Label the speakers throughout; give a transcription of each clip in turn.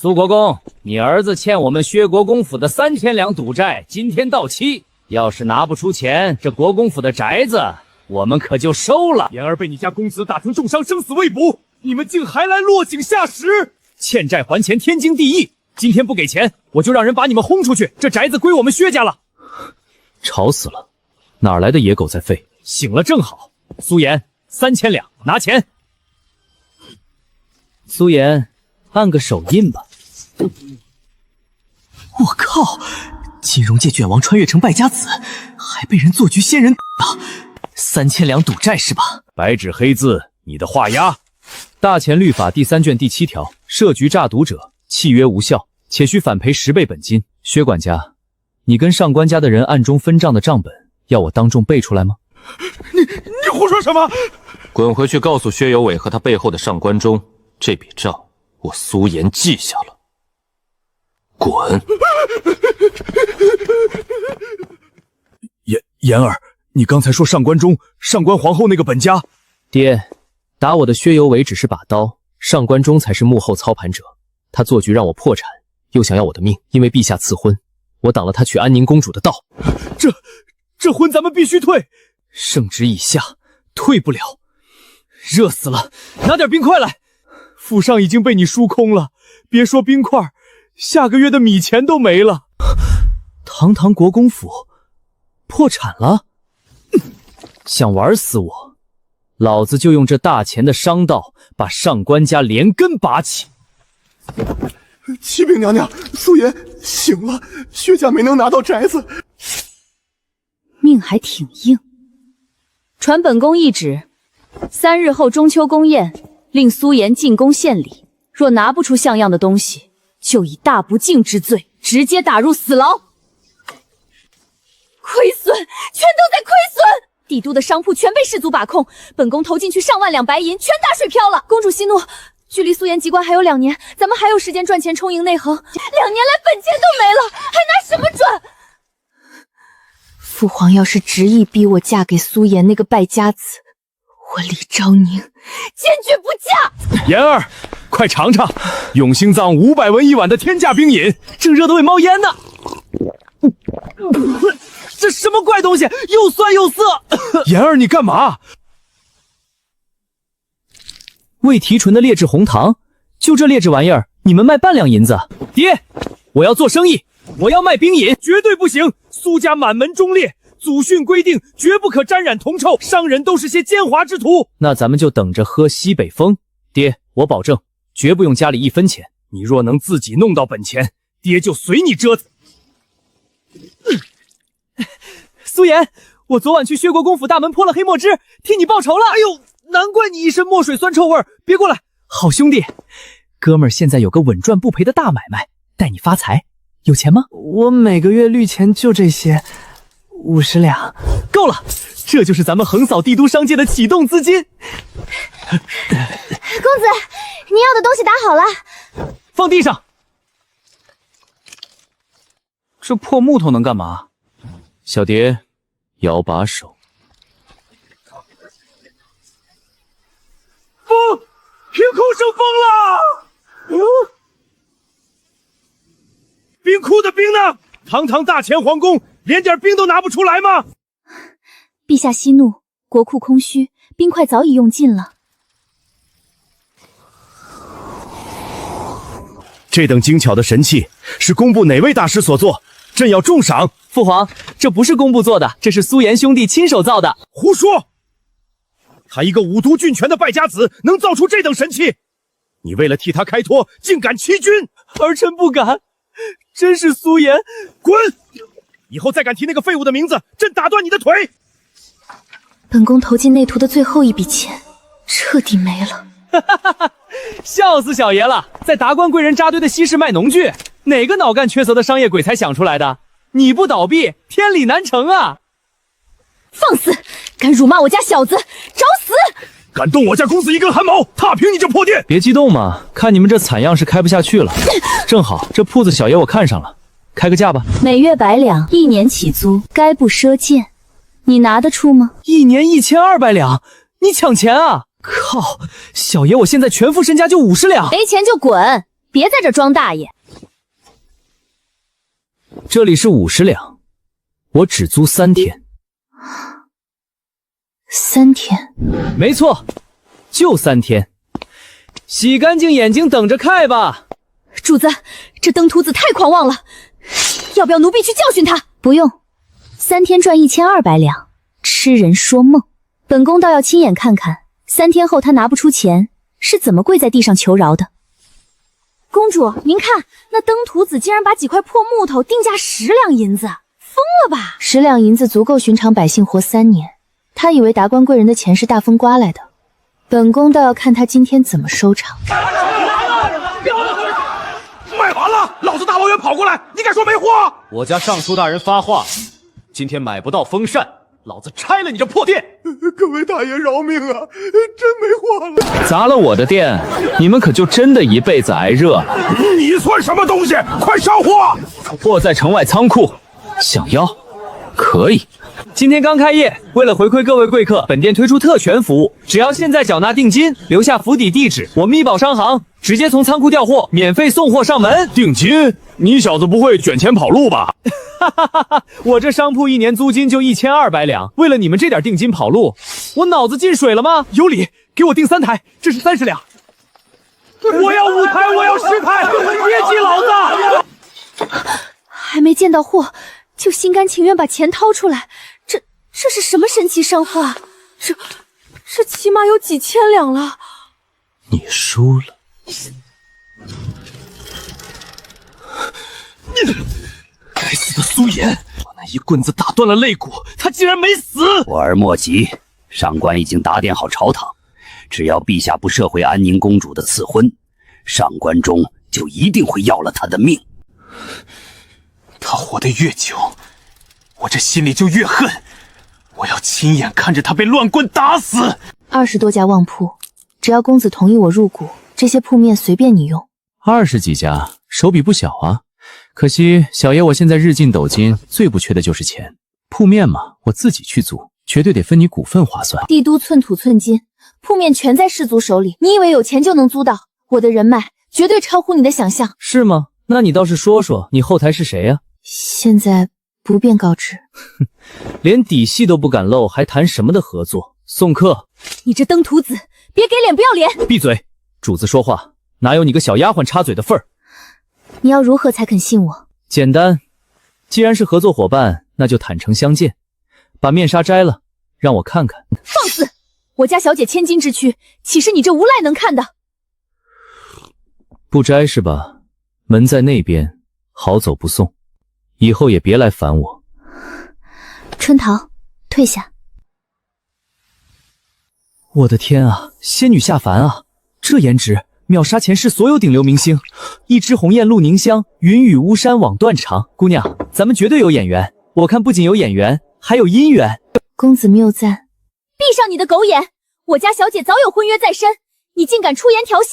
Speaker 1: 苏国公，你儿子欠我们薛国公府的3000两赌债，今天到期。要是拿不出钱，这国公府的宅子我们可就收了。
Speaker 2: 言儿被你家公子打成重伤，生死未卜，你们竟还来落井下石！欠债还钱，天经地义。今天不给钱，我就让人把你们轰出去。这宅子归我们薛家了。
Speaker 3: 吵死了，哪来的野狗在吠？
Speaker 2: 醒了正好。苏颜，3000两，拿钱。
Speaker 3: 苏颜，按个手印吧。
Speaker 4: 我靠！金融界卷王穿越成败家子，还被人做局仙人打，3000两赌债是吧？
Speaker 2: 白纸黑字，你的画押。
Speaker 3: 大钱律法第3卷第7条，设局诈赌者，契约无效，且需反赔10倍本金。薛管家，你跟上官家的人暗中分账的账本，要我当众背出来吗？
Speaker 2: 你胡说什么？
Speaker 5: 滚回去告诉薛有伟和他背后的上官中，这笔账我苏颜记下了。滚！
Speaker 2: 言儿，你刚才说上官中、上官皇后那个本家？
Speaker 3: 爹，打我的薛有伟只是把刀，上官中才是幕后操盘者。他做局让我破产，又想要我的命，因为陛下赐婚，我挡了他娶安宁公主的道。
Speaker 2: 这婚咱们必须退。
Speaker 3: 圣旨已下，退不了。热死了，拿点冰块来。
Speaker 2: 府上已经被你输空了，别说冰块，下个月的米钱都没了。
Speaker 3: 堂堂国公府破产了，想玩死我，老子就用这大钱的商道把上官家连根拔起。
Speaker 6: 启禀娘娘，苏颜醒了，薛家没能拿到宅子，
Speaker 7: 命还挺硬。传本宫懿旨，3日后中秋宫宴，令苏颜进宫献礼，若拿不出像样的东西，就以大不敬之罪直接打入死牢。亏损，全都在亏损！帝都的商铺全被士族把控，本宫投进去上万两白银，全打水漂了。公主息怒，距离苏颜籍贯还有2年，咱们还有时间赚钱充盈内衡。2年来本钱都没了，还拿什么赚？父皇要是执意逼我嫁给苏颜那个败家子，我李昭宁坚决不嫁。
Speaker 2: 言儿，快尝尝永兴藏500文1碗的天价冰饮，
Speaker 3: 正热得胃冒烟呢。这什么怪东西，又酸又涩。
Speaker 2: 言儿，你干嘛？
Speaker 3: 未提纯的劣质红糖，就这劣质玩意儿，你们卖半两银子？
Speaker 2: 爹，我要做生意，我要卖冰饮，绝对不行！苏家满门忠烈，祖训规定绝不可沾染铜臭，商人都是些奸猾之徒。
Speaker 3: 那咱们就等着喝西北风。爹，我保证，绝不用家里1分钱。
Speaker 2: 你若能自己弄到本钱，爹就随你折腾。
Speaker 3: 苏颜，我昨晚去薛国公府大门泼了黑墨汁，替你报仇了。哎呦，难怪你一身墨水酸臭味。别过来，好兄弟，哥们儿现在有个稳赚不赔的大买卖，带你发财。有钱吗？
Speaker 4: 我每个月绿钱就这些，50两，
Speaker 3: 够了。这就是咱们横扫帝都商界的启动资金。
Speaker 8: 公子，你要的东西打好了，
Speaker 3: 放地上。这破木头能干嘛？小蝶，摇把手。
Speaker 2: 风，凭空生风了！冰库的冰呢？堂堂大前皇宫，连点冰都拿不出来吗？
Speaker 7: 陛下息怒，国库空虚，冰块早已用尽了。
Speaker 2: 这等精巧的神器是工部哪位大师所做？朕要重赏。
Speaker 3: 父皇，这不是工部做的，这是苏颜兄弟亲手造的。
Speaker 2: 胡说！他一个五毒俱全的败家子，能造出这等神器？你为了替他开脱，竟敢欺君！
Speaker 3: 儿臣不敢，真是苏颜。
Speaker 2: 滚！以后再敢提那个废物的名字，朕打断你的腿！
Speaker 7: 本宫投进内图的最后一笔钱，彻底没了。
Speaker 3: 笑死小爷了，在达官贵人扎堆的西市卖农具，哪个脑干缺舌的商业鬼才想出来的？你不倒闭，天理难成啊！
Speaker 7: 放肆！敢辱骂我家小子，找死！
Speaker 2: 敢动我家公子一根汗毛，踏平你这破店！
Speaker 3: 别激动嘛，看你们这惨样是开不下去了。正好这铺子小爷我看上了，开个价吧。
Speaker 7: 每月100两，1年起租，该不赊贱。你拿得出吗
Speaker 3: ？1年1200两，你抢钱啊！靠，小爷我现在全副身家就50两。
Speaker 7: 没钱就滚！别在这装大爷。
Speaker 3: 这里是50两，我只租3天。
Speaker 7: 3天？
Speaker 3: 没错，就3天。洗干净眼睛，等着看吧。
Speaker 7: 主子，这登徒子太狂妄了，要不要奴婢去教训他？不用，3天赚1200两，痴人说梦。本宫倒要亲眼看看，3天后他拿不出钱，是怎么跪在地上求饶的。公主，您看，那登徒子竟然把几块破木头定价10两银子，疯了吧？10两银子足够寻常百姓活3年，他以为达官贵人的钱是大风刮来的。本宫倒要看他今天怎么收场。
Speaker 2: 卖完了，老子大老远跑过来，你敢说没货？
Speaker 5: 我家尚书大人发话，今天买不到风扇，老子拆了你这破店！
Speaker 6: 各位大爷饶命啊！真没货了！
Speaker 3: 砸了我的店，你们可就真的一辈子挨热了。
Speaker 2: 你算什么东西？快上货！
Speaker 3: 货在城外仓库，想要可以。今天刚开业，为了回馈各位贵客，本店推出特权服务，只要现在缴纳定金，留下府邸地址，我们医保商行直接从仓库调货，免费送货上门。
Speaker 2: 定金？你小子不会卷钱跑路吧？
Speaker 3: 哈哈哈哈！我这商铺1年租金就1200两，为了你们这点定金跑路，我脑子进水了吗？
Speaker 2: 有理，给我订3台，这是30两。我要5台，我要10台，别急老子！
Speaker 7: 还没见到货，就心甘情愿把钱掏出来，这是什么神奇商户啊？这起码有几千两了。
Speaker 5: 你输了。
Speaker 2: 该死的苏颜！我那一棍子打断了肋骨，他竟然没死！
Speaker 1: 我儿莫急，上官已经打点好朝堂，只要陛下不赦回安宁公主的赐婚，上官中就一定会要了他的命。
Speaker 2: 他活得越久，我这心里就越恨。我要亲眼看着他被乱棍打死。
Speaker 7: 20多家旺铺，只要公子同意我入股，这些铺面随便你用。
Speaker 3: 20几家，手笔不小啊。可惜小爷我现在日进斗金，最不缺的就是钱。铺面嘛，我自己去租，绝对得分你股份划算。
Speaker 7: 帝都寸土寸金，铺面全在士族手里，你以为有钱就能租到？我的人脉绝对超乎你的想象。
Speaker 3: 是吗？那你倒是说说，你后台是谁呀？
Speaker 7: 现在不便告知。
Speaker 3: 连底细都不敢露，还谈什么的合作？送客！
Speaker 7: 你这登徒子，别给脸不要脸！
Speaker 3: 闭嘴！主子说话，哪有你个小丫鬟插嘴的份儿？
Speaker 7: 你要如何才肯信我？
Speaker 3: 简单，既然是合作伙伴，那就坦诚相见。把面纱摘了，让我看看。
Speaker 7: 放肆！我家小姐千金之躯，岂是你这无赖能看的？
Speaker 3: 不摘是吧？门在那边，好走不送。以后也别来烦我。
Speaker 7: 春桃，退下。
Speaker 3: 我的天啊，仙女下凡啊！这颜值秒杀前世所有顶流明星。一枝红艳露凝香，云雨巫山枉断肠。姑娘，咱们绝对有眼缘。我看不仅有眼缘，还有姻缘。
Speaker 7: 公子谬赞。闭上你的狗眼！我家小姐早有婚约在身，你竟敢出言调戏！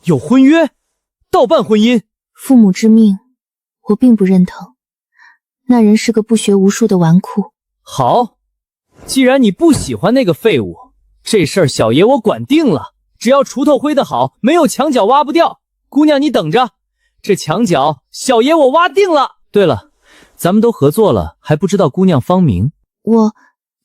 Speaker 3: 有婚约？盗办婚姻？
Speaker 7: 父母之命，我并不认同。那人是个不学无术的纨绔。
Speaker 3: 好，既然你不喜欢那个废物，这事儿小爷我管定了。只要锄头挥得好，没有墙角挖不掉。姑娘你等着，这墙角小爷我挖定了。对了，咱们都合作了，还不知道姑娘芳名？
Speaker 7: 我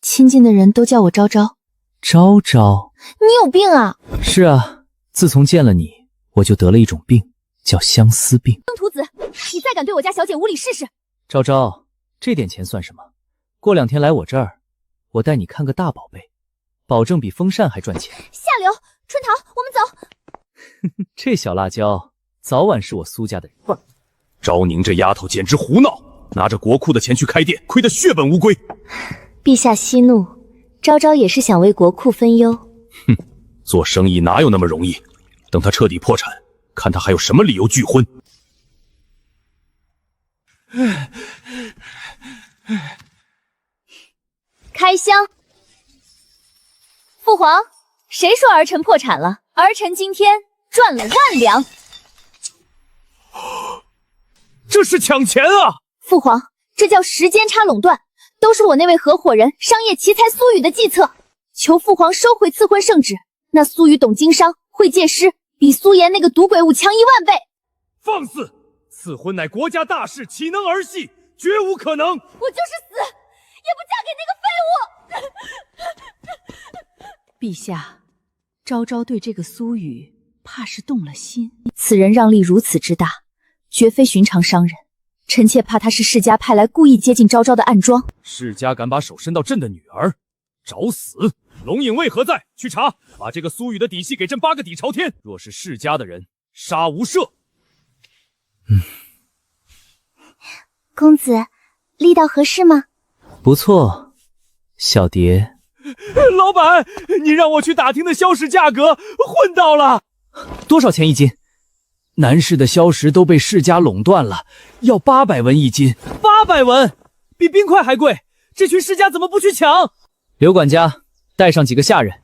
Speaker 7: 亲近的人都叫我昭昭。
Speaker 3: 昭昭？
Speaker 7: 你有病啊！
Speaker 3: 是啊，自从见了你，我就得了一种病，叫相思病。
Speaker 7: 登徒子，你再敢对我家小姐无礼试试！
Speaker 3: 昭昭，这点钱算什么？过2天来我这儿，我带你看个大宝贝，保证比风扇还赚钱。
Speaker 7: 下流！春桃，我们走。
Speaker 3: 这小辣椒，早晚是我苏家的人。
Speaker 2: 昭宁这丫头简直胡闹，拿着国库的钱去开店，亏得血本无归。
Speaker 7: 陛下息怒，昭昭也是想为国库分忧。
Speaker 2: 哼，做生意哪有那么容易？等他彻底破产，看他还有什么理由拒婚。
Speaker 7: 开箱。父皇，谁说儿臣破产了？儿臣今天赚了10000两。
Speaker 2: 这是抢钱啊！
Speaker 7: 父皇，这叫时间差垄断，都是我那位合伙人商业奇才苏雨的计策。求父皇收回赐婚圣旨。那苏雨懂经商，会借尸，比苏颜那个赌鬼物强10000倍。
Speaker 2: 放肆！赐婚乃国家大事，岂能儿戏？绝无可能！
Speaker 7: 我就是死，也不嫁给那个废物！
Speaker 9: 陛下，昭昭对这个苏雨怕是动了心。
Speaker 7: 此人让力如此之大，绝非寻常商人。臣妾怕他是世家派来故意接近昭昭的暗桩。
Speaker 2: 世家敢把手伸到朕的女儿，找死！龙影为何在？去查，把这个苏雨的底细给朕8个底朝天。若是世家的人，杀无赦。
Speaker 8: 公子，力道合适吗？
Speaker 3: 不错，小蝶。
Speaker 2: 老板，你让我去打听的硝石价格混到了，
Speaker 3: 多少钱一斤？
Speaker 1: 南市的硝石都被世家垄断了，要800文一斤。
Speaker 3: 800文，比冰块还贵，这群世家怎么不去抢？
Speaker 1: 刘管家，带上几个下人，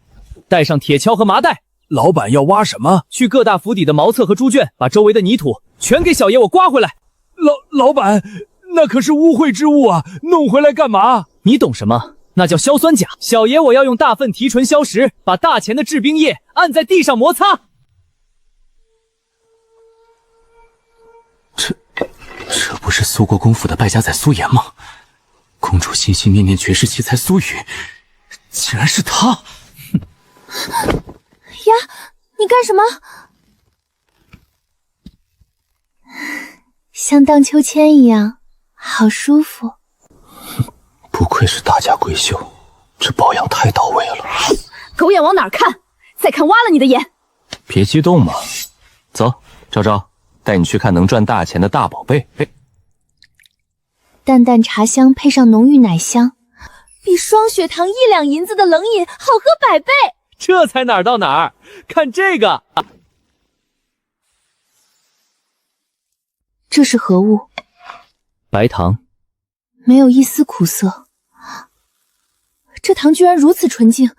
Speaker 1: 带上铁锹和麻袋。
Speaker 2: 老板要挖什么？
Speaker 3: 去各大府邸的茅厕和猪圈，把周围的泥土全给小爷我刮回来。
Speaker 2: 老板，那可是污秽之物啊，弄回来干嘛？
Speaker 3: 你懂什么？那叫硝酸钾。小爷我要用大份提纯硝石，把大钱的制冰液按在地上摩擦。
Speaker 4: 这不是苏国公府的败家仔苏颜吗？公主心心念念绝世奇才苏雨，竟然是他！
Speaker 8: 呀，你干什么？像荡秋千一样，好舒服。
Speaker 4: 不愧是大家闺秀，这保养太到位了。
Speaker 7: 狗眼往哪儿看？再看挖了你的眼！
Speaker 5: 别激动嘛，走，昭昭，带你去看能赚大钱的大宝贝。
Speaker 8: 淡淡茶香配上浓郁奶香，
Speaker 7: 比双雪堂1两银子的冷饮好喝100倍。
Speaker 3: 这才哪儿到哪儿？看这个，
Speaker 8: 这是何物？
Speaker 3: 白糖，
Speaker 8: 没有一丝苦涩。这糖居然如此纯净，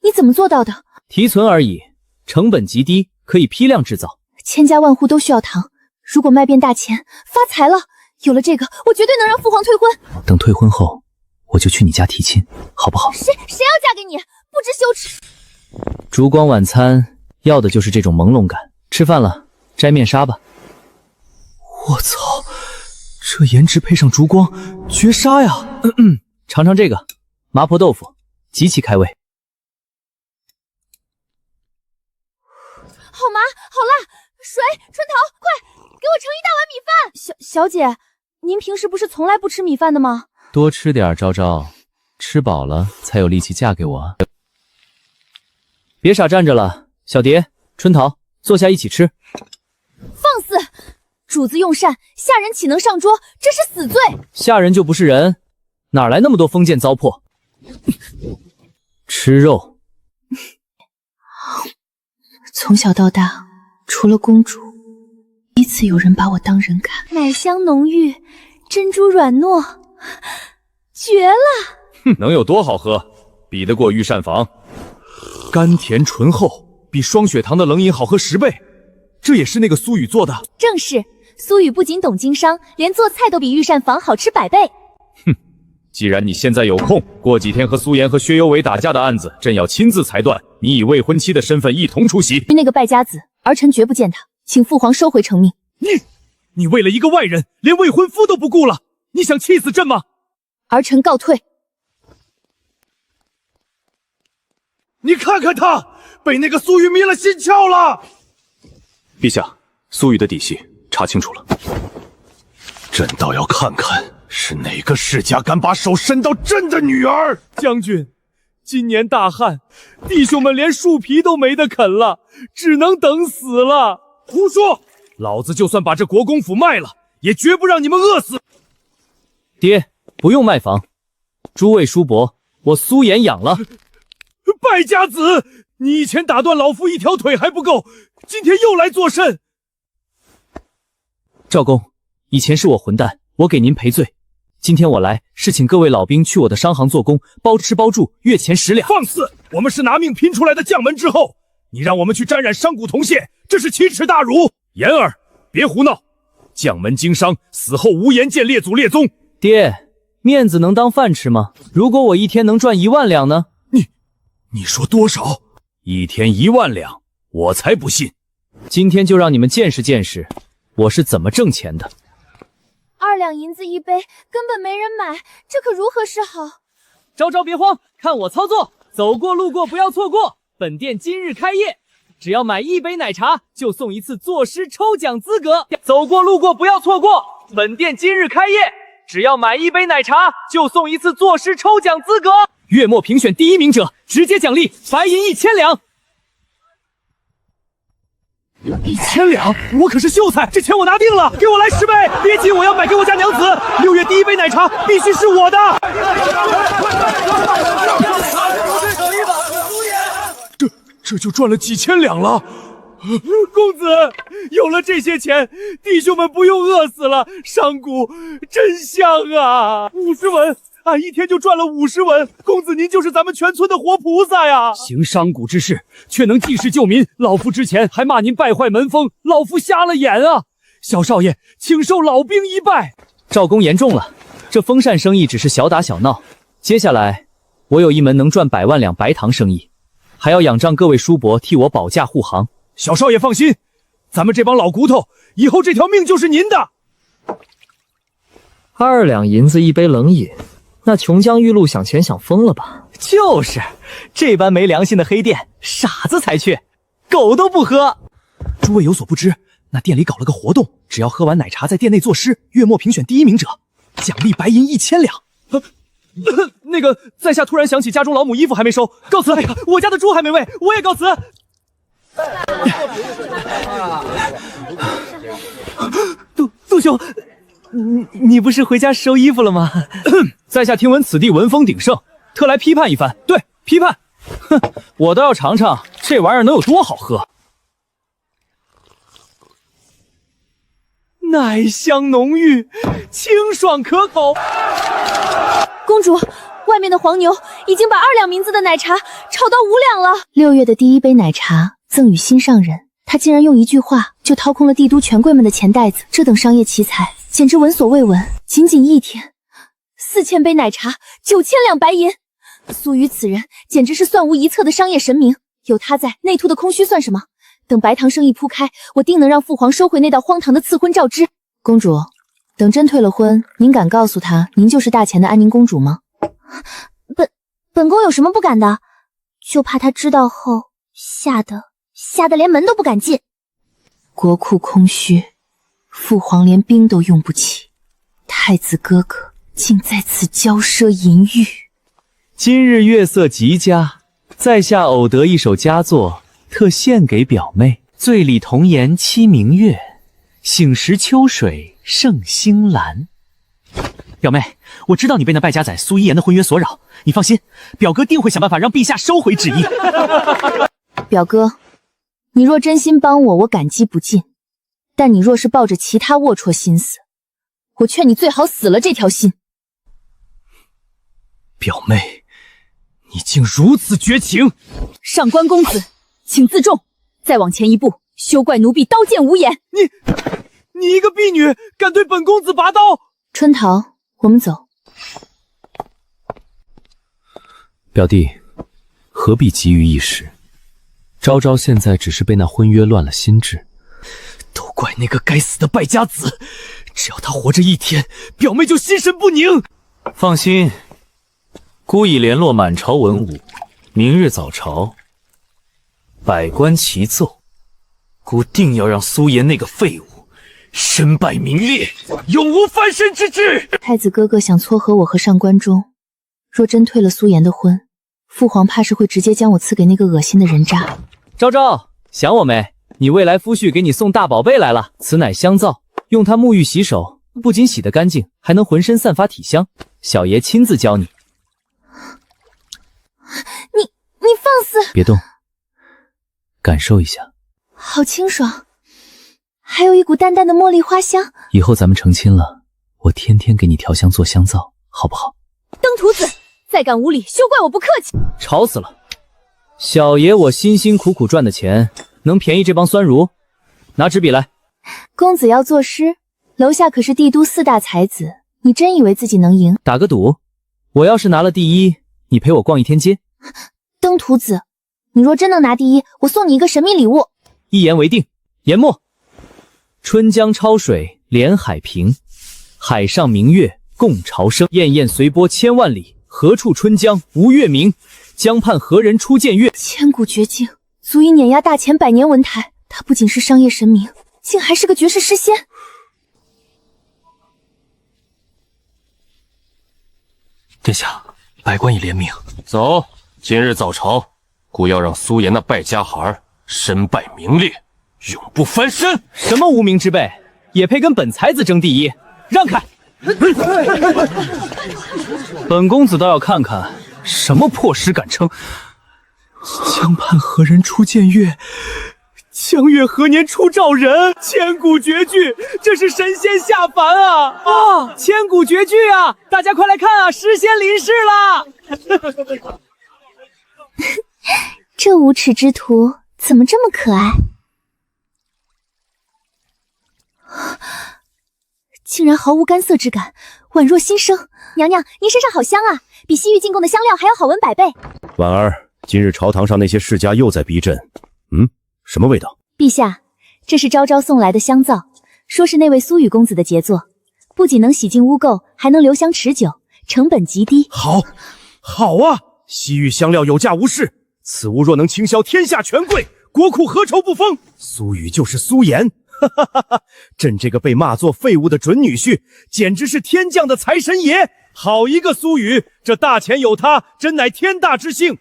Speaker 8: 你怎么做到的？
Speaker 3: 提纯而已，成本极低，可以批量制造。
Speaker 8: 千家万户都需要糖，如果卖遍大钱，发财了。有了这个，我绝对能让父皇退婚。
Speaker 3: 等退婚后，我就去你家提亲，好不好？
Speaker 8: 谁要嫁给你？不知羞耻！
Speaker 3: 烛光晚餐要的就是这种朦胧感。吃饭了，摘面纱吧。我操，这颜值配上烛光，绝杀呀！尝尝这个麻婆豆腐，极其开胃。
Speaker 7: 好麻，好辣！水，春桃，快给我盛1大碗米饭。小姐，您平时不是从来不吃米饭的吗？
Speaker 1: 多吃点，昭昭，吃饱了才有力气嫁给我。别傻站着了，小蝶、春桃，坐下一起吃。
Speaker 7: 放肆！主子用膳，下人岂能上桌？这是死罪！
Speaker 1: 下人就不是人，哪来那么多封建糟粕？吃肉。
Speaker 8: 从小到大，除了公主，第一次有人把我当人看。
Speaker 7: 奶香浓郁，珍珠软糯，绝了！
Speaker 2: 能有多好喝？比得过御膳房？甘甜醇厚，比双雪堂的冷饮好喝10倍。这也是那个苏雨做的。
Speaker 7: 正是，苏雨不仅懂经商，连做菜都比御膳房好吃100倍。
Speaker 2: 既然你现在有空，过几天和苏颜和薛有伟打架的案子，朕要亲自裁断。你以未婚妻的身份一同出席。
Speaker 7: 那个败家子，儿臣绝不见他，请父皇收回成命。
Speaker 2: 你为了一个外人，连未婚夫都不顾了，你想气死朕吗？
Speaker 7: 儿臣告退。
Speaker 2: 你看看他，被那个苏雨迷了心窍了。陛下，苏雨的底细查清楚了。朕倒要看看是哪个世家敢把手伸到朕的女儿。将军，今年大旱，弟兄们连树皮都没得啃了，只能等死了。胡说！老子就算把这国公府卖了，也绝不让你们饿死。
Speaker 1: 爹，不用卖房，诸位叔伯，我苏颜养了。
Speaker 2: 败家子，你以前打断老夫一条腿还不够，今天又来作甚？
Speaker 3: 赵公，以前是我混蛋，我给您赔罪。今天我来是请各位老兵去我的商行做工，包吃包住，月钱10两。
Speaker 2: 放肆！我们是拿命拼出来的将门之后，你让我们去沾染商贾铜线，这是奇耻大辱！言儿，别胡闹！将门经商，死后无颜见列祖列宗。
Speaker 3: 爹，面子能当饭吃吗？如果我一天能赚1万两呢？
Speaker 2: 你说多少？1天1万两，我才不信！
Speaker 3: 今天就让你们见识见识，
Speaker 1: 我是怎么挣钱的。
Speaker 7: 2两银子一杯，根本没人买，这可如何是好？
Speaker 3: 昭昭别慌，看我操作，走过路过不要错过。本店今日开业，只要买1杯奶茶就送1次作诗抽奖资格。走过路过不要错过，本店今日开业，只要买1杯奶茶就送1次作诗抽奖资格。月末评选第1名者，直接奖励白银1000两。1000两，我可是秀才，这钱我拿定了，给我来10杯！别急，我要买给我家娘子。6月第1杯奶茶必须是我的。这就赚了几千两了。公子，有了这些钱，弟兄们不用饿死了，商贾真香啊！50文，俺一天就赚了50文。公子您就是咱们全村的活菩萨呀！行商贾之事，却能济世救民，老夫之前还骂您败坏门风，老夫瞎了眼啊！小少爷，请受老兵一拜。赵公言重了，这风扇生意只是小打小闹，接下来我有一门能赚100万两白糖生意，还要仰仗各位叔伯替我保驾护航。小少爷放心，咱们这帮老骨头，以后这条命就是您的。
Speaker 4: 2两银子1杯冷饮，那琼浆玉露想钱想疯了吧？
Speaker 3: 就是，这般没良心的黑店，傻子才去，狗都不喝。诸位有所不知，那店里搞了个活动，只要喝完奶茶在店内作诗，月末评选第1名者，奖励白银1000两。那个，在下突然想起家中老母衣服还没收，告辞。哎呀，我家的猪还没喂，我也告辞。杜兄，你不是回家收衣服了吗？在下听闻此地文风鼎盛，特来批判一番。对，批判。哼，我倒要尝尝这玩意儿能有多好喝。奶香浓郁，清爽可口。
Speaker 7: 公主，外面的黄牛已经把2两银子的奶茶炒到5两了。
Speaker 8: 6月的第1杯奶茶赠与心上人，他竟然用1句话就掏空了帝都权贵们的钱袋子，这等商业奇才简直闻所未闻。仅仅1天，4000杯奶茶，9000两白银。苏瑜此人简直是算无一策的商业神明，有他在，内图的空虚算什么？等白糖生意铺开，我定能让父皇收回那道荒唐的赐婚诏之。公主，等真退了婚，您敢告诉他您就是大钱的安宁公主吗？本宫有什么不敢的？就怕他知道后吓得连门都不敢进。国库空虚，父皇连兵都用不起，太子哥哥竟在此骄奢淫欲。
Speaker 3: 今日月色极佳，在下偶得一首佳作，特献给表妹。醉里童颜凄明月，醒时秋水胜星兰。表妹，我知道你被那败家仔苏一言的婚约所扰，你放心，表哥定会想办法让陛下收回旨意。
Speaker 8: 表哥，你若真心帮我，我感激不尽；但你若是抱着其他龌龊心思，我劝你最好死了这条心。
Speaker 3: 表妹，你竟如此绝情！
Speaker 7: 上官公子，请自重，再往前一步，休怪奴婢刀剑无眼。
Speaker 3: 你一个婢女，敢对本公子拔刀？
Speaker 8: 春桃，我们走。
Speaker 5: 表弟，何必急于一时？昭昭现在只是被那婚约乱了心智。
Speaker 3: 都怪那个该死的败家子，只要他活着1天，表妹就心神不宁。
Speaker 5: 放心，孤已联络满朝文武，明日早朝，百官齐奏，孤定要让苏颜那个废物身败名裂，永无翻身之志。
Speaker 8: 太子哥哥想撮合我和上官中，若真退了苏颜的婚，父皇怕是会直接将我赐给那个恶心的人渣。
Speaker 3: 昭昭，想我没？你未来夫婿给你送大宝贝来了，此乃香皂，用它沐浴洗手，不仅洗得干净，还能浑身散发体香。小爷亲自教你。
Speaker 7: 你放肆！
Speaker 5: 别动，感受一下，
Speaker 8: 好清爽，还有一股淡淡的茉莉花香。
Speaker 5: 以后咱们成亲了，我天天给你调香做香皂，好不好？
Speaker 7: 登徒子，再敢无礼，休怪我不客气。
Speaker 3: 吵死了！小爷我辛辛苦苦赚的钱，能便宜这帮酸儒？拿纸笔来。
Speaker 8: 公子要作诗，楼下可是帝都4大才子，你真以为自己能赢？
Speaker 3: 打个赌，我要是拿了第1，你陪我逛1天街。
Speaker 8: 登徒子，你若真能拿第1，我送你一个神秘礼物。
Speaker 3: 一言为定。研墨，春江超水连海平，海上明月共潮生。滟滟随波千万里，何处春江无月明？江畔何人初见月？
Speaker 8: 千古绝境，足以碾压大前百年文坛。他不仅是商业神明，竟还是个绝世诗仙。
Speaker 4: 殿下，百官已联名。
Speaker 10: 走，今日早朝，故要让苏颜那败家孩身败名裂，永不翻身。
Speaker 3: 什么无名之辈，也配跟本才子争第一？让开！本公子倒要看看，什么破诗敢称
Speaker 4: 江畔何人初见月？
Speaker 3: 江月何年初照人？千古绝句，这是神仙下凡啊！啊，千古绝句啊！大家快来看啊，诗仙临世啦！
Speaker 8: 这无耻之徒怎么这么可爱？竟然毫无干涩之感，宛若新生。娘娘，您身上好香啊，比西域进贡的香料还要好闻100倍。
Speaker 2: 婉儿，今日朝堂上那些世家又在逼朕，什么味道？
Speaker 8: 陛下，这是昭昭送来的香皂，说是那位苏雨公子的杰作，不仅能洗净污垢，还能留香持久，成本极低。
Speaker 2: 好啊！西域香料有价无市，此物若能倾销天下权贵，国库何愁不丰？苏雨就是苏颜，朕这个被骂作废物的准女婿，简直是天降的财神爷！好一个苏雨，这大钱有他，真乃天大之幸，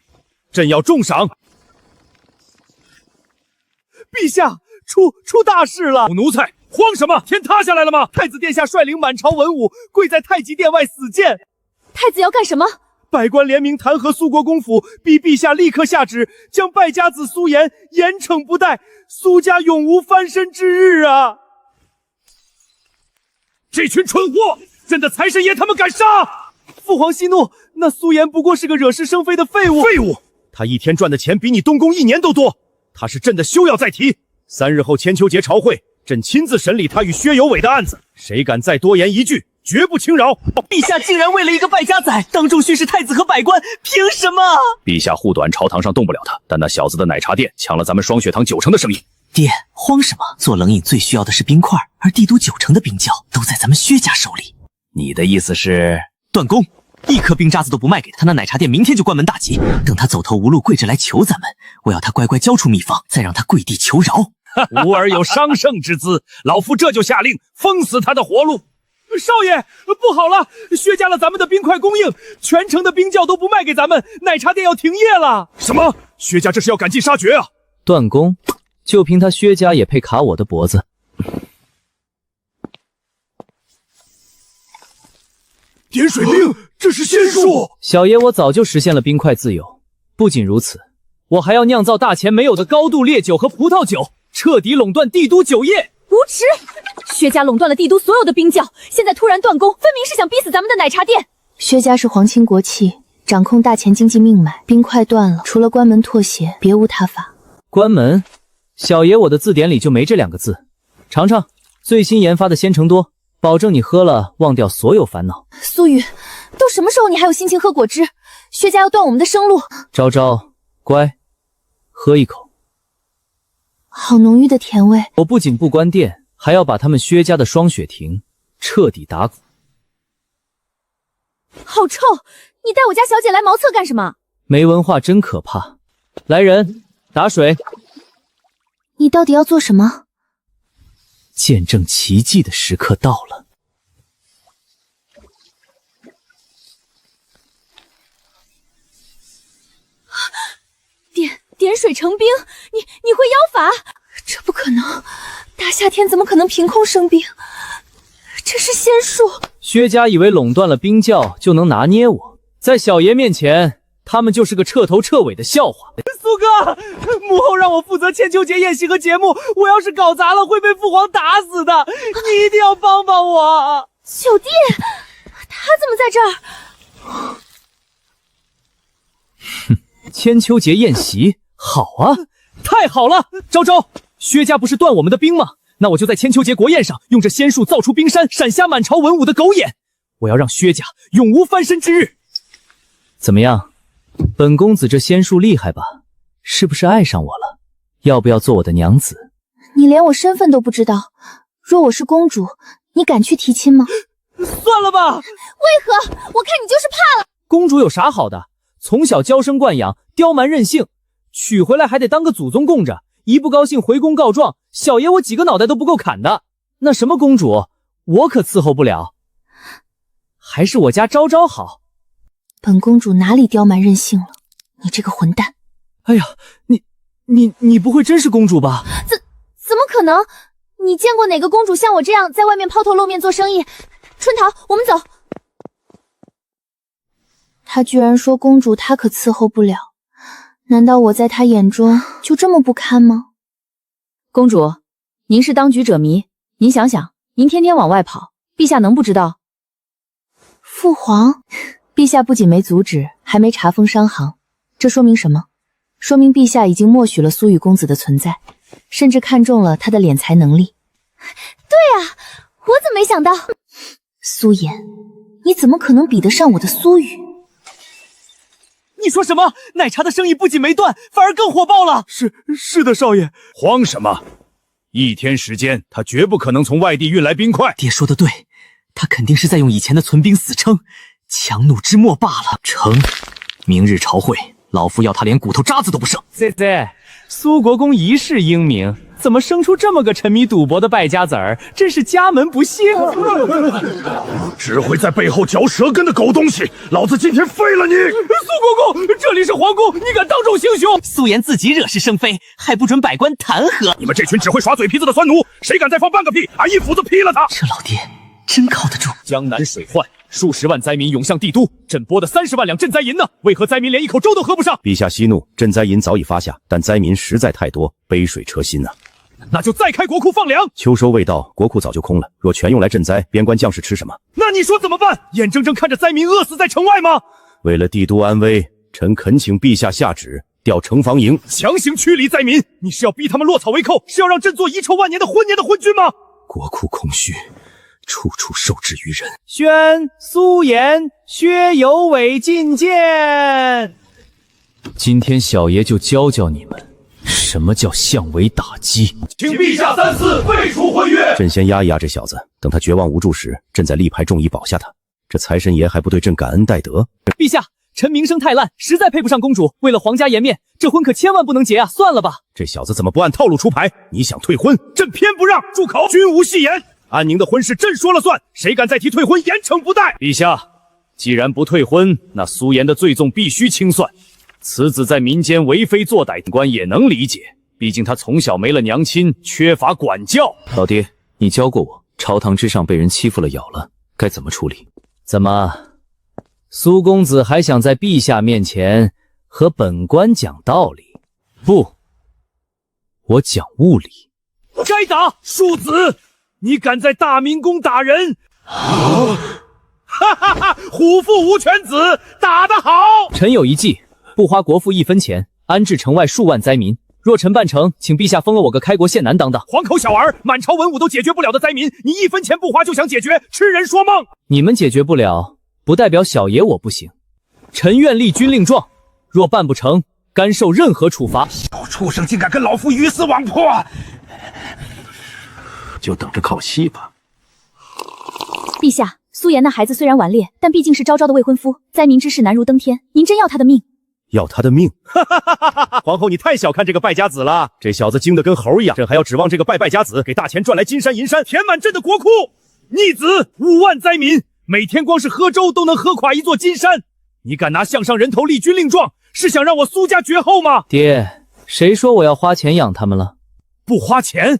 Speaker 2: 朕要重赏。
Speaker 3: 陛下，出大事了！
Speaker 2: 奴才，慌什么？天塌下来了吗？
Speaker 3: 太子殿下率领满朝文武跪在太极殿外死谏。
Speaker 8: 太子要干什么？
Speaker 3: 百官联名弹劾苏国公府，逼陛下立刻下旨，将败家子苏颜严惩不贷，苏家永无翻身之日啊！
Speaker 2: 这群蠢货，朕的财神爷他们敢杀！
Speaker 3: 父皇息怒，那苏颜不过是个惹是生非的废物。
Speaker 2: 废物！他一天赚的钱比你东宫1年都多。他是朕的休要再提。3日后千秋节朝会，朕亲自审理他与薛有伟的案子，谁敢再多言一句，绝不轻饶。
Speaker 3: 陛下竟然为了一个败家仔当众训斥太子和百官，凭什么？
Speaker 2: 陛下护短，朝堂上动不了他，但那小子的奶茶店抢了咱们双血堂90%的生意。
Speaker 4: 爹，慌什么？做冷饮最需要的是冰块，而帝都90%的冰窖都在咱们薛家手里。
Speaker 3: 你的意思是
Speaker 4: 断供？一颗冰渣子都不卖给他，他那奶茶店明天就关门大吉。等他走投无路跪着来求咱们，我要他乖乖交出秘方，再让他跪地求饶。
Speaker 2: 吾儿有伤圣之姿，老夫这就下令封死他的活路。
Speaker 3: 少爷，不好了，薛家了咱们的冰块供应，全城的冰窖都不卖给咱们，奶茶店要停业了。
Speaker 2: 什么？薛家这是要赶尽杀绝啊！
Speaker 3: 断供？就凭他薛家也配卡我的脖子？
Speaker 6: 点水兵，这是仙术！
Speaker 3: 小爷我早就实现了冰块自由，不仅如此，我还要酿造大前没有的高度烈酒和葡萄酒，彻底垄断帝都酒业。
Speaker 7: 无耻！薛家垄断了帝都所有的冰窖，现在突然断供，分明是想逼死咱们的奶茶店。
Speaker 8: 薛家是皇亲国戚，掌控大前经济命脉，冰块断了，除了关门妥协，别无他法。
Speaker 3: 关门？小爷我的字典里就没这2个字。尝尝最新研发的鲜橙多，保证你喝了忘掉所有烦恼。
Speaker 8: 苏雨，都什么时候你还有心情喝果汁？薛家要断我们的生路。
Speaker 3: 昭昭，乖，喝一口。
Speaker 8: 好浓郁的甜味。
Speaker 3: 我不仅不关店，还要把他们薛家的双雪亭彻底打垮。
Speaker 7: 好臭！你带我家小姐来茅厕干什么？
Speaker 3: 没文化真可怕。来人，打水。
Speaker 8: 你到底要做什么？
Speaker 3: 见证奇迹的时刻到了。
Speaker 7: 点水成冰，你会妖法？
Speaker 8: 这不可能，大夏天怎么可能凭空生冰？这是仙术。
Speaker 3: 薛家以为垄断了冰窖就能拿捏我，在小爷面前，他们就是个彻头彻尾的笑话。苏哥，母后让我负责千秋节宴席和节目，我要是搞砸了会被父皇打死的，你一定要帮帮我。
Speaker 7: 九弟，他怎么在这儿？
Speaker 3: 哼，千秋节宴席。好啊，太好了！昭昭，薛家不是断我们的冰吗？那我就在千秋节国宴上用这仙术造出冰山，闪瞎满朝文武的狗眼。我要让薛家永无翻身之日。怎么样，本公子这仙术厉害吧？是不是爱上我了？要不要做我的娘子？
Speaker 8: 你连我身份都不知道，若我是公主，你敢去提亲吗？
Speaker 3: 算了吧。
Speaker 7: 为何？我看你就是怕了。
Speaker 3: 公主有啥好的？从小娇生惯养，刁蛮任性，娶回来还得当个祖宗供着，一不高兴回宫告状，小爷我几个脑袋都不够砍的。那什么公主，我可伺候不了。还是我家昭昭好。
Speaker 8: 本公主哪里刁蛮任性了？你这个混蛋！
Speaker 3: 哎呀，你不会真是公主吧？
Speaker 7: 怎么可能？你见过哪个公主像我这样在外面抛头露面做生意？春桃，我们走。
Speaker 8: 他居然说公主他可伺候不了，难道我在他眼中就这么不堪吗？
Speaker 9: 公主，您是当局者迷，您想想，您天天往外跑，陛下能不知道？
Speaker 8: 父皇，陛下不仅没阻止，还没查封商行，这说明什么？说明陛下已经默许了苏雨公子的存在，甚至看中了他的敛财能力。
Speaker 7: 对啊，我怎么没想到？
Speaker 8: 苏颜，你怎么可能比得上我的苏雨？
Speaker 3: 你说什么？奶茶的生意不仅没断，反而更火爆了。
Speaker 6: 是的，少爷。
Speaker 2: 慌什么？一天时间，他绝不可能从外地运来冰块。
Speaker 4: 爹说的对，他肯定是在用以前的存兵死撑，强弩之末罢了。成，明日朝会，老夫要他连骨头渣子都不剩。
Speaker 3: 苏国公一世英名，怎么生出这么个沉迷赌博的败家子儿？真是家门不幸。
Speaker 2: 只会在背后嚼舌根的狗东西，老子今天废了你！
Speaker 3: 苏国公，这里是皇宫，你敢当众行凶？
Speaker 4: 苏颜自己惹是生非，还不准百官弹劾。
Speaker 2: 你们这群只会耍嘴皮子的酸奴，谁敢再放半个屁，俺一斧子劈了他！
Speaker 4: 这老爹真靠得住。
Speaker 3: 江南水患，数十万灾民涌向帝都，朕拨的30万两赈灾银呢？为何灾民连一口粥都喝不上？
Speaker 2: 陛下息怒，赈灾银早已发下，但灾民实在太多，杯水车薪啊。
Speaker 3: 那就再开国库放粮。
Speaker 2: 秋收未到，国库早就空了。若全用来赈灾，边关将士吃什么？
Speaker 3: 那你说怎么办？眼睁睁看着灾民饿死在城外吗？
Speaker 2: 为了帝都安危，臣恳请陛下下旨调城防营，
Speaker 3: 强行驱离灾民。你是要逼他们落草为寇，是要让朕做遗臭万年的昏年的昏君吗？
Speaker 2: 国库空虚，处处受制于人。
Speaker 3: 宣苏颜、薛有伟觐见。今天小爷就教教你们，什么叫相为打击。
Speaker 2: 请陛下三思，废除婚约。朕先压一压这小子，等他绝望无助时，朕再力排众议保下他。这财神爷还不对朕感恩戴德？
Speaker 3: 陛下，臣名声太烂，实在配不上公主。为了皇家颜面，这婚可千万不能结啊！算了吧。
Speaker 2: 这小子怎么不按套路出牌？你想退婚，朕偏不让。住口！君无戏言。安宁的婚事朕说了算，谁敢再提退婚，严惩不贷。
Speaker 1: 陛下，既然不退婚，那苏颜的罪纵必须清算。此子在民间为非作歹，官也能理解，毕竟他从小没了娘亲，缺乏管教。
Speaker 5: 老爹，你教过我，朝堂之上被人欺负了咬了，该怎么处理？
Speaker 1: 怎么，苏公子还想在陛下面前和本官讲道理？不，我讲物理。
Speaker 3: 该打！庶子，你敢在大明宫打人！哈哈哈！虎父无犬子，打得好！臣有一计，不花国库1分钱，安置城外数万灾民。若臣办成，请陛下封了我个开国县男当当。黄口小儿，满朝文武都解决不了的灾民，你1分钱不花就想解决，痴人说梦！你们解决不了，不代表小爷我不行。臣愿立军令状，若办不成，甘受任何处罚。
Speaker 2: 小畜生竟敢跟老夫鱼死网破！就等着靠戏吧。
Speaker 7: 陛下，苏颜那孩子虽然顽劣，但毕竟是昭昭的未婚夫，灾民之事难如登天。您真要他的命？
Speaker 2: 要他的命！皇后，你太小看这个败家子了。这小子精得跟猴一样，朕还要指望这个败家子给大钱赚来金山银山，填满朕的国库。逆子，5万灾民，每天光是喝粥都能喝垮一座金山。你敢拿项上人头立军令状，是想让我苏家绝后吗？
Speaker 3: 爹，谁说我要花钱养他们了？
Speaker 2: 不花钱，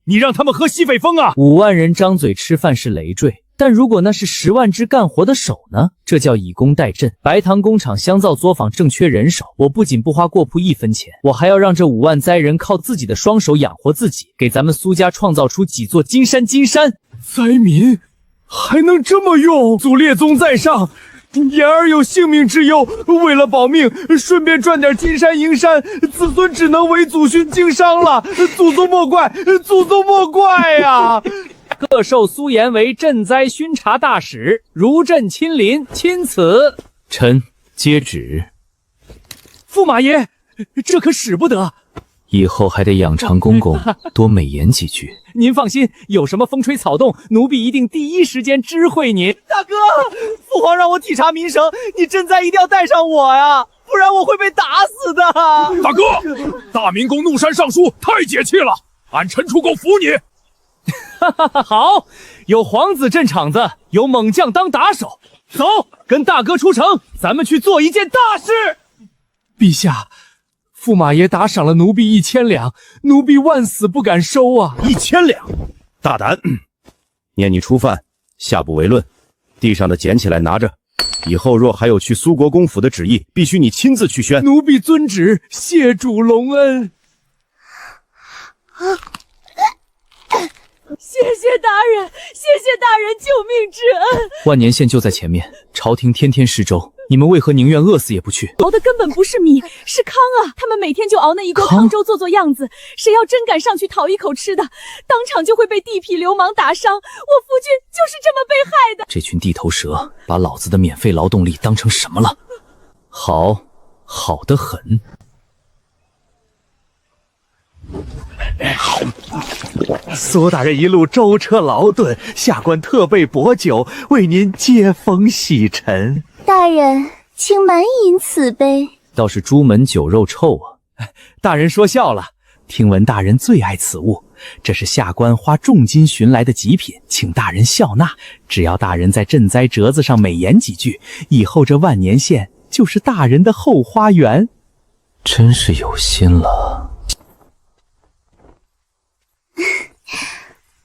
Speaker 2: 你让他们喝西北风啊
Speaker 3: ！5万人张嘴吃饭是累赘。但如果那是10万只干活的手呢？这叫以工代赈。白糖工厂香皂作坊正缺人手，我不仅不花过铺1分钱，我还要让这5万灾人靠自己的双手养活自己，给咱们苏家创造出几座金山。
Speaker 6: 灾民还能这么用？祖列宗在上，言儿有性命之忧，为了保命，顺便赚点金山银山，子孙只能为祖训经商了。祖宗莫怪，祖宗莫怪呀！
Speaker 3: 特授苏颜为赈灾巡查大使，如朕亲临，钦此。
Speaker 5: 臣接旨。
Speaker 3: 驸马爷，这可使不得。
Speaker 5: 以后还得养长公公多美言几句。
Speaker 3: 您放心，有什么风吹草动，奴婢一定第一时间知会您。大哥，父皇让我体察民生，你赈灾一定要带上我呀，不然我会被打死的。
Speaker 6: 大哥，大明宫怒山上书，太解气了，俺陈楚公服你。
Speaker 3: 好，有皇子镇场子，有猛将当打手，走，跟大哥出城，咱们去做一件大事。
Speaker 6: 陛下，驸马爷打赏了奴婢1000两，奴婢万死不敢收啊
Speaker 2: ！1000两，大胆！念你初犯，下不为论。地上的捡起来拿着，以后若还有去苏国公府的旨意，必须你亲自去宣。
Speaker 6: 奴婢遵旨，谢主隆恩。
Speaker 7: 谢谢大人，谢谢大人救命之恩。
Speaker 3: 万年县就在前面，朝廷天天施粥，你们为何宁愿饿死也不去？
Speaker 7: 熬的根本不是米，是糠啊！他们每天就熬那一锅糠粥做做样子，谁要真敢上去讨一口吃的，当场就会被地痞流氓打伤。我夫君就是这么被害的。
Speaker 3: 这群地头蛇，把老子的免费劳动力当成什么了？好，好得很。
Speaker 6: 苏大人一路舟车劳顿，下官特备薄酒，为您接风洗尘。
Speaker 8: 大人，请满饮此杯。
Speaker 3: 倒是朱门酒肉臭啊！大人说笑了，听闻大人最爱此物，这是下官花重金寻来的极品，请大人笑纳。只要大人在赈灾折子上美言几句，以后这万年县就是大人的后花园。
Speaker 5: 真是有心了。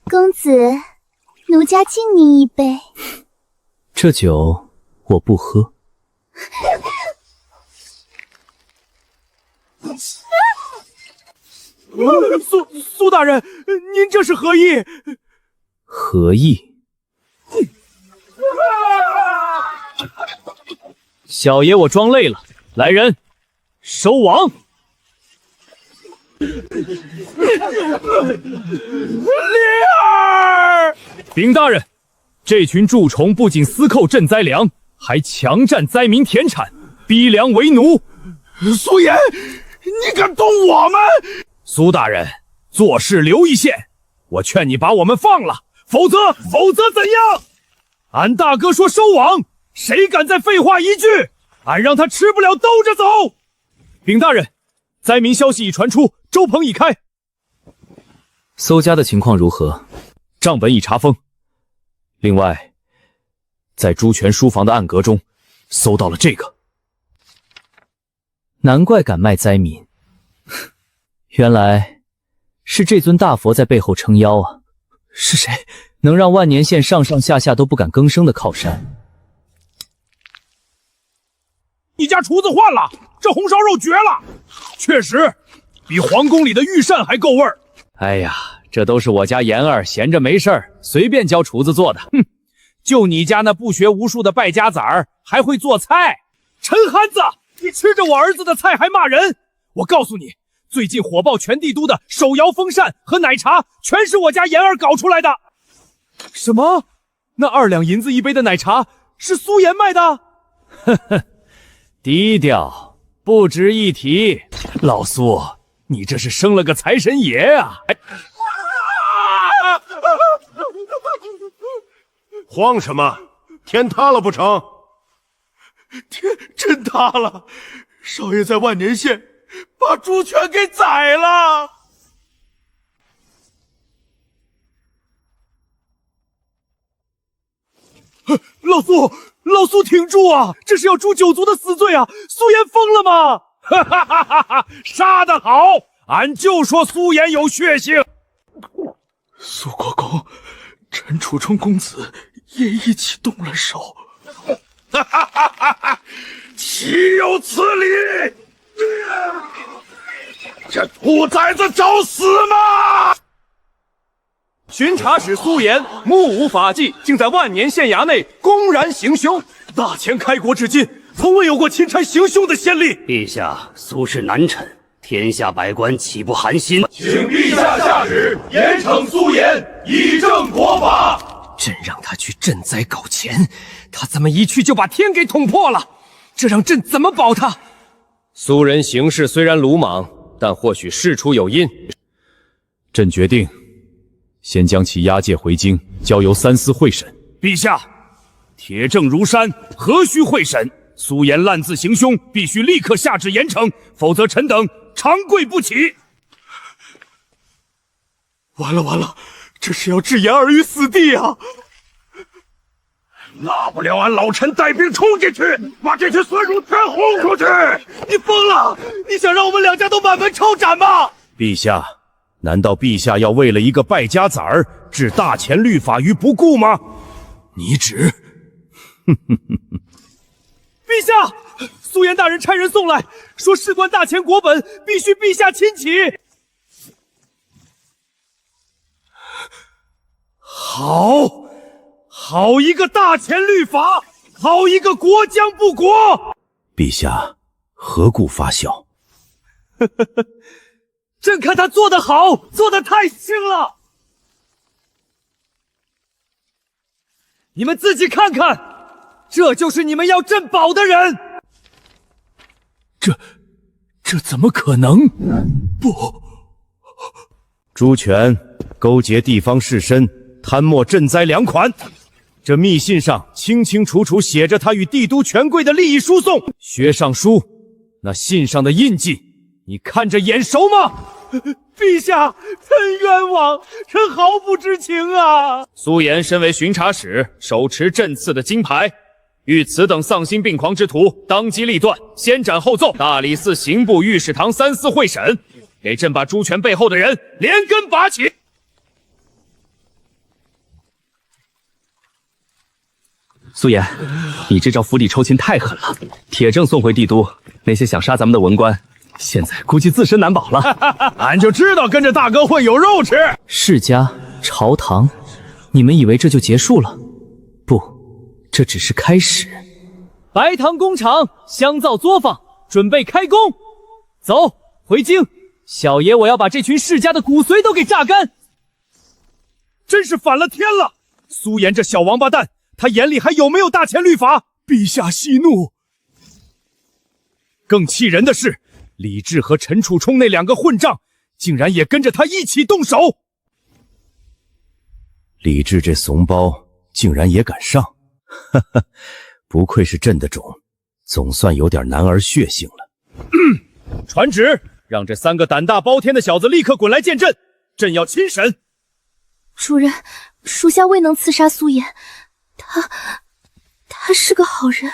Speaker 8: 公子，奴家敬您一杯。
Speaker 3: 这酒我不喝。
Speaker 6: 苏大人，您这是何意？
Speaker 3: 何意？小爷我装累了，来人，收网。
Speaker 6: 灵儿，
Speaker 1: 禀大人，这群蛀虫不仅私扣赈灾粮，还强占灾民田产，逼粮为奴。
Speaker 6: 苏颜，你敢动我们？
Speaker 1: 苏大人，做事留一线，我劝你把我们放了，否则怎样？俺大哥说收网，谁敢再废话一句，俺让他吃不了兜着走。禀大人，灾民消息已传出，粥棚已开。
Speaker 3: 搜家的情况如何？
Speaker 1: 账本已查封。另外，在朱全书房的暗格中，搜到了这个。
Speaker 3: 难怪敢卖灾民，原来是这尊大佛在背后撑腰啊！是谁能让万年县上上下下都不敢更生的靠山？
Speaker 6: 你家厨子换了，这红烧肉绝了，确实比皇宫里的御膳还够味儿。
Speaker 1: 哎呀，这都是我家妍儿闲着没事儿随便教厨子做的。哼，就你家那不学无术的败家崽儿还会做菜？陈憨子，你吃着我儿子的菜还骂人！我告诉你，最近火爆全帝都的手摇风扇和奶茶，全是我家妍儿搞出来的。
Speaker 6: 什么？那2两银子一杯的奶茶是苏颜卖的？
Speaker 1: 呵呵，低调，不值一提。老苏，你这是生了个财神爷啊！
Speaker 2: 慌什么？天塌了不成？
Speaker 6: 天真塌了！少爷在万年县把猪全给宰了！老苏挺住啊！这是要诛九族的死罪啊！苏颜疯了吗？
Speaker 1: 哈哈哈哈哈！杀得好！俺就说苏颜有血性。
Speaker 6: 苏国公、陈楚冲公子也一起动了手。
Speaker 2: 哈哈哈哈哈！岂有此理！这兔崽子找死吗？
Speaker 6: 巡查使苏颜目无法纪，竟在万年县衙内公然行凶。大前开国至今，从未有过钦差行凶的先例。
Speaker 11: 陛下，苏氏难产，天下百官岂不寒心？
Speaker 2: 请陛下下旨严惩苏颜，以正国法。
Speaker 3: 朕让他去赈灾搞钱，他怎么一去就把天给捅破了？这让朕怎么保他？
Speaker 10: 苏人行事虽然鲁莽，但或许事出有因。
Speaker 1: 朕决定，先将其押解回京，交由三司会审。陛下，铁证如山，何须会审？苏颜滥自行凶，必须立刻下旨严惩，否则臣等长跪不起。
Speaker 6: 完了完了，这是要置言儿于死地啊！
Speaker 1: 大不了俺老臣带兵冲进去，把这群孙儒全轰出去！
Speaker 6: 你疯了！你想让我们两家都满门抄斩吗？
Speaker 1: 陛下，难道陛下要为了一个败家崽儿置大前律法于不顾吗？
Speaker 6: 你指？陛下，苏颜大人差人送来，说事关大前国本，必须陛下亲启。好一个大前律法，好一个国将不国！
Speaker 1: 陛下何故发笑？
Speaker 6: 朕看他做得好，做得太轻了。你们自己看看，这就是你们要朕保的人。
Speaker 1: 这怎么可能？不，朱权勾结地方士绅，贪墨赈灾粮款。这密信上清清楚楚写着他与帝都权贵的利益输送。薛尚书，那信上的印记，你看着眼熟吗？
Speaker 6: 陛下，臣冤枉，臣毫不知情啊！
Speaker 1: 苏颜身为巡察使，手持朕赐的金牌，遇此等丧心病狂之徒，当机立断，先斩后奏。大理寺刑部御史堂三司会审，给朕把朱权背后的人连根拔起。
Speaker 3: 苏颜，你这招釜底抽薪太狠了！铁证送回帝都，那些想杀咱们的文官，现在估计自身难保了。
Speaker 6: 俺就知道跟着大哥会有肉吃。
Speaker 3: 世家、朝堂，你们以为这就结束了？不，这只是开始。白糖工厂香皂作坊准备开工，走回京。小爷我要把这群世家的骨髓都给榨干。
Speaker 6: 真是反了天了！苏颜这小王八蛋！他眼里还有没有大前律法？陛下息怒。
Speaker 1: 更气人的是，李治和陈楚冲那两个混账，竟然也跟着他一起动手。李治这怂包竟然也敢上，哈哈，不愧是朕的种，总算有点男儿血性了。传旨，让这三个胆大包天的小子立刻滚来见朕，朕要亲审。
Speaker 8: 主人，属下未能刺杀苏颜。他是个好人。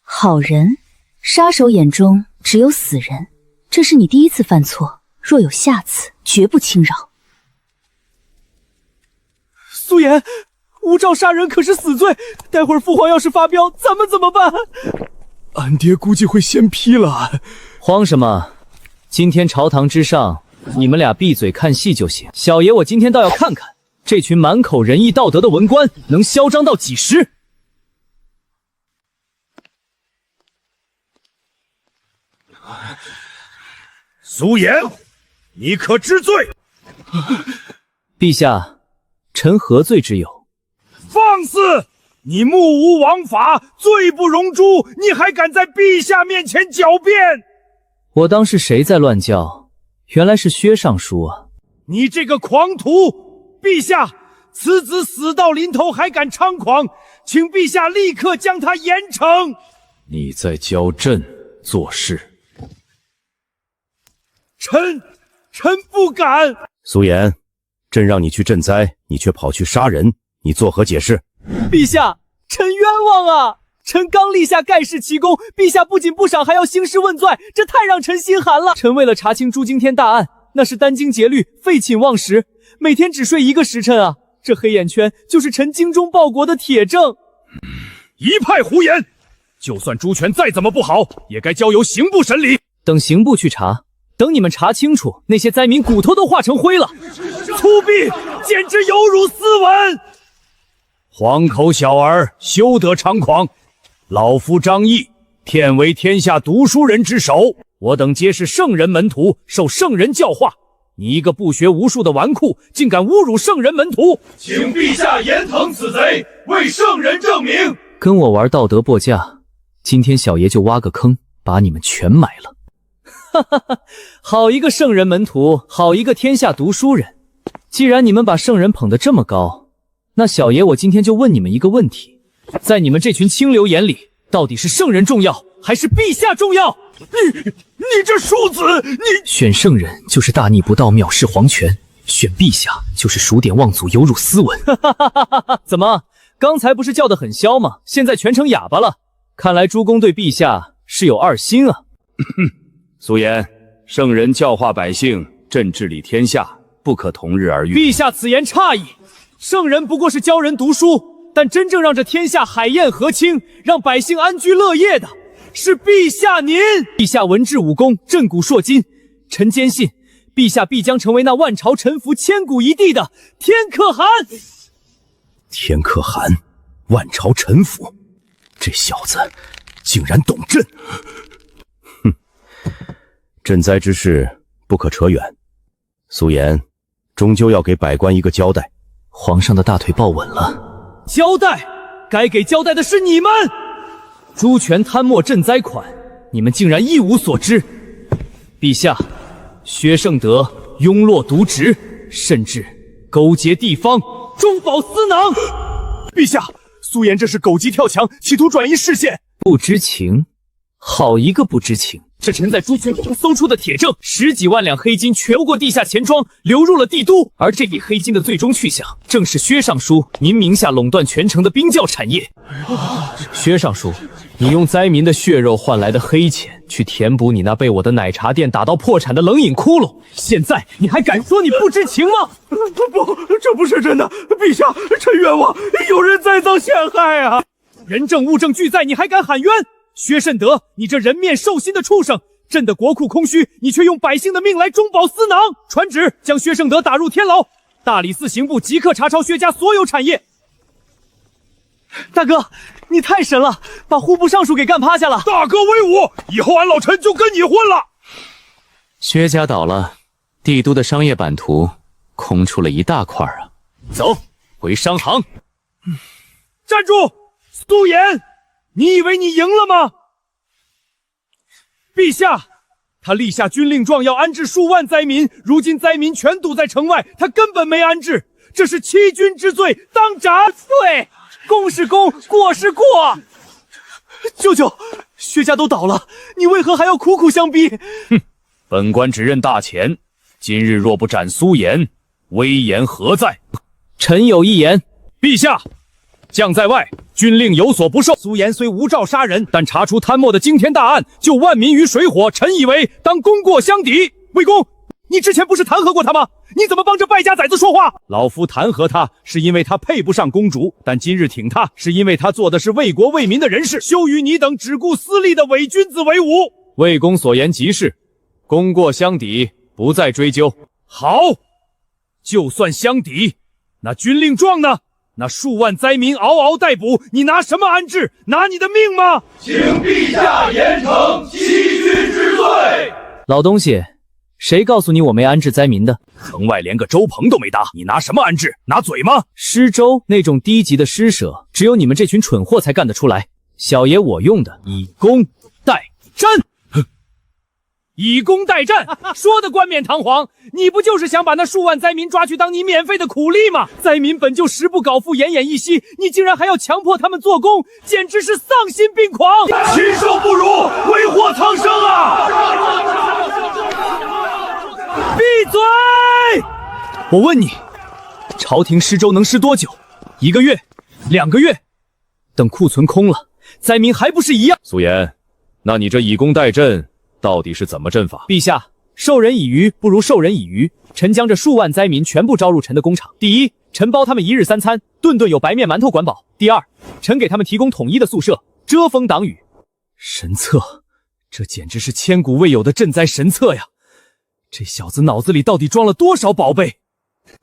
Speaker 9: 好人？杀手眼中只有死人。这是你第一次犯错，若有下次，绝不轻饶。
Speaker 6: 苏颜，无照杀人可是死罪，待会儿父皇要是发飙，咱们怎么办？俺爹估计会先批了。
Speaker 3: 慌什么？今天朝堂之上，你们俩闭嘴看戏就行。小爷我今天倒要看看。这群满口仁义道德的文官能嚣张到几时？
Speaker 1: 苏颜，你可知罪？
Speaker 3: 陛下，臣何罪之有？
Speaker 1: 放肆！你目无王法，罪不容诛，你还敢在陛下面前狡辩？
Speaker 3: 我当是谁在乱叫？原来是薛尚书啊！
Speaker 1: 你这个狂徒！陛下，此子死到临头还敢猖狂，请陛下立刻将他严惩。你在教朕做事？
Speaker 6: 臣不敢。
Speaker 1: 苏颜，朕让你去赈灾，你却跑去杀人，你作何解释？
Speaker 6: 陛下，臣冤枉啊！臣刚立下盖世奇功，陛下不仅不赏，还要兴师问罪，这太让臣心寒了。臣为了查清朱惊天大案，那是殚精竭虑，废寝忘食。每天只睡1个时辰啊！这黑眼圈就是臣精忠报国的铁证。
Speaker 1: 一派胡言！就算朱权再怎么不好，也该交由刑部审理。
Speaker 3: 等刑部去查，等你们查清楚，那些灾民骨头都化成灰了。
Speaker 1: 粗鄙，简直有辱斯文！黄口小儿，休得猖狂！老夫张毅，天为天下读书人之首，我等皆是圣人门徒，受圣人教化。你一个不学无术的纨绔，竟敢侮辱圣人门徒！请陛下严惩此贼，为圣人正名。
Speaker 3: 跟我玩道德绑架，今天小爷就挖个坑，把你们全埋了。好一个圣人门徒，好一个天下读书人。既然你们把圣人捧得这么高，那小爷我今天就问你们一个问题：在你们这群清流眼里，到底是圣人重要，还是陛下重要？
Speaker 6: 你这庶子，你
Speaker 3: 选圣人就是大逆不道，藐视皇权；选陛下就是数典忘祖，有辱斯文。怎么，刚才不是叫得很嚣吗？现在全成哑巴了。看来诸公对陛下是有二心啊。
Speaker 1: 苏颜，圣人教化百姓，朕治理天下，不可同日而语。
Speaker 3: 陛下此言差矣，圣人不过是教人读书，但真正让这天下海晏和清，让百姓安居乐业的，是陛下您。陛下文治武功，震古烁今，臣坚信，陛下必将成为那万朝臣服、千古一帝的天可汗。
Speaker 2: 天可汗，万朝臣服，这小子竟然懂朕！哼，赈灾之事不可扯远，苏颜终究要给百官一个交代。
Speaker 3: 皇上的大腿抱稳了，交代，该给交代的是你们。朱权贪墨赈灾款，你们竟然一无所知。陛下，薛盛德庸落渎职，甚至勾结地方，中饱私囊。
Speaker 6: 陛下，苏颜这是狗急跳墙，企图转移视线。
Speaker 3: 不知情，好一个不知情！这臣在朱权中搜出的铁证，10几万两黑金全过地下钱庄，流入了帝都。而这笔黑金的最终去向，正是薛尚书您名下垄断全城的冰窖产业。薛尚书，你用灾民的血肉换来的黑钱，去填补你那被我的奶茶店打到破产的冷饮窟窿。现在你还敢说你不知情吗？
Speaker 6: 不，这不是真的，陛下，臣冤枉，有人栽赃陷害啊！
Speaker 3: 人证物证俱在，你还敢喊冤？薛慎德，你这人面兽心的畜生！朕的国库空虚，你却用百姓的命来中饱私囊。传旨将薛盛德打入天牢，大理寺刑部即刻查抄薛家所有产业。大哥，你太神了，把户部尚书给干趴下了。
Speaker 6: 大哥威武，以后俺老臣就跟你混了。
Speaker 5: 薛家倒了，帝都的商业版图空出了一大块啊！走，回商行。
Speaker 6: 站住！苏颜，你以为你赢了吗？陛下，他立下军令状要安置数万灾民，如今灾民全堵在城外，他根本没安置，这是欺君之罪，当斩！
Speaker 3: 对，功是功，过是过。
Speaker 6: 舅舅，薛家都倒了，你为何还要苦苦相逼？
Speaker 1: 哼，本官只认大钱，今日若不斩苏颜，威严何在？
Speaker 3: 臣有一言，
Speaker 1: 陛下。将在外，军令有所不受。
Speaker 3: 苏颜虽无照杀人，
Speaker 1: 但查出贪墨的惊天大案，救万民于水火，臣以为当功过相抵。
Speaker 6: 魏公，你之前不是弹劾过他吗？你怎么帮这败家崽子说话？
Speaker 1: 老夫弹劾他，是因为他配不上公主，但今日挺他，是因为他做的是为国为民的人事，休与你等只顾私利的伪君子为伍。魏公所言极是，功过相抵，不再追究。
Speaker 6: 好，就算相抵，那军令状呢？那数万灾民嗷嗷待哺，你拿什么安置？拿你的命吗？
Speaker 12: 请陛下严惩欺君之罪。
Speaker 3: 老东西，谁告诉你我没安置灾民的？
Speaker 1: 城外连个粥棚都没搭，你拿什么安置？拿嘴吗？
Speaker 3: 施粥那种低级的施舍，只有你们这群蠢货才干得出来。小爷我用的以工代赈。
Speaker 6: 以工代赈，说的冠冕堂皇，你不就是想把那数万灾民抓去当你免费的苦力吗？灾民本就食不饱腹、奄奄一息，你竟然还要强迫他们做工，简直是丧心病狂！
Speaker 12: 禽兽不如，为祸苍生啊！
Speaker 6: 闭嘴！
Speaker 3: 我问你，朝廷施粥能施多久？1个月、2个月？等库存空了，灾民还不是一样？
Speaker 1: 苏颜，那你这以工代赈到底是怎么阵法？
Speaker 3: 陛下，授人以鱼不如授人以渔。臣将这数万灾民全部招入臣的工厂。第一，臣包他们1日3餐，顿顿有白面馒头管饱。第二，臣给他们提供统一的宿舍，遮风挡雨。神策，这简直是千古未有的赈灾神策呀！这小子脑子里到底装了多少宝贝？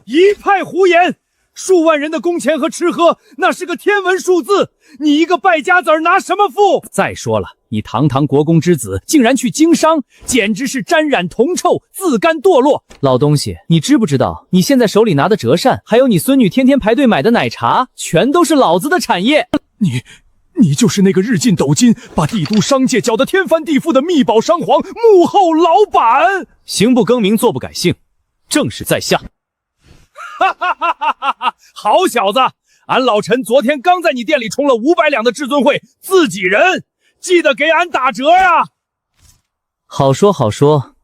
Speaker 6: 一派胡言！数万人的工钱和吃喝，那是个天文数字，你一个败家子儿拿什么付？
Speaker 3: 再说了，你堂堂国公之子，竟然去经商，简直是沾染铜臭，自甘堕落！老东西，你知不知道，你现在手里拿的折扇，还有你孙女天天排队买的奶茶，全都是老子的产业。
Speaker 6: 你就是那个日进斗金，把帝都商界搅得天翻地覆的秘宝商皇幕后老板。
Speaker 1: 行不更名，坐不改姓，正是在下。哈哈哈哈哈哈！好小子，俺老陈昨天刚在你店里充了500两的至尊会，自己人，记得给俺打折呀！
Speaker 3: 好说好说，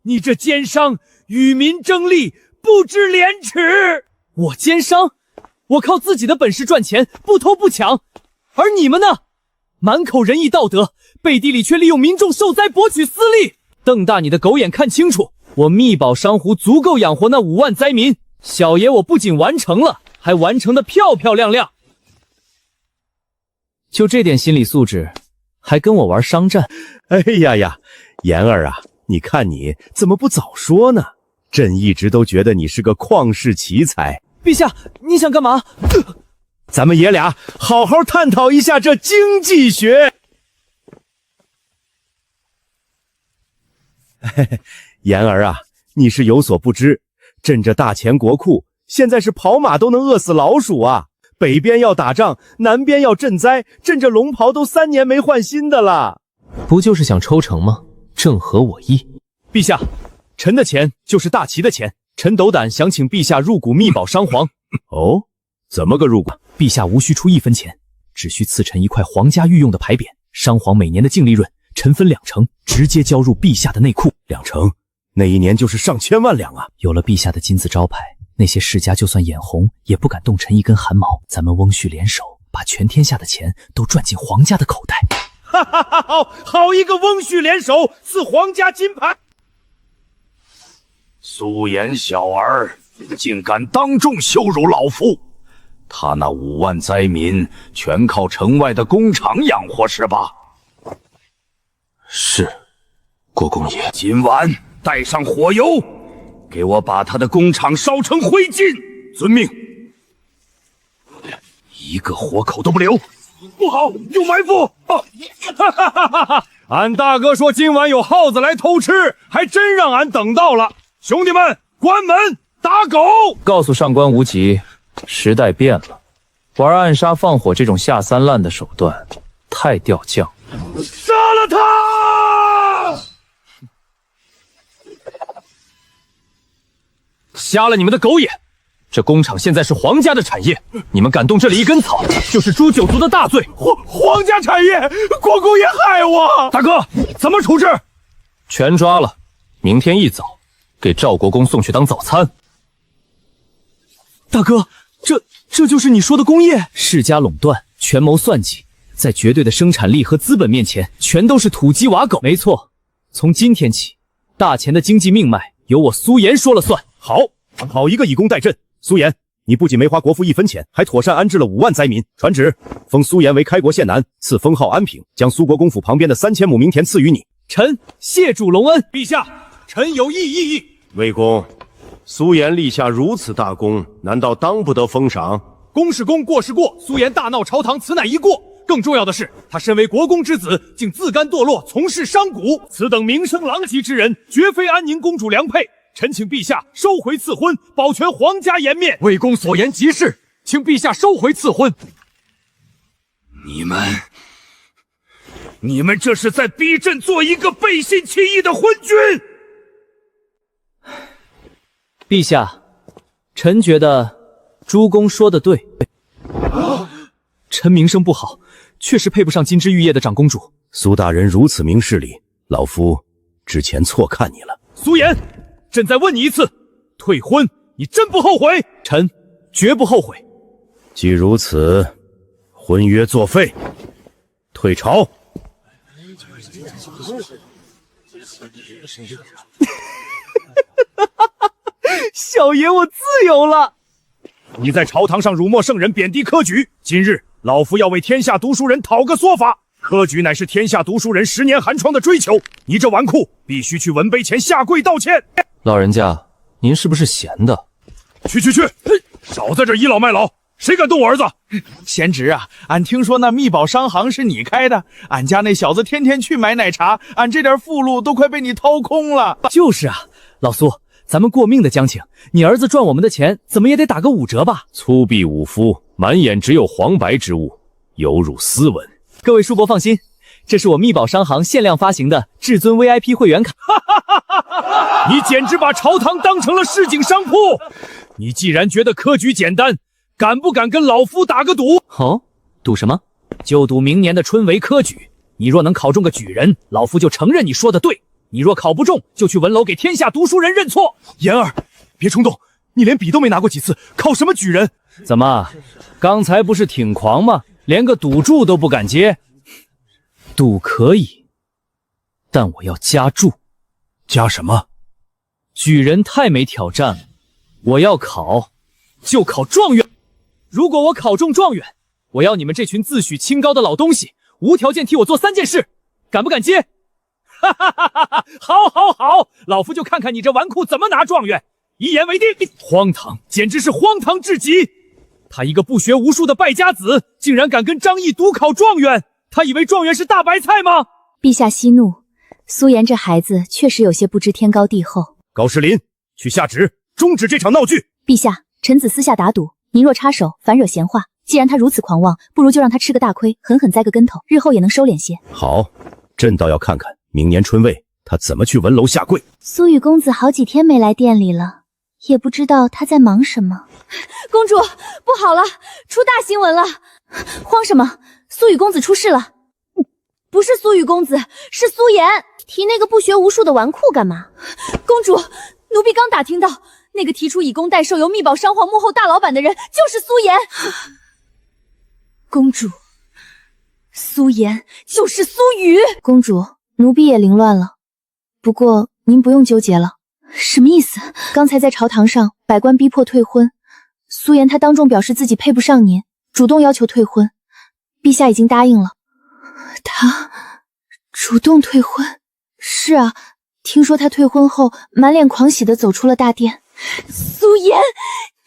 Speaker 1: 你这奸商，与民争利，不知廉耻！
Speaker 3: 我奸商？我靠自己的本事赚钱，不偷不抢，而你们呢？满口仁义道德，背地里却利用民众受灾博取私利。瞪大你的狗眼看清楚，我秘宝商湖足够养活那5万灾民。小爷我不仅完成了，还完成的漂漂亮亮。就这点心理素质，还跟我玩商战？
Speaker 2: 哎呀呀，言儿啊，你看你怎么不早说呢？朕一直都觉得你是个旷世奇才。
Speaker 3: 陛下，你想干嘛？
Speaker 2: 咱们爷俩好好探讨一下这经济学。言儿啊，你是有所不知，朕这大钱国库现在是跑马都能饿死老鼠啊！北边要打仗，南边要赈灾，朕这龙袍都3年没换新的了。
Speaker 3: 不就是想抽成吗？正合我意。
Speaker 1: 陛下，臣的钱就是大齐的钱。臣斗胆想请陛下入股秘宝商皇。
Speaker 2: 哦，怎么个入股？
Speaker 3: 陛下无需出1分钱，只需赐臣一块皇家御用的牌匾，商皇每年的净利润，臣分2成，直接交入陛下的内库。
Speaker 2: 2成，那一年就是上千万两啊！
Speaker 3: 有了陛下的金字招牌，那些世家就算眼红，也不敢动臣一根汗毛。咱们翁婿联手，把全天下的钱都赚进皇家的口袋。
Speaker 1: 哈哈哈！好一个翁婿联手，赐皇家金牌。
Speaker 12: 苏颜小儿竟敢当众羞辱老夫！他那5万灾民全靠城外的工厂养活是吧？
Speaker 10: 是，国公爷。
Speaker 12: 今晚带上火油，给我把他的工厂烧成灰烬！遵命。一个活口都不留！不好，有埋伏！
Speaker 1: 哈哈哈哈哈！俺大哥说今晚有耗子来偷吃，还真让俺等到了。兄弟们，关门打狗！
Speaker 5: 告诉上官无极，时代变了，玩暗杀放火这种下三滥的手段太掉将。
Speaker 12: 杀了他！
Speaker 1: 瞎了你们的狗眼！这工厂现在是皇家的产业，你们敢动这里一根草，就是诛9族的大罪。
Speaker 6: 皇家产业，国公爷害我！
Speaker 1: 大哥，怎么处置？全抓了，明天一早给赵国公送去当早餐。
Speaker 3: 大哥，这就是你说的工业？世家垄断，权谋算计，在绝对的生产力和资本面前，全都是土鸡瓦狗。没错，从今天起，大钱的经济命脉由我苏颜说了算。
Speaker 2: 好一个以工代赈！苏颜，你不仅没花国富1分钱，还妥善安置了5万灾民。传旨，封苏颜为开国县男，赐封号安平，将苏国公府旁边的3000亩民田赐予你。
Speaker 3: 臣谢主隆恩。
Speaker 1: 陛下，臣有异议。
Speaker 2: 魏公，苏颜立下如此大功，难道当不得封赏？
Speaker 1: 功是功，过是过，苏颜大闹朝堂，此乃一过。更重要的是，他身为国公之子，竟自甘堕落，从事商贾，此等名声狼藉之人，绝非安宁公主良配。臣请陛下收回赐婚，保全皇家颜面。魏公所言极是，请陛下收回赐婚。
Speaker 12: 你们这是在逼朕做一个背信弃义的昏君！
Speaker 3: 陛下，臣觉得诸公说的对。臣名声不好，确实配不上金枝玉叶的长公主。
Speaker 2: 苏大人如此明事理，老夫之前错看你了。
Speaker 1: 苏颜，朕再问你一次，退婚你真不后悔？臣绝不后悔。
Speaker 2: 既如此，婚约作废，退朝。
Speaker 3: 小爷我自由了。
Speaker 1: 你在朝堂上辱没圣人，贬低科举，今日老夫要为天下读书人讨个说法。科举乃是天下读书人10年寒窗的追求，你这纨绔必须去文碑前下跪道歉。
Speaker 5: 老人家，您是不是闲的？
Speaker 1: 去，少在这倚老卖老，谁敢动我儿子？
Speaker 6: 贤侄啊，俺听说那秘宝商行是你开的，俺家那小子天天去买奶茶，俺这点俸禄都快被你掏空了。
Speaker 3: 就是啊，老苏，咱们过命的交情，你儿子赚我们的钱，怎么也得打个5折吧？
Speaker 10: 粗鄙武夫，满眼只有黄白之物，
Speaker 2: 有辱斯文。
Speaker 3: 各位叔伯放心，这是我密宝商行限量发行的至尊 VIP 会员卡。
Speaker 1: 你简直把朝堂当成了市井商铺！你既然觉得科举简单，敢不敢跟老夫打个赌？
Speaker 3: 哦，赌什么？
Speaker 1: 就赌明年的春闱科举。你若能考中个举人，老夫就承认你说的对；你若考不中，就去文楼给天下读书人认错。
Speaker 6: 言儿，别冲动，你连笔都没拿过几次，考什么举人？
Speaker 1: 怎么，刚才不是挺狂吗？连个赌注都不敢接？
Speaker 3: 赌可以，但我要加注。
Speaker 6: 加什么？
Speaker 3: 举人太没挑战了，我要考，就考状元。如果我考中状元，我要你们这群自诩清高的老东西无条件替我做3件事，敢不敢接？
Speaker 1: 哈哈哈哈哈！好，好，好，老夫就看看你这纨绔怎么拿状元。一言为定。荒唐，简直是荒唐至极！他一个不学无术的败家子，竟然敢跟张毅赌考状元，他以为状元是大白菜吗？
Speaker 8: 陛下息怒，苏颜这孩子确实有些不知天高地厚。
Speaker 6: 高士林，去下旨，终止这场闹剧。
Speaker 8: 陛下，臣子私下打赌，您若插手，反惹闲话。既然他如此狂妄，不如就让他吃个大亏，狠狠栽个跟头，日后也能收敛些。
Speaker 2: 好，朕倒要看看明年春闱他怎么去文楼下跪。
Speaker 8: 苏雨公子好几天没来店里了，也不知道他在忙什么。
Speaker 7: 公主，不好了，出大新闻了！
Speaker 8: 慌什么？苏雨公子出事了。
Speaker 7: 不是苏雨公子，是苏颜。
Speaker 8: 提那个不学无术的纨绔干嘛？
Speaker 7: 公主，奴婢刚打听到，那个提出以工代售由密宝商行幕后大老板的人就是苏颜。公主，苏颜就是苏雨。
Speaker 8: 公主，奴婢也凌乱了，不过您不用纠结了。什么意思？刚才在朝堂上，百官逼迫退婚，苏颜她当众表示自己配不上您，主动要求退婚，陛下已经答应了。她主动退婚？是啊，听说她退婚后满脸狂喜地走出了大殿。
Speaker 7: 苏颜，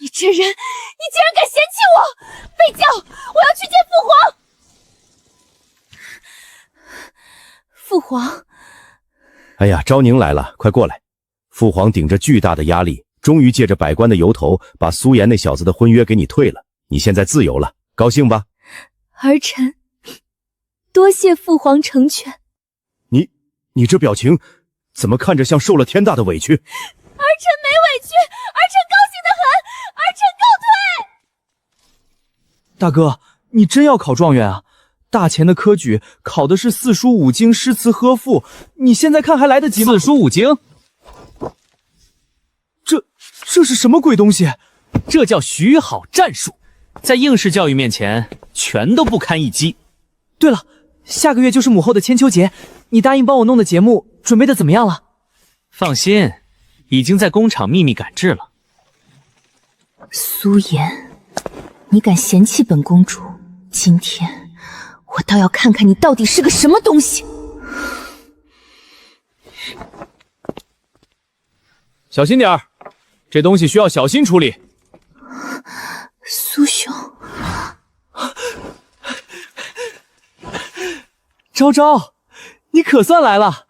Speaker 7: 你这人，你竟然敢嫌弃我！备轿，我要去见父皇。父皇，
Speaker 2: 哎呀，昭宁来了，快过来。父皇顶着巨大的压力，终于借着百官的由头，把苏颜那小子的婚约给你退了，你现在自由了，高兴吧？
Speaker 7: 儿臣多谢父皇成全。
Speaker 2: 你这表情，怎么看着像受了天大的委屈？
Speaker 7: 儿臣没委屈，儿臣高兴得很，儿臣告退。
Speaker 3: 大哥，你真要考状元啊？大前的科举考的是四书五经诗词歌赋，你现在看还来得及吗？
Speaker 1: 四书五经？
Speaker 3: 这是什么鬼东西？
Speaker 1: 这叫许好战术，
Speaker 5: 在应试教育面前，全都不堪一击。
Speaker 3: 对了，下个月就是母后的千秋节，你答应帮我弄的节目准备的怎么样了？
Speaker 5: 放心，已经在工厂秘密赶制了。
Speaker 8: 苏颜，你敢嫌弃本公主？今天我倒要看看你到底是个什么东西！
Speaker 1: 小心点儿，这东西需要小心处理。
Speaker 8: 苏兄，
Speaker 3: 昭昭，你可算来了，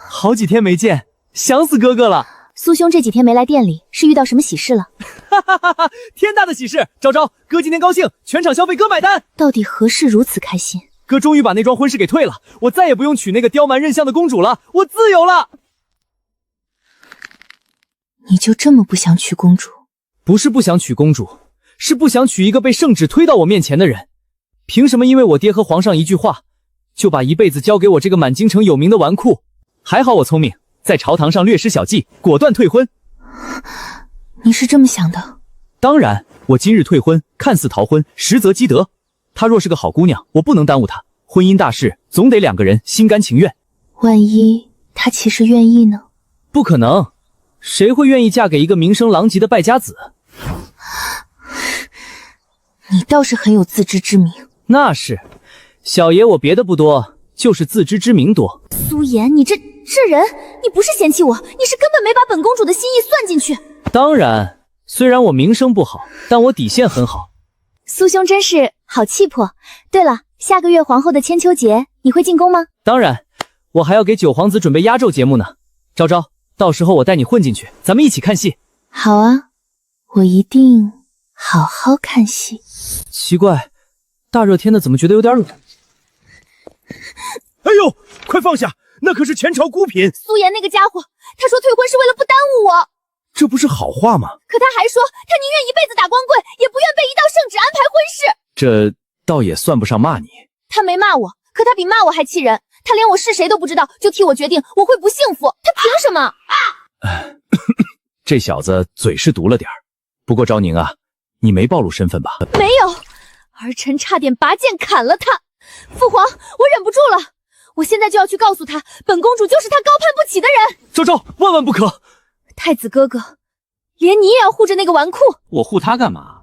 Speaker 3: 好几天没见，想死哥哥了。
Speaker 8: 苏兄这几天没来店里，是遇到什么喜事了？
Speaker 3: 哈哈哈哈！天大的喜事！昭昭，哥今天高兴，全场消费哥买单。
Speaker 8: 到底何事如此开心？
Speaker 3: 哥终于把那桩婚事给退了，我再也不用娶那个刁蛮任相的公主了，我自由了。
Speaker 8: 你就这么不想娶公主？
Speaker 3: 不是不想娶公主，是不想娶一个被圣旨推到我面前的人。凭什么因为我爹和皇上一句话，就把一辈子交给我这个满京城有名的纨绔？还好我聪明，在朝堂上略施小计，果断退婚。
Speaker 8: 你是这么想的？
Speaker 3: 当然，我今日退婚，看似逃婚，实则积德。她若是个好姑娘，我不能耽误她。婚姻大事，总得两个人心甘情愿。
Speaker 8: 万一她其实愿意呢？
Speaker 3: 不可能，谁会愿意嫁给一个名声狼藉的败家子？
Speaker 8: 你倒是很有自知之明。
Speaker 3: 那是，小爷我别的不多，就是自知之明多。
Speaker 8: 苏颜，你这人，你不是嫌弃我，你是根本没把本公主的心意算进去。
Speaker 3: 当然，虽然我名声不好，但我底线很好。
Speaker 8: 苏兄真是好气魄。对了，下个月皇后的千秋节，你会进宫吗？
Speaker 3: 当然，我还要给九皇子准备压轴节目呢。昭昭，到时候我带你混进去，咱们一起看戏。
Speaker 8: 好啊，我一定好好看戏。
Speaker 3: 奇怪，大热天的怎么觉得有点冷？
Speaker 6: 哎呦，快放下，那可是前朝孤品。
Speaker 7: 苏妍那个家伙，他说退婚是为了不耽误我，
Speaker 6: 这不是好话吗？
Speaker 7: 可他还说他宁愿一辈子打光棍，也不愿被一道圣旨安排婚事。
Speaker 1: 这倒也算不上骂你。
Speaker 7: 他没骂我，可他比骂我还气人。他连我是谁都不知道，就替我决定我会不幸福，他凭什么？
Speaker 1: 这小子嘴是毒了点儿，不过昭宁啊，你没暴露身份吧？
Speaker 7: 没有，儿臣差点拔剑砍了他。父皇，我忍不住了，我现在就要去告诉他，本公主就是他高攀不起的人。
Speaker 3: 昭昭，万万不可！
Speaker 7: 太子哥哥，连你也要护着那个纨绔？
Speaker 4: 我护他干嘛？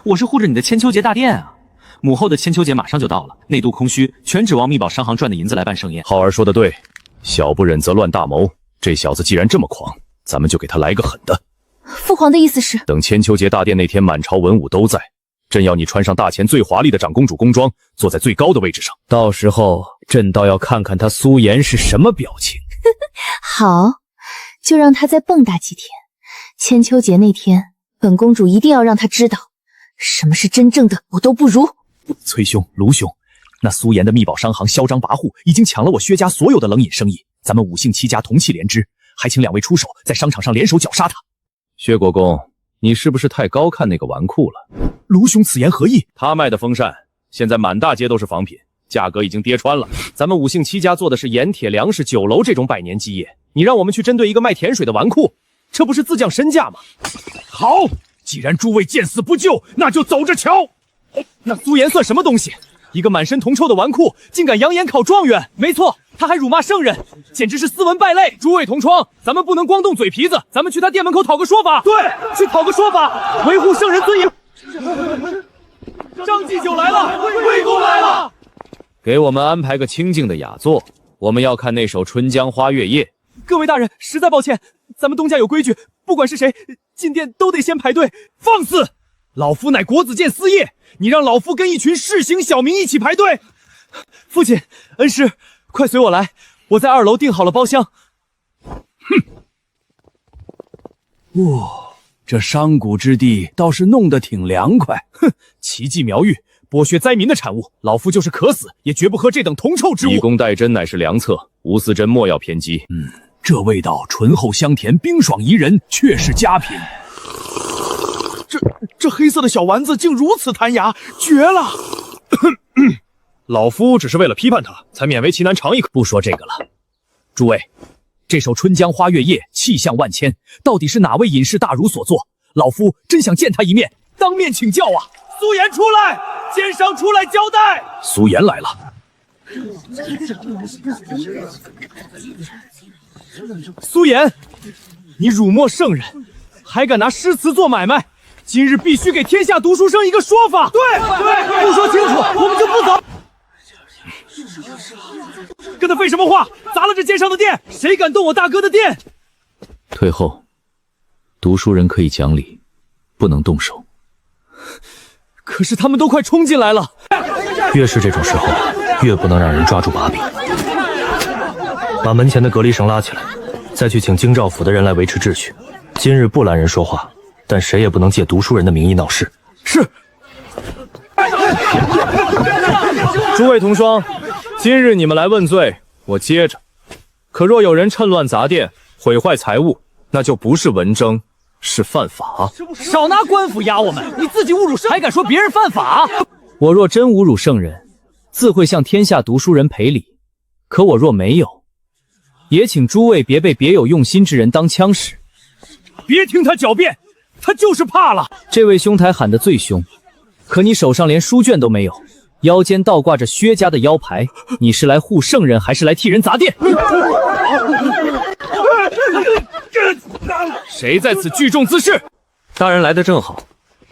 Speaker 4: 我是护着你的千秋节大殿啊！母后的千秋节马上就到了，内都空虚，全指望密宝商行赚的银子来办盛宴。
Speaker 1: 浩儿说的对，小不忍则乱大谋。这小子既然这么狂，咱们就给他来个狠的。
Speaker 7: 父皇的意思是，
Speaker 1: 等千秋节大殿那天，满朝文武都在，朕要你穿上大前最华丽的长公主宫装，坐在最高的位置上。到时候，朕倒要看看他苏颜是什么表情。
Speaker 8: 好，就让他再蹦跶几天。千秋节那天，本公主一定要让他知道，什么是真正的我都不如。
Speaker 1: 崔兄、卢兄，那苏颜的密宝商行嚣张跋扈，已经抢了我薛家所有的冷饮生意。咱们5姓7家同气连枝，还请2位出手，在商场上联手绞杀他。薛国公，你是不是太高看那个纨绔了？
Speaker 6: 卢兄此言何意？
Speaker 1: 他卖的风扇，现在满大街都是仿品，价格已经跌穿了。咱们5姓7家做的是盐铁粮食酒楼这种百年基业，你让我们去针对一个卖甜水的纨绔，这不是自降身价吗？
Speaker 6: 好，既然诸位见死不救，那就走着瞧。
Speaker 3: 那苏颜算什么东西？一个满身铜臭的纨绔，竟敢扬言考状元！没错，他还辱骂圣人，简直是斯文败类！诸位同窗，咱们不能光动嘴皮子，咱们去他店门口讨个说法。
Speaker 6: 对，去讨个说法，维护圣人尊严。
Speaker 3: 张祭酒来了，
Speaker 6: 魏公来了。
Speaker 1: 给我们安排个清静的雅座，我们要看那首《春江花月夜》。
Speaker 3: 各位大人，实在抱歉，咱们东家有规矩，不管是谁进店都得先排队。
Speaker 6: 放肆！老夫乃国子监司业，你让老夫跟一群市井小民一起排队？
Speaker 3: 父亲，恩师，快随我来，我在2楼订好了包厢。
Speaker 12: 哇，这商贾之地倒是弄得挺凉快。
Speaker 1: 哼，奇迹苗玉，剥削灾民的产物，老夫就是渴死也绝不喝这等铜臭之物。以工代针乃是良策，吴思珍莫要偏激。
Speaker 12: 这味道醇厚香甜，冰爽宜人，确是佳品。
Speaker 6: 这黑色的小丸子竟如此弹牙，绝了！
Speaker 1: 老夫只是为了批判他，才勉为其难尝一口。
Speaker 12: 不说这个了，
Speaker 1: 诸位，这首《春江花月夜》气象万千，到底是哪位隐士大儒所作？老夫真想见他一面，当面请教啊！
Speaker 6: 苏颜出来，奸商出来交代。
Speaker 12: 苏颜来了。
Speaker 3: 苏颜，你辱没圣人，还敢拿诗词做买卖？今日必须给天下读书生一个说法。
Speaker 6: 对，不说清楚，我们就不走。
Speaker 3: 跟他废什么话？砸了这奸商的店，谁敢动我大哥的店？
Speaker 1: 退后，读书人可以讲理，不能动手。
Speaker 3: 可是他们都快冲进来了。
Speaker 10: 越是这种时候，越不能让人抓住把柄。把门前的隔离绳拉起来，再去请京兆府的人来维持秩序。今日不拦人说话，但谁也不能借读书人的名义闹事。
Speaker 3: 是。诸位同窗，今日你们来问罪，我接着。可若有人趁乱砸店，毁坏财物，那就不是文征，是犯法。
Speaker 13: 少拿官府压我们，你自己侮辱圣人，还敢说别人犯法？
Speaker 3: 我若真侮辱圣人，自会向天下读书人赔礼。可我若没有，也请诸位别被别有用心之人当枪使。
Speaker 6: 别听他狡辩，他就是怕了。
Speaker 3: 这位兄台喊得最凶，可你手上连书卷都没有，腰间倒挂着薛家的腰牌，你是来护圣人，还是来替人砸店？
Speaker 1: 谁在此聚众滋事？
Speaker 14: 大人来得正好，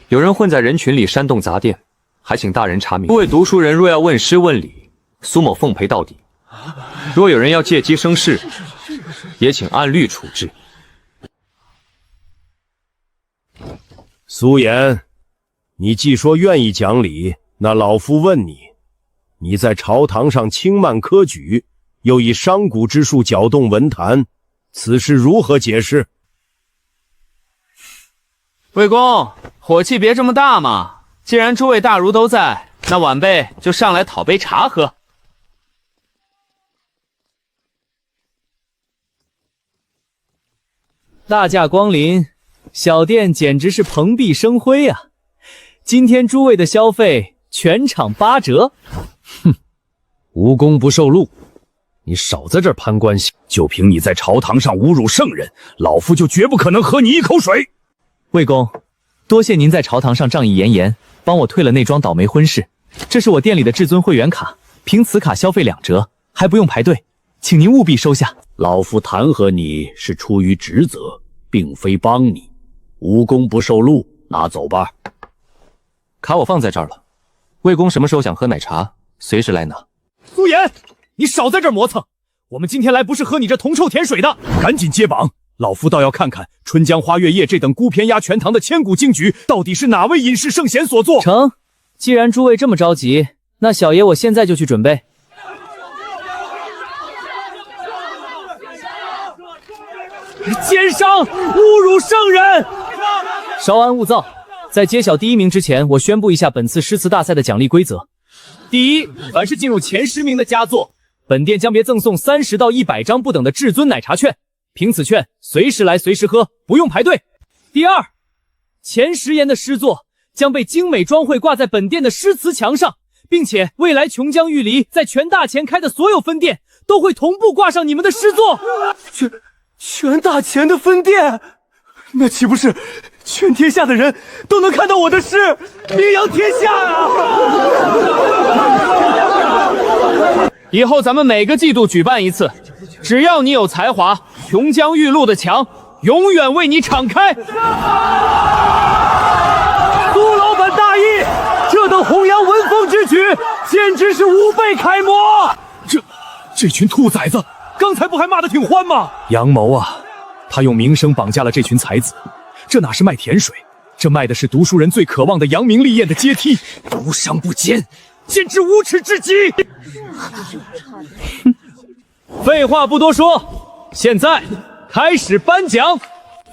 Speaker 14: 有人混在人群里煽动砸店，还请大人查明。诸位读书人若要问师问理，苏某奉陪到底；若有人要借机生事，也请按律处置。
Speaker 15: 苏颜，你既说愿意讲理，那老夫问你，你在朝堂上轻慢科举，又以商贾之术搅动文坛，此事如何解释？
Speaker 16: 魏公，火气别这么大嘛！既然诸位大儒都在，
Speaker 13: 那晚辈就上来讨杯茶喝。
Speaker 3: 大驾光临，小店简直是蓬荜生辉啊！今天诸位的消费全场8折。
Speaker 15: 哼，无功不受禄，你少在这儿攀关系。
Speaker 12: 就凭你在朝堂上侮辱圣人，老夫就绝不可能喝你一口水。
Speaker 3: 魏公，多谢您在朝堂上仗义严颜，帮我退了那桩倒霉婚事。这是我店里的至尊会员卡，凭此卡消费2折，还不用排队，请您务必收下。
Speaker 12: 老夫弹劾你是出于职责，并非帮你。无功不受禄，拿走吧。
Speaker 14: 卡我放在这儿了，魏公什么时候想喝奶茶，随时来拿。
Speaker 1: 苏颜，你少在这儿磨蹭，我们今天来不是喝你这铜臭甜水的，赶紧接榜。老夫倒要看看春江花月夜这等孤篇压全唐的千古惊举，到底是哪位隐士圣贤所作。
Speaker 3: 成，既然诸位这么着急，那小爷我现在就去准备。
Speaker 1: 奸商，侮辱圣人！
Speaker 3: 稍安勿躁，在揭晓第1名之前，我宣布一下本次诗词大赛的奖励规则。
Speaker 1: 第一，凡是进入前10名的佳作，本店将别赠送30到100张不等的至尊奶茶券，凭此券随时来随时喝，不用排队。第二，前10言的诗作将被精美装绘挂在本店的诗词墙上，并且未来琼浆玉梨在全大前开的所有分店都会同步挂上你们的诗作。
Speaker 6: 全大钱的分店，那岂不是全天下的人都能看到我的诗，名扬天下啊！
Speaker 1: 以后咱们每个季度举办一次，只要你有才华，琼浆玉露的墙永远为你敞开。苏
Speaker 6: 老板大义，这等弘扬文风之举，简直是无辈楷模。
Speaker 1: 这群兔崽子！刚才不还骂得挺欢吗？
Speaker 6: 杨谋啊，他用名声绑架了这群才子，这哪是卖甜水，这卖的是读书人最渴望的扬名立艳的阶梯，无商不奸，简直无耻至极！
Speaker 1: 废话不多说，现在开始颁奖。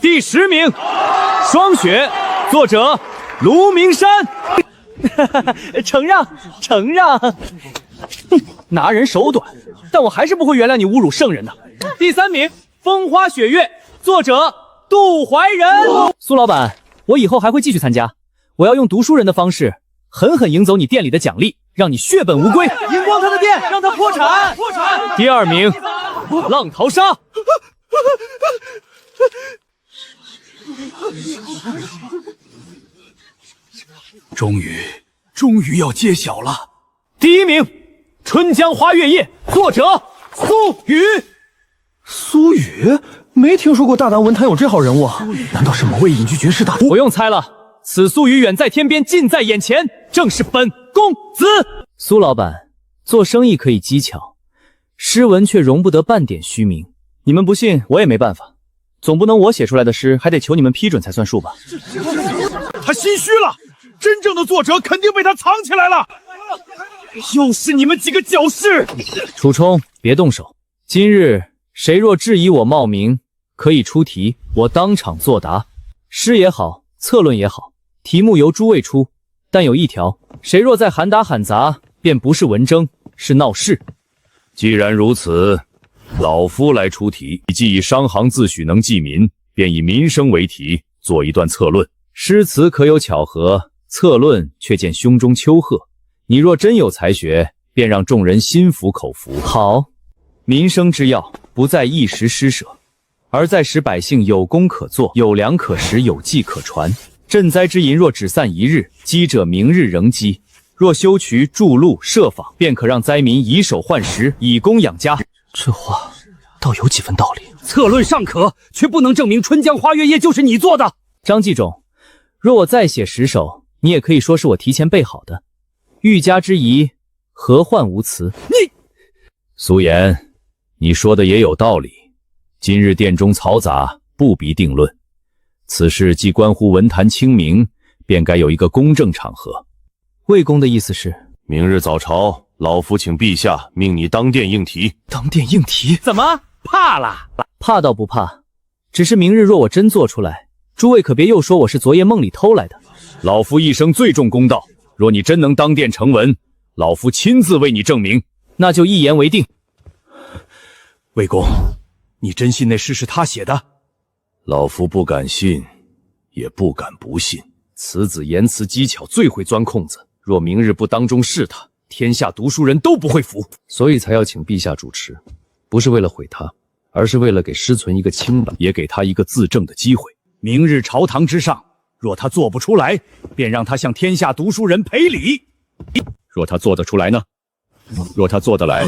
Speaker 1: 第10名，《霜雪》，作者卢明山。
Speaker 3: 承让，承让。
Speaker 1: 拿人手短，但我还是不会原谅你侮辱圣人的。第3名，《风花雪月》，作者杜怀仁。
Speaker 3: 苏老板，我以后还会继续参加，我要用读书人的方式，狠狠赢走你店里的奖励，让你血本无归，
Speaker 1: 赢光他的店，让他破产。第2名，《浪淘沙》。
Speaker 6: 终于要揭晓了。
Speaker 1: 第1名，《春江花月夜》，作者苏雨。
Speaker 6: 苏雨？没听说过大唐文坛有这号人物啊？难道是某位隐居绝世大
Speaker 1: 不用猜了，此苏雨远在天边，近在眼前，正是本公子。
Speaker 3: 苏老板，做生意可以机巧，诗文却容不得半点虚名。你们不信，我也没办法，总不能我写出来的诗还得求你们批准才算数吧？
Speaker 1: 他心虚了，真正的作者肯定被他藏起来了。又是你们几个搅事！
Speaker 3: 楚冲，别动手。今日谁若质疑我冒名，可以出题，我当场作答。诗也好，策论也好，题目由诸位出，但有一条，谁若再喊打喊砸，便不是文征，是闹事。
Speaker 12: 既然如此，老夫来出题。既以商行自诩能济民，便以民生为题，做一段策论。
Speaker 3: 诗词可有巧合，策论却见胸中丘壑。你若真有才学，便让众人心服口服。好，民生之要不在一时施舍，而在使百姓有功可做，有粮可食，有技可传。赈灾之银若只散一日，积者明日仍积；若修渠筑路设坊，便可让灾民以手换食，以工养家。
Speaker 6: 这话倒有几分道理。
Speaker 1: 策论尚可，却不能证明《春江花月夜》就是你做的。
Speaker 3: 张继种，若我再写10首，你也可以说是我提前备好的。欲加之疑，何患无辞？
Speaker 1: 你，
Speaker 12: 苏颜，你说的也有道理。今日殿中嘈杂，不必定论。此事既关乎文坛清明，便该有一个公正场合。
Speaker 3: 魏公的意思是，
Speaker 15: 明日早朝，老夫请陛下命你当殿应题。
Speaker 6: 当殿应题？
Speaker 1: 怎么怕了？
Speaker 3: 怕倒不怕，只是明日若我真做出来，诸位可别又说我是昨夜梦里偷来的。
Speaker 12: 老夫一生最重公道，若你真能当殿成文，老夫亲自为你证明。
Speaker 3: 那就一言为定。
Speaker 15: 魏公，你真信那诗是他写的？
Speaker 12: 老夫不敢信，也不敢不信。此子言辞机巧，最会钻空子。若明日不当众试他，天下读书人都不会服。所以才要请陛下主持，不是为了毁他，而是为了给师存一个清白，也给他一个自证的机会。明日朝堂之上，若他做不出来，便让他向天下读书人赔礼。若他做得出来呢？若他做得来，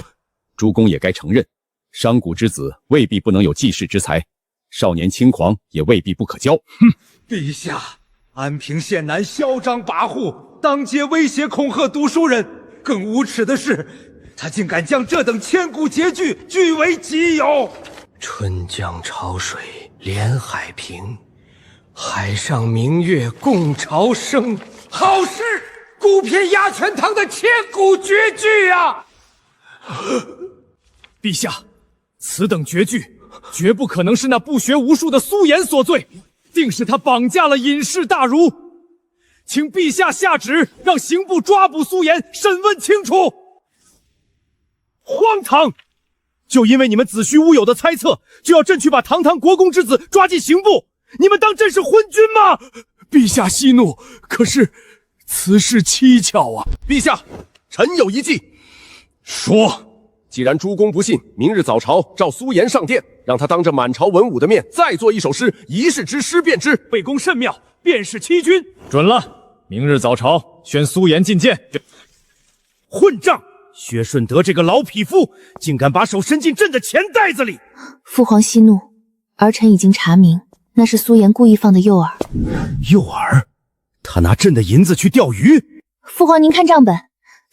Speaker 12: 诸公也该承认，商贾之子未必不能有济世之才，少年轻狂也未必不可教。
Speaker 6: 陛下，安平县男嚣张跋扈，当街威胁恐吓读书人，更无耻的是，他竟敢将这等千古绝句据为己有。
Speaker 16: 春江潮水连海平，海上明月共潮生。
Speaker 6: 好事！孤篇压全堂的千古绝句啊！
Speaker 1: 陛下，此等绝句绝不可能是那不学无术的苏颜所罪，定是他绑架了隐士大儒。请陛下下旨，让刑部抓捕苏颜，审问清楚。荒唐！就因为你们子虚乌有的猜测，就要朕去把堂堂国公之子抓进刑部？你们当朕是昏君吗？
Speaker 6: 陛下息怒，可是此事蹊跷啊！
Speaker 15: 陛下，臣有一计。
Speaker 6: 说。
Speaker 15: 既然诸公不信，明日早朝召苏颜上殿，让他当着满朝文武的面再作一首诗，一试之诗便知。
Speaker 1: 魏公甚妙，便是欺君。准了，明日早朝宣苏颜进谏。混账！薛顺德这个老匹夫，竟敢把手伸进朕的钱袋子里！
Speaker 8: 父皇息怒，儿臣已经查明，那是苏颜故意放的诱饵。
Speaker 1: 诱饵？他拿朕的银子去钓鱼？
Speaker 8: 父皇，您看账本。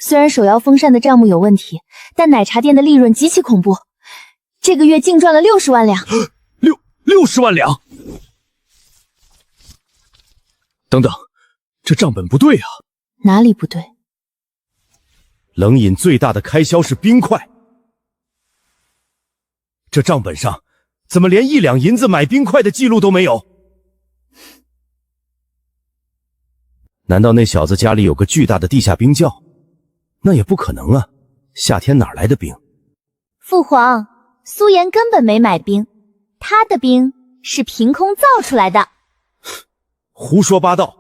Speaker 8: 虽然手摇风扇的账目有问题，但奶茶店的利润极其恐怖，这个月净赚了60万两。
Speaker 1: 60万两？等等，这账本不对啊！
Speaker 8: 哪里不对？
Speaker 1: 冷饮最大的开销是冰块，这账本上怎么连1两银子买冰块的记录都没有？难道那小子家里有个巨大的地下冰窖？那也不可能啊！夏天哪来的冰？
Speaker 7: 父皇，苏颜根本没买冰，他的冰是凭空造出来的。
Speaker 1: 胡说八道！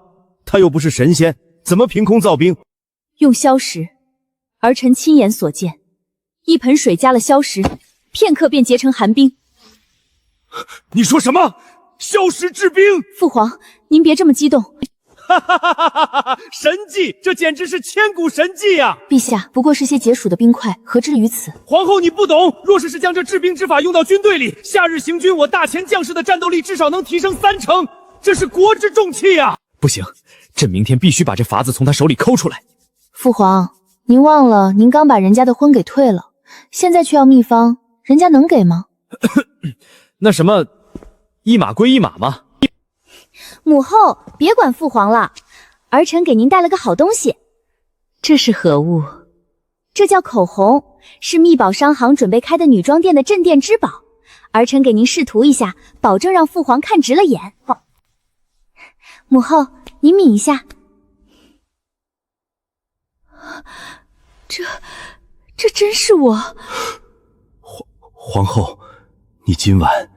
Speaker 1: 他又不是神仙，怎么凭空造冰？
Speaker 8: 用消食，儿臣亲眼所见，一盆水加了消食，片刻便结成寒冰。
Speaker 1: 你说什么？消食制冰？
Speaker 8: 父皇，您别这么激动。
Speaker 1: 哈哈哈哈哈哈！神迹，这简直是千古神迹啊！
Speaker 8: 陛下，不过是些解暑的冰块，何至于此？
Speaker 1: 皇后，你不懂。若是将这制冰之法用到军队里，夏日行军，我大前将士的战斗力至少能提升30%，这是国之重器啊！
Speaker 3: 不行，朕明天必须把这法子从他手里抠出来。
Speaker 8: 父皇，您忘了，您刚把人家的婚给退了，现在却要秘方，人家能给吗？
Speaker 3: 那什么，一码归一码吗？
Speaker 7: 母后，别管父皇了，儿臣给您带了个好东西。
Speaker 8: 这是何物？
Speaker 7: 这叫口红，是秘宝商行准备开的女装店的镇店之宝。儿臣给您试涂一下，保证让父皇看直了眼。母后，您抿一下。
Speaker 8: 这真是我。
Speaker 1: 皇后，你今晚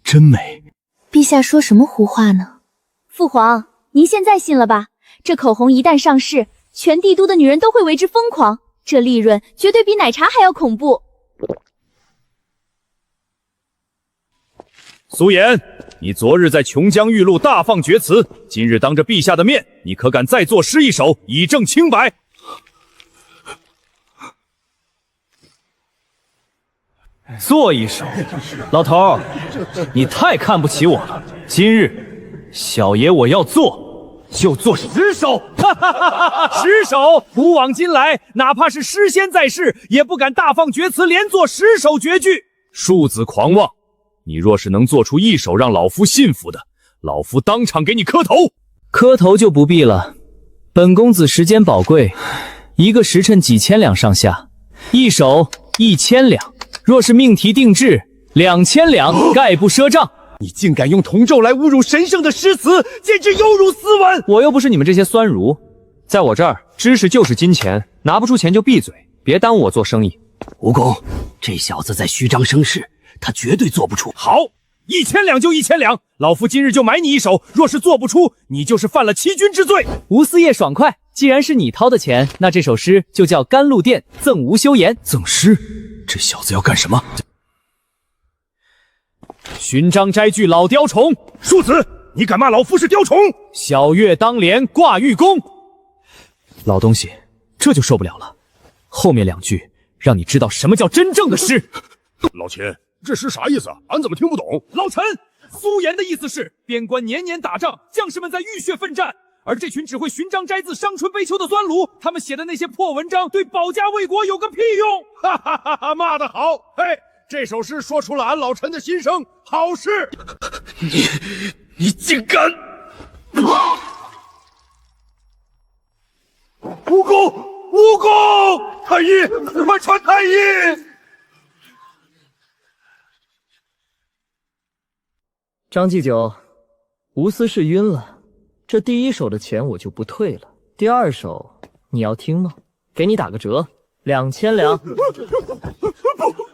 Speaker 1: 真美。
Speaker 8: 陛下说什么胡话呢？
Speaker 7: 父皇，您现在信了吧？这口红一旦上市，全帝都的女人都会为之疯狂，这利润绝对比奶茶还要恐怖。
Speaker 12: 苏颜，你昨日在琼江玉露大放厥词，今日当着陛下的面，你可敢再作诗一首，以证清白？
Speaker 3: 做一首？老头儿，你太看不起我了。今日小爷我要做，就做10首。
Speaker 1: 哈哈哈哈！10首，古往今来，哪怕是诗仙在世，也不敢大放厥词，连做10首绝句。
Speaker 12: 庶子狂妄！你若是能做出一首让老夫信服的，老夫当场给你磕头。
Speaker 3: 磕头就不必了，本公子时间宝贵，一个时辰几千两上下，一首1000两。若是命题定制，2000两，概不赊账。
Speaker 1: 你竟敢用铜咒来侮辱神圣的诗词，简直有辱斯文！
Speaker 3: 我又不是你们这些酸儒，
Speaker 14: 在我这儿，知识就是金钱，拿不出钱就闭嘴，别耽误我做生意。
Speaker 11: 蜈蚣，这小子在虚张声势，他绝对做不出。
Speaker 1: 好，1000两就1000两，老夫今日就买你一手。若是做不出，你就是犯了欺君之罪。
Speaker 3: 吴四爷爽快，既然是你掏的钱，那这首诗就叫《甘露殿赠吴修言》。
Speaker 2: 赠诗？这小子要干什么？
Speaker 1: 寻章摘句老雕虫，
Speaker 6: 庶子，你敢骂老夫是雕虫？
Speaker 1: 小月当帘挂玉弓。
Speaker 3: 老东西，这就受不了了。后面2句让你知道什么叫真正的诗。
Speaker 6: 老秦，这诗啥意思啊？俺怎么听不懂？
Speaker 1: 老臣，苏颜的意思是边关年年打仗，将士们在浴血奋战，而这群只会寻章摘字、伤春悲秋的酸儒，他们写的那些破文章，对保家卫国有个屁用！
Speaker 6: 哈哈哈哈！骂得好！嘿，这首诗说出了俺老臣的心声，好诗！
Speaker 2: 你竟敢！
Speaker 6: 蜈蚣，太医，快传太医！
Speaker 13: 张继久，吴思是晕了，这第1手的钱我就不退了，第2手你要听吗？给你打个折，2000两。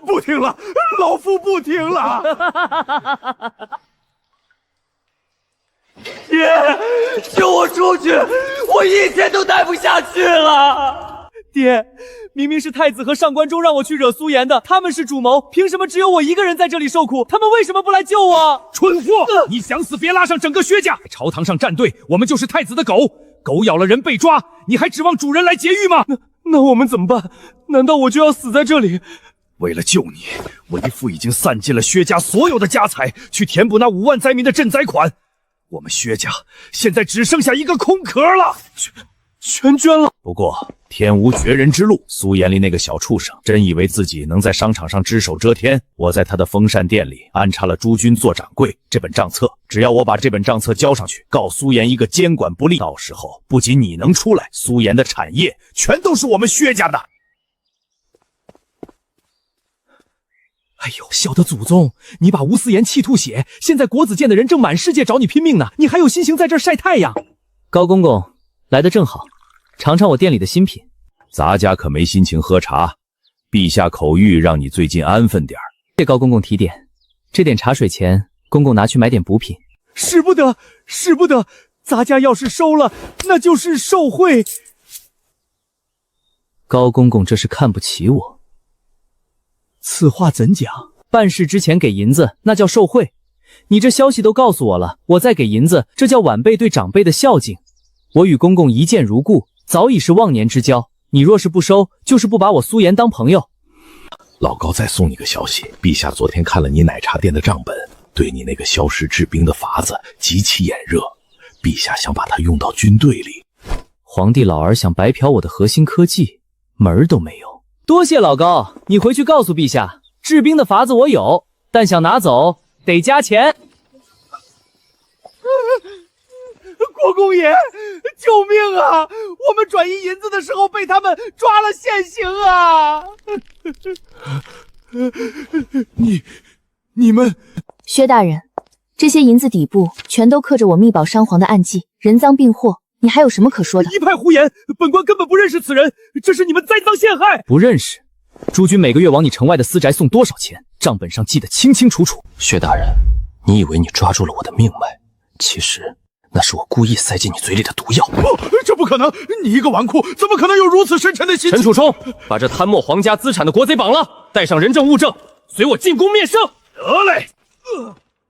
Speaker 6: 不听了，老夫不听了。
Speaker 13: 爹，救我出去！我1天都待不下去了。
Speaker 3: 爹，明明是太子和上官中让我去惹苏颜的，他们是主谋，凭什么只有我一个人在这里受苦？他们为什么不来救我？
Speaker 1: 蠢货！你想死别拉上整个薛家！朝堂上站队，我们就是太子的狗，狗咬了人被抓，你还指望主人来劫狱吗？
Speaker 6: 那我们怎么办？难道我就要死在这里？为了救你，为父已经散尽了薛家所有的家财，去填补那5万灾民的赈灾款。我们薛家现在只剩下一个空壳了，全捐了。
Speaker 1: 不过天无绝人之路，苏颜里那个小畜生真以为自己能在商场上只手遮天。我在他的风扇店里安插了诸君做掌柜，这本账册，只要我把这本账册交上去，告苏颜一个监管不力，到时候不仅你能出来，苏颜的产业全都是我们薛家的。
Speaker 3: 哎呦，小的祖宗，你把吴思言气吐血，现在国子监的人正满世界找你拼命呢，你还有心情在这儿晒太阳？高公公来得正好，尝尝我店里的新品。
Speaker 1: 咱家可没心情喝茶，陛下口谕让你最近安分点儿。
Speaker 3: 谢高公公提点，这点茶水钱，公公拿去买点补品。
Speaker 6: 使不得，使不得！咱家要是收了，那就是受贿。
Speaker 3: 高公公这是看不起我。此话怎讲？办事之前给银子，那叫受贿。你这消息都告诉我了，我再给银子，这叫晚辈对长辈的孝敬。我与公公一见如故，早已是忘年之交。你若是不收，就是不把我苏颜当朋友。
Speaker 15: 老高再送你个消息，陛下昨天看了你奶茶店的账本，对你那个消食治兵的法子极其眼热，陛下想把它用到军队里。
Speaker 3: 皇帝老儿想白嫖我的核心科技，门儿都没有。多谢老高，你回去告诉陛下，治兵的法子我有，但想拿走得加钱。
Speaker 6: 国公爷，救命啊！我们转移银子的时候被他们抓了现行啊！你们，
Speaker 8: 薛大人，这些银子底部全都刻着我密保商皇的暗记，人赃并获，你还有什么可说的？
Speaker 6: 一派胡言！本官根本不认识此人，这是你们栽赃陷害！
Speaker 3: 不认识？诸君每个月往你城外的私宅送多少钱？账本上记得清清楚楚。
Speaker 10: 薛大人，你以为你抓住了我的命脉，其实那是我故意塞进你嘴里的毒药。
Speaker 6: 这不可能！你一个纨绔，怎么可能有如此深沉的心？
Speaker 14: 陈楚冲，把这贪没皇家资产的国贼绑了，带上人证物证，随我进宫面圣。
Speaker 6: 得嘞！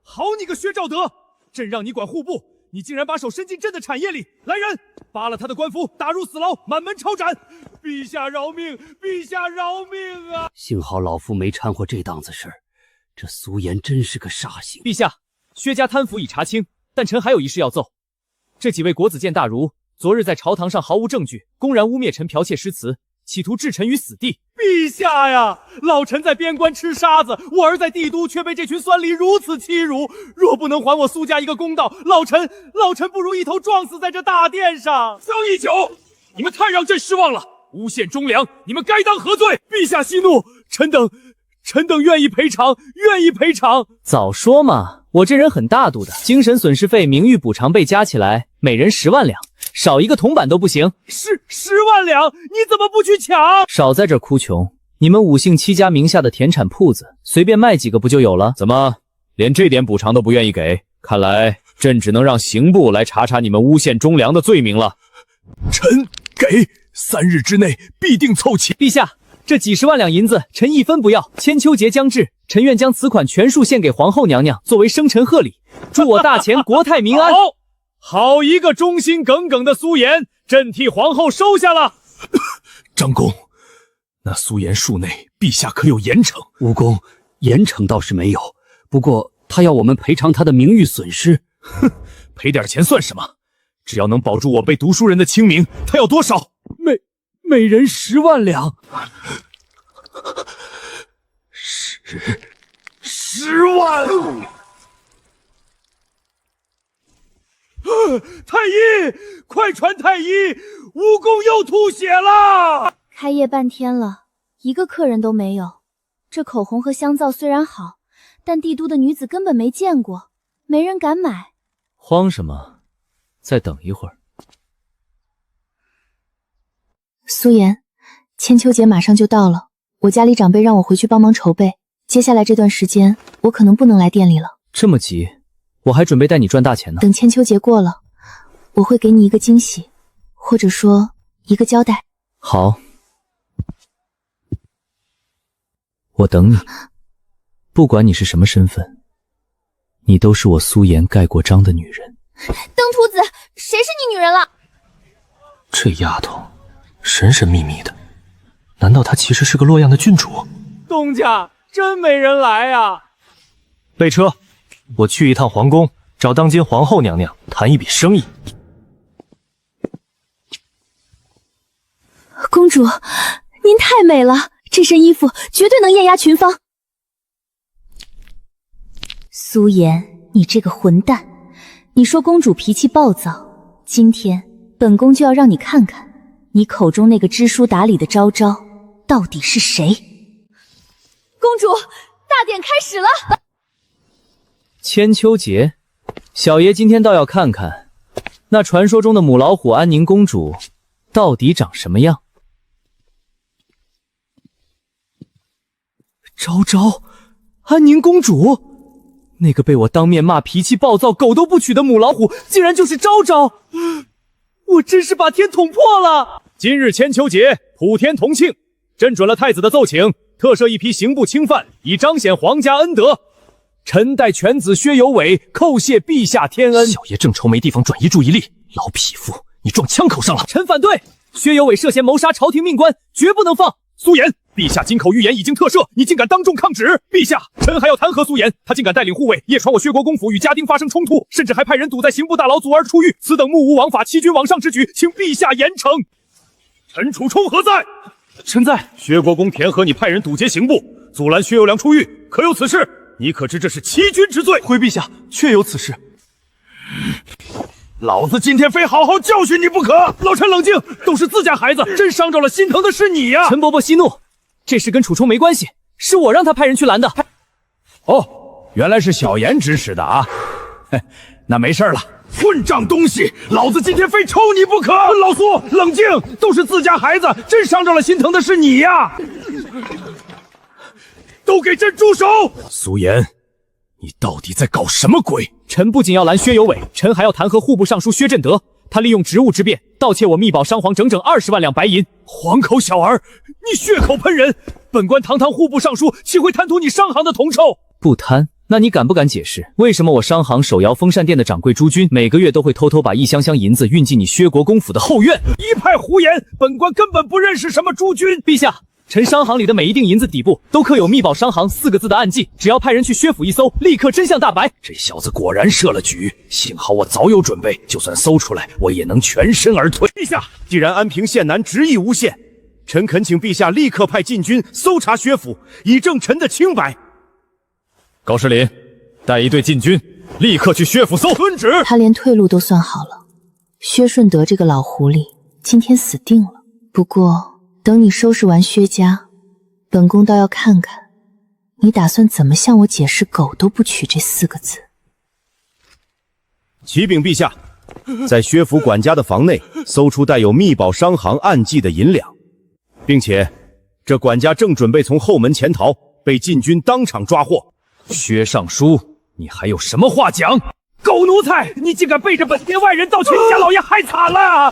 Speaker 1: 好你个薛兆德，朕让你管户部，你竟然把手伸进朕的产业里！来人，扒了他的官服，打入死牢，满门抄斩！陛下饶命！陛下饶命啊！
Speaker 11: 幸好老夫没掺和这档子事儿，这苏颜真是个煞星。
Speaker 3: 陛下，薛家贪腐已查清，但臣还有一事要奏。这几位国子监大儒昨日在朝堂上毫无证据，公然污蔑臣剽窃诗词，企图置臣于死地。
Speaker 6: 陛下呀，老臣在边关吃沙子，我儿在帝都却被这群酸吏如此欺辱。若不能还我苏家一个公道，老臣不如一头撞死在这大殿上。
Speaker 1: 曾义久，你们太让朕失望了，诬陷忠良，你们该当何罪？
Speaker 6: 陛下息怒，臣等愿意赔偿，愿意赔偿。
Speaker 3: 早说嘛，我这人很大度的，精神损失费、名誉补偿费加起来，每人10万两，少一个铜板都不行。
Speaker 1: 10万两，你怎么不去抢？
Speaker 3: 少在这儿哭穷，你们5姓7家名下的田产铺子，随便卖几个不就有了？
Speaker 12: 怎么，连这点补偿都不愿意给？看来朕只能让刑部来查查你们诬陷忠良的罪名了。
Speaker 6: 臣给，3日之内必定凑齐。
Speaker 3: 陛下，这几10万两银子，臣一分不要。千秋节将至，臣愿将此款全数献给皇后娘娘，作为生辰贺礼，祝我大前国泰民安。
Speaker 1: 好一个忠心耿耿的苏颜，朕替皇后收下了。
Speaker 6: 张公，那苏颜术内，陛下可有严惩？
Speaker 11: 吴公，严惩倒是没有，不过他要我们赔偿他的名誉损失。
Speaker 6: 哼，赔点钱算什么？只要能保住我辈读书人的清名，他要多少？
Speaker 3: 每人10万两。
Speaker 6: 10万！
Speaker 1: 太医，快传太医！吴公又吐血了。
Speaker 8: 开业半天了，一个客人都没有。这口红和香皂虽然好，但帝都的女子根本没见过，没人敢买。
Speaker 3: 慌什么？再等一会儿。
Speaker 8: 苏颜，千秋节马上就到了，我家里长辈让我回去帮忙筹备。接下来这段时间，我可能不能来店里了。
Speaker 3: 这么急？我还准备带你赚大钱呢。
Speaker 8: 等千秋节过了，我会给你一个惊喜，或者说一个交代。
Speaker 3: 好，我等你。不管你是什么身份，你都是我苏颜盖过章的女人。
Speaker 7: 登徒子，谁是你女人了？
Speaker 10: 这丫头神神秘秘的，难道她其实是个洛阳的郡主？
Speaker 3: 东家真没人来呀！
Speaker 10: 备车，我去一趟皇宫，找当今皇后娘娘谈一笔生意。
Speaker 8: 公主，您太美了，这身衣服绝对能艳压群芳。苏颜，你这个混蛋！你说公主脾气暴躁，今天本宫就要让你看看，你口中那个知书达理的昭昭到底是谁？
Speaker 7: 公主，大典开始了。
Speaker 3: 千秋节，小爷今天倒要看看，那传说中的母老虎安宁公主到底长什么样。昭昭，安宁公主，那个被我当面骂脾气暴躁、狗都不娶的母老虎，竟然就是昭昭！我真是把天捅破了！
Speaker 1: 今日千秋节，普天同庆，朕准了太子的奏请，特赦一批刑部轻犯，以彰显皇家恩德。臣代犬子薛有伟叩谢陛下天恩。
Speaker 10: 小爷正愁没地方转移注意力，老匹夫，你撞枪口上了！
Speaker 3: 臣反对，薛有伟涉嫌谋杀朝廷命官，绝不能放。
Speaker 1: 苏颜，陛下金口玉言已经特赦，你竟敢当众抗旨！陛下，臣还要弹劾苏颜，他竟敢带领护卫夜传我薛国公府与家丁发生冲突，甚至还派人堵在刑部大牢阻而出狱，此等目无王法、欺君罔上之举，请陛下严惩。陈楚冲何在？
Speaker 3: 臣在。
Speaker 1: 薛国公田和你派人堵截刑部，阻拦薛有良出狱，可有此事？你可知这是欺君之罪？
Speaker 6: 回陛下，确有此事。老子今天非好好教训你不可！
Speaker 1: 老臣冷静，都是自家孩子，真伤着了心疼的是你呀！
Speaker 3: 陈伯伯息怒，这事跟楚冲没关系，是我让他派人去拦的。
Speaker 1: 哦，原来是小颜指使的啊！那没事了。
Speaker 6: 混账东西，老子今天非抽你不可！
Speaker 1: 老苏，冷静，都是自家孩子，真伤着了心疼的是你呀！都给朕住手！
Speaker 6: 苏颜，你到底在搞什么鬼？
Speaker 3: 臣不仅要拦薛有伟，臣还要弹劾户部尚书薛振德，他利用职务之便盗窃我密宝商皇整整20万两白银。
Speaker 6: 黄口小儿，
Speaker 1: 你血口喷人！本官堂堂户部尚书，岂会贪图你商行的铜臭？
Speaker 3: 不贪，那你敢不敢解释，为什么我商行手摇风扇店的掌柜朱军每个月都会偷偷把1箱箱银子运进你薛国公府的后院？
Speaker 1: 一派胡言！本官根本不认识什么朱军。
Speaker 3: 陛下，臣商行里的每一锭银子底部都刻有密宝商行4个字的暗记，只要派人去薛府一搜，立刻真相大白。
Speaker 6: 这小子果然设了局，幸好我早有准备，就算搜出来，我也能全身而退。
Speaker 1: 陛下，既然安平县南执意诬陷，臣恳请陛下立刻派禁军搜查薛府，以证臣的清白。高士林，带一队禁军，立刻去薛府搜。遵旨。
Speaker 8: 他连退路都算好了，薛顺德这个老狐狸今天死定了。不过等你收拾完薛家，本宫倒要看看你打算怎么向我解释狗都不娶这4个字。
Speaker 1: 启禀陛下，
Speaker 15: 在薛府管家的房内搜出带有密宝商行暗记的银两，并且这管家正准备从后门潜逃，被禁军当场抓获。
Speaker 1: 薛尚书，你还有什么话讲？狗奴才，你竟敢背着本殿外人到全家老爷，害惨了！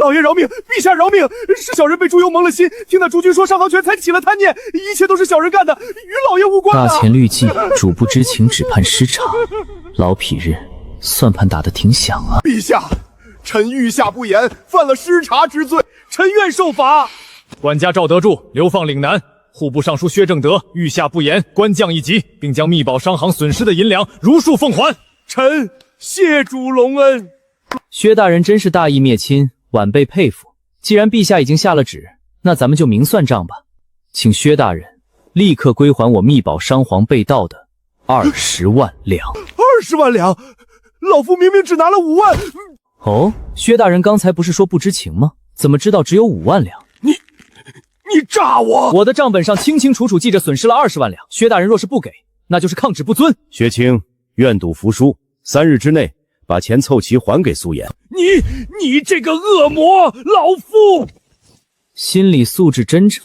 Speaker 6: 老爷饶命，陛下饶命！是小人被朱由蒙了心，听那朱军说商行权才起了贪念，一切都是小人干的，与老爷无关。
Speaker 3: 大钱律计，主不知情，只盼失常。老匹日算盘打得挺响啊！
Speaker 6: 陛下，臣御下不严，犯了失察之罪，臣愿受罚。
Speaker 1: 管家赵德柱流放岭南，户部尚书薛正德御下不严，官降一级，并将密宝商行损失的银两如数奉还。
Speaker 6: 臣谢主隆恩。
Speaker 3: 薛大人真是大义灭亲，晚辈佩服。既然陛下已经下了旨，那咱们就明算账吧。请薛大人立刻归还我密宝商行被盗的20万两。
Speaker 6: 20万两，老夫明明只拿了5万。
Speaker 3: 哦，薛大人刚才不是说不知情吗？怎么知道只有5万两？
Speaker 6: 你诈我！
Speaker 3: 我的账本上清清楚楚记着损失了20万两。薛大人若是不给，那就是抗旨不遵。
Speaker 15: 薛青，愿赌服输，3日之内把钱凑齐还给苏颜。
Speaker 1: 你这个恶魔，老夫
Speaker 3: 心理素质真差。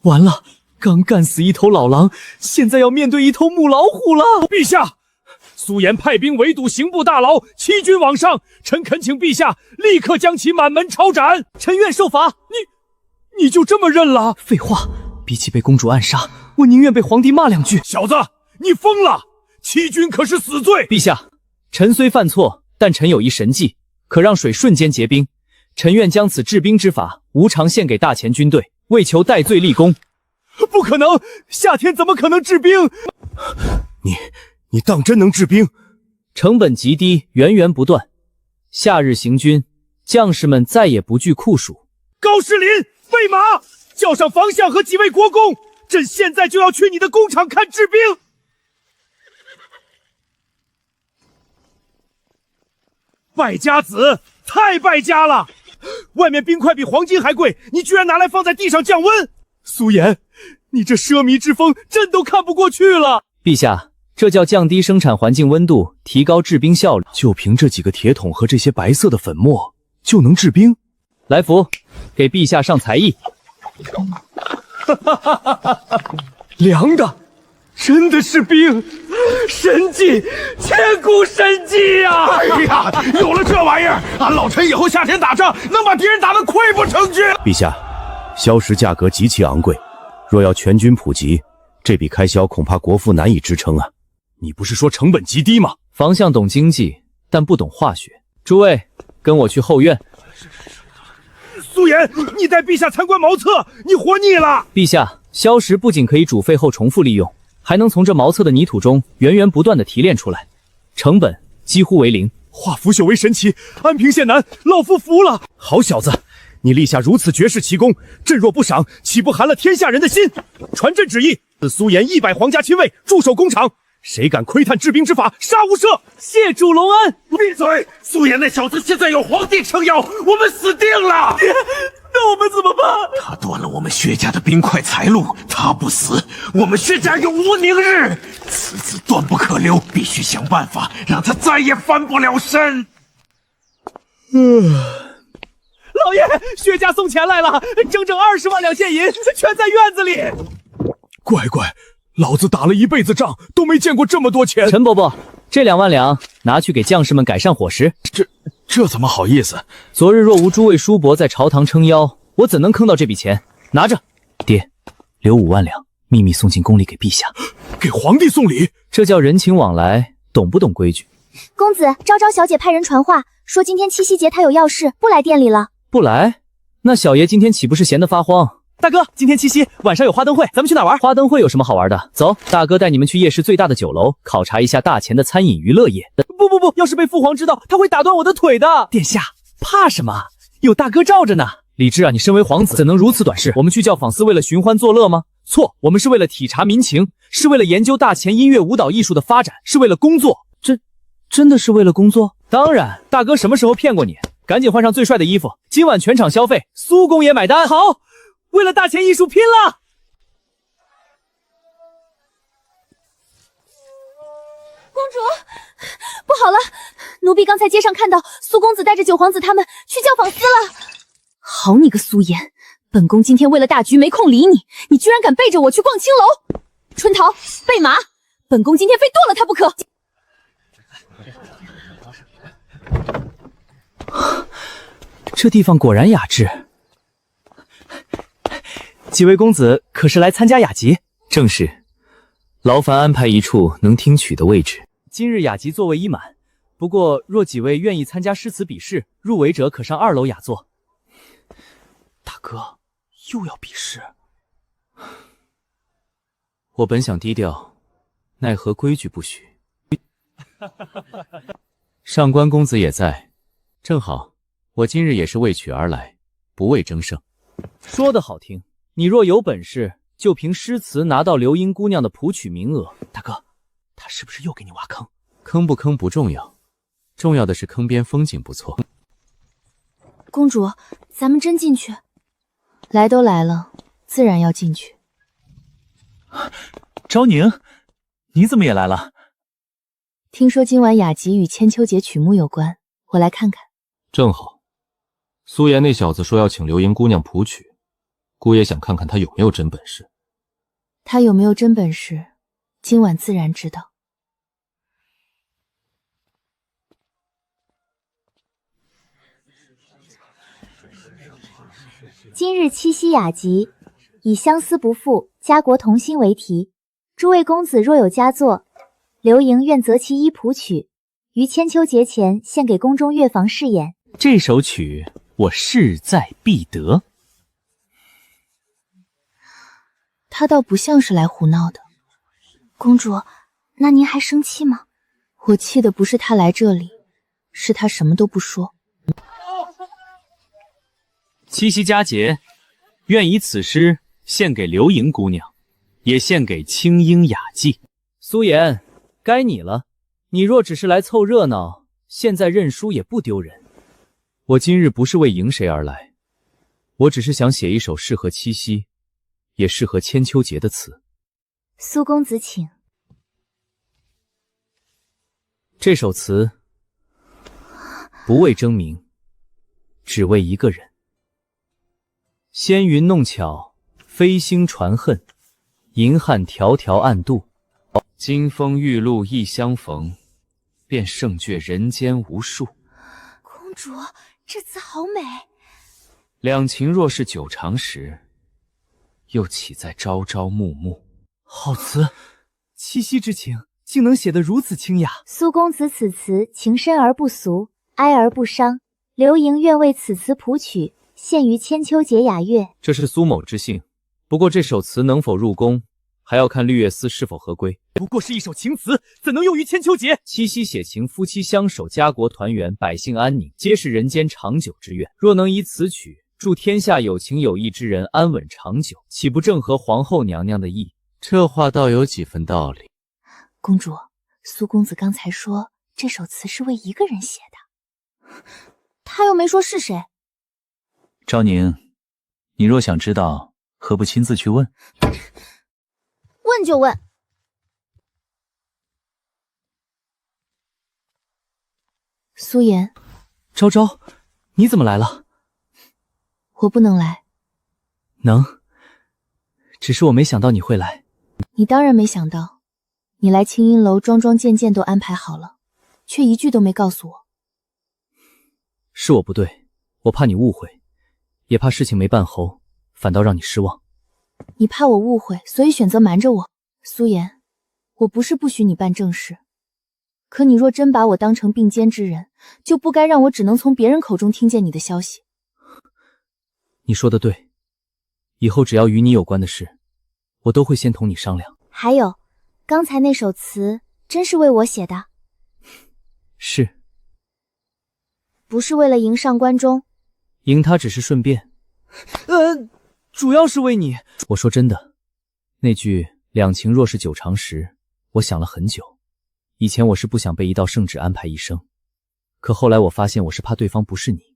Speaker 3: 完了，刚干死一头老狼，现在要面对一头母老虎了。
Speaker 1: 陛下，苏颜派兵围堵刑部大牢，欺君罔上，臣恳请陛下立刻将其满门抄斩。
Speaker 3: 臣愿受罚。
Speaker 1: 你就这么认了？
Speaker 3: 废话，比起被公主暗杀，我宁愿被皇帝骂2句。
Speaker 1: 小子，你疯了！欺君可是死罪。
Speaker 3: 陛下，臣虽犯错，但臣有一神计，可让水瞬间结冰。臣愿将此治兵之法无偿献给大钱军队，为求戴罪立功。
Speaker 6: 不可能，夏天怎么可能治兵？
Speaker 15: 你当真能治兵？
Speaker 3: 成本极低，源源不断。夏日行军，将士们再也不惧酷暑。
Speaker 1: 高士林，备马，叫上房相和几位国公，朕现在就要去你的工厂看治兵。败家子，太败家了！外面冰块比黄金还贵，你居然拿来放在地上降温。
Speaker 6: 苏颜，你这奢靡之风，朕都看不过去了。
Speaker 3: 陛下，这叫降低生产环境温度，提高制冰效率。
Speaker 15: 就凭这几个铁桶和这些白色的粉末，就能制冰？
Speaker 3: 来福，给陛下上才艺。
Speaker 6: 凉的，真的是冰，神技，千古神技呀！
Speaker 1: 哎呀，有了这玩意儿，俺老臣以后夏天打仗能把敌人打得溃不成军。
Speaker 15: 陛下，硝石价格极其昂贵，若要全军普及，这笔开销恐怕国父难以支撑啊！
Speaker 1: 你不是说成本极低吗？
Speaker 3: 房相懂经济，但不懂化学。诸位，跟我去后院。
Speaker 1: 苏颜，你带陛下参观茅厕，你活腻了。
Speaker 3: 陛下，硝石不仅可以煮沸后重复利用，还能从这茅厕的泥土中源源不断的提炼出来，成本几乎为零。
Speaker 6: 化腐朽为神奇，安平县难，老夫服了。
Speaker 1: 好小子，你立下如此绝世奇功，朕若不赏，岂不寒了天下人的心？传朕旨意，赐苏颜100皇家亲卫驻守工厂，谁敢窥探治兵之法，杀无赦！
Speaker 3: 谢主隆恩。
Speaker 1: 闭嘴！苏颜那小子现在有皇帝撑腰，我们死定了！
Speaker 3: 那我们怎么办？
Speaker 17: 他断了我们薛家的冰块财路，他不死，我们薛家永无宁日。此子断不可留，必须想办法让他再也翻不了身。
Speaker 3: 老爷，薛家送钱来了，整整20万两现银，全在院子里。
Speaker 6: 乖乖，老子打了一辈子仗，都没见过这么多钱。
Speaker 3: 陈伯伯，这2万两拿去给将士们改善伙食。
Speaker 6: 这怎么好意思？
Speaker 3: 昨日若无诸位叔伯在朝堂撑腰，我怎能坑到这笔钱？拿着，爹，留5万两，秘密送进宫里给陛下。
Speaker 6: 给皇帝送礼，
Speaker 3: 这叫人情往来，懂不懂规矩？
Speaker 8: 公子，昭昭小姐派人传话，说今天七夕节她有要事，不来店里了。
Speaker 3: 不来？那小爷今天岂不是闲得发慌？大哥，今天七夕晚上有花灯会，咱们去哪玩？花灯会有什么好玩的？走，大哥带你们去夜市最大的酒楼，考察一下大钱的餐饮娱乐业。不，要是被父皇知道，他会打断我的腿的。殿下，怕什么？有大哥罩着呢。李治啊，你身为皇子，怎能如此短视？我们去教坊司为了寻欢作乐吗？错，我们是为了体察民情，是为了研究大钱音乐舞蹈艺术的发展，是为了工作。真的是为了工作？当然，大哥什么时候骗过你？赶紧换上最帅的衣服，今晚全场消费，苏公爷买单。好，为了大钱艺术拼了！
Speaker 8: 公
Speaker 7: 公主，不好了！奴婢刚才街上看到苏公子带着九皇子他们去教坊司了。
Speaker 8: 好你个苏颜，本宫今天为了大局没空理你，你居然敢背着我去逛青楼！春桃，备马，本宫今天非剁了他不可！
Speaker 3: 这地方果然雅致。几位公子可是来参加雅集？
Speaker 5: 正是，劳烦安排一处能听曲的位置。
Speaker 3: 今日雅集座位已满，不过若几位愿意参加诗词比试，入围者可上2楼雅座。
Speaker 5: 大哥，又要比试？我本想低调，奈何规矩不许。上官公子也在，正好，我今日也是为曲而来，不为争胜。
Speaker 3: 说得好听，你若有本事，就凭诗词拿到流英姑娘的谱曲名额。
Speaker 5: 大哥，他是不是又给你挖坑？坑不坑不重要，重要的是坑边风景不错。
Speaker 8: 公主，咱们真进去？来都来了，自然要进去。
Speaker 5: 昭宁，你怎么也来了？
Speaker 8: 听说今晚雅集与千秋节曲目有关，我来看看。
Speaker 12: 正好，苏颜那小子说要请流英姑娘谱曲，姑爷想看看他有没有真本事。
Speaker 8: 他有没有真本事，今晚自然知道。
Speaker 18: 今日七夕雅集，以相思不负，家国同心为题。诸位公子若有佳作，刘盈愿择其一谱曲，于千秋节前献给宫中乐坊试演。
Speaker 5: 这首曲我势在必得。
Speaker 8: 他倒不像是来胡闹的。
Speaker 18: 公主，那您还生气吗？
Speaker 8: 我气的不是他来这里，是他什么都不说。
Speaker 5: 七夕佳节，愿以此诗献给流盈姑娘，也献给青樱雅妓。
Speaker 3: 苏颜，该你了。你若只是来凑热闹，现在认输也不丢人。
Speaker 5: 我今日不是为迎谁而来，我只是想写一首适合七夕，也适合千秋节的词。
Speaker 18: 苏公子请。
Speaker 5: 这首词不为争名，只为一个人。
Speaker 3: 纤云弄巧，飞星传恨，银汉迢迢暗度。
Speaker 5: 金风玉露一相逢，便胜却人间无数。
Speaker 18: 公主，这词好美。
Speaker 5: 两情若是久长时，又岂在朝朝暮暮。
Speaker 3: 好词，七夕之情竟能写得如此清雅。
Speaker 18: 苏公子此词情深而不俗，哀而不伤。刘盈愿为此词谱曲，献于千秋节雅乐。
Speaker 5: 这是苏某之幸，不过这首词能否入宫，还要看绿月司是否合规。
Speaker 3: 不过是一首情词，怎能用于千秋节？七夕写情，夫妻相守，家国团圆，百姓安宁，皆是人间长久之愿。若能以此曲祝天下有情有义之人安稳长久，岂不正合皇后娘娘的意？
Speaker 5: 这话倒有几分道理。
Speaker 8: 公主，苏公子刚才说这首词是为一个人写的，
Speaker 18: 他又没说是谁。
Speaker 5: 昭宁，你若想知道，何不亲自去问？
Speaker 18: 问就问。
Speaker 8: 苏颜，
Speaker 3: 昭昭，你怎么来了？
Speaker 8: 我不能来。
Speaker 3: 能，只是我没想到你会来。
Speaker 8: 你当然没想到，你来清音楼桩桩件件都安排好了，却一句都没告诉我。
Speaker 3: 是我不对，我怕你误会，也怕事情没办好，反倒让你失望。
Speaker 8: 你怕我误会，所以选择瞒着我。苏颜，我不是不许你办正事，可你若真把我当成并肩之人，就不该让我只能从别人口中听见你的消息。
Speaker 3: 你说的对，以后只要与你有关的事，我都会先同你商量。
Speaker 18: 还有，刚才那首词真是为我写的？
Speaker 3: 是。
Speaker 18: 不是为了迎上关中？
Speaker 3: 迎他只是顺便。主要是为你。我说真的，那句两情若是久长时，我想了很久。以前我是不想被一道圣旨安排一生，可后来我发现我是怕对方不是你。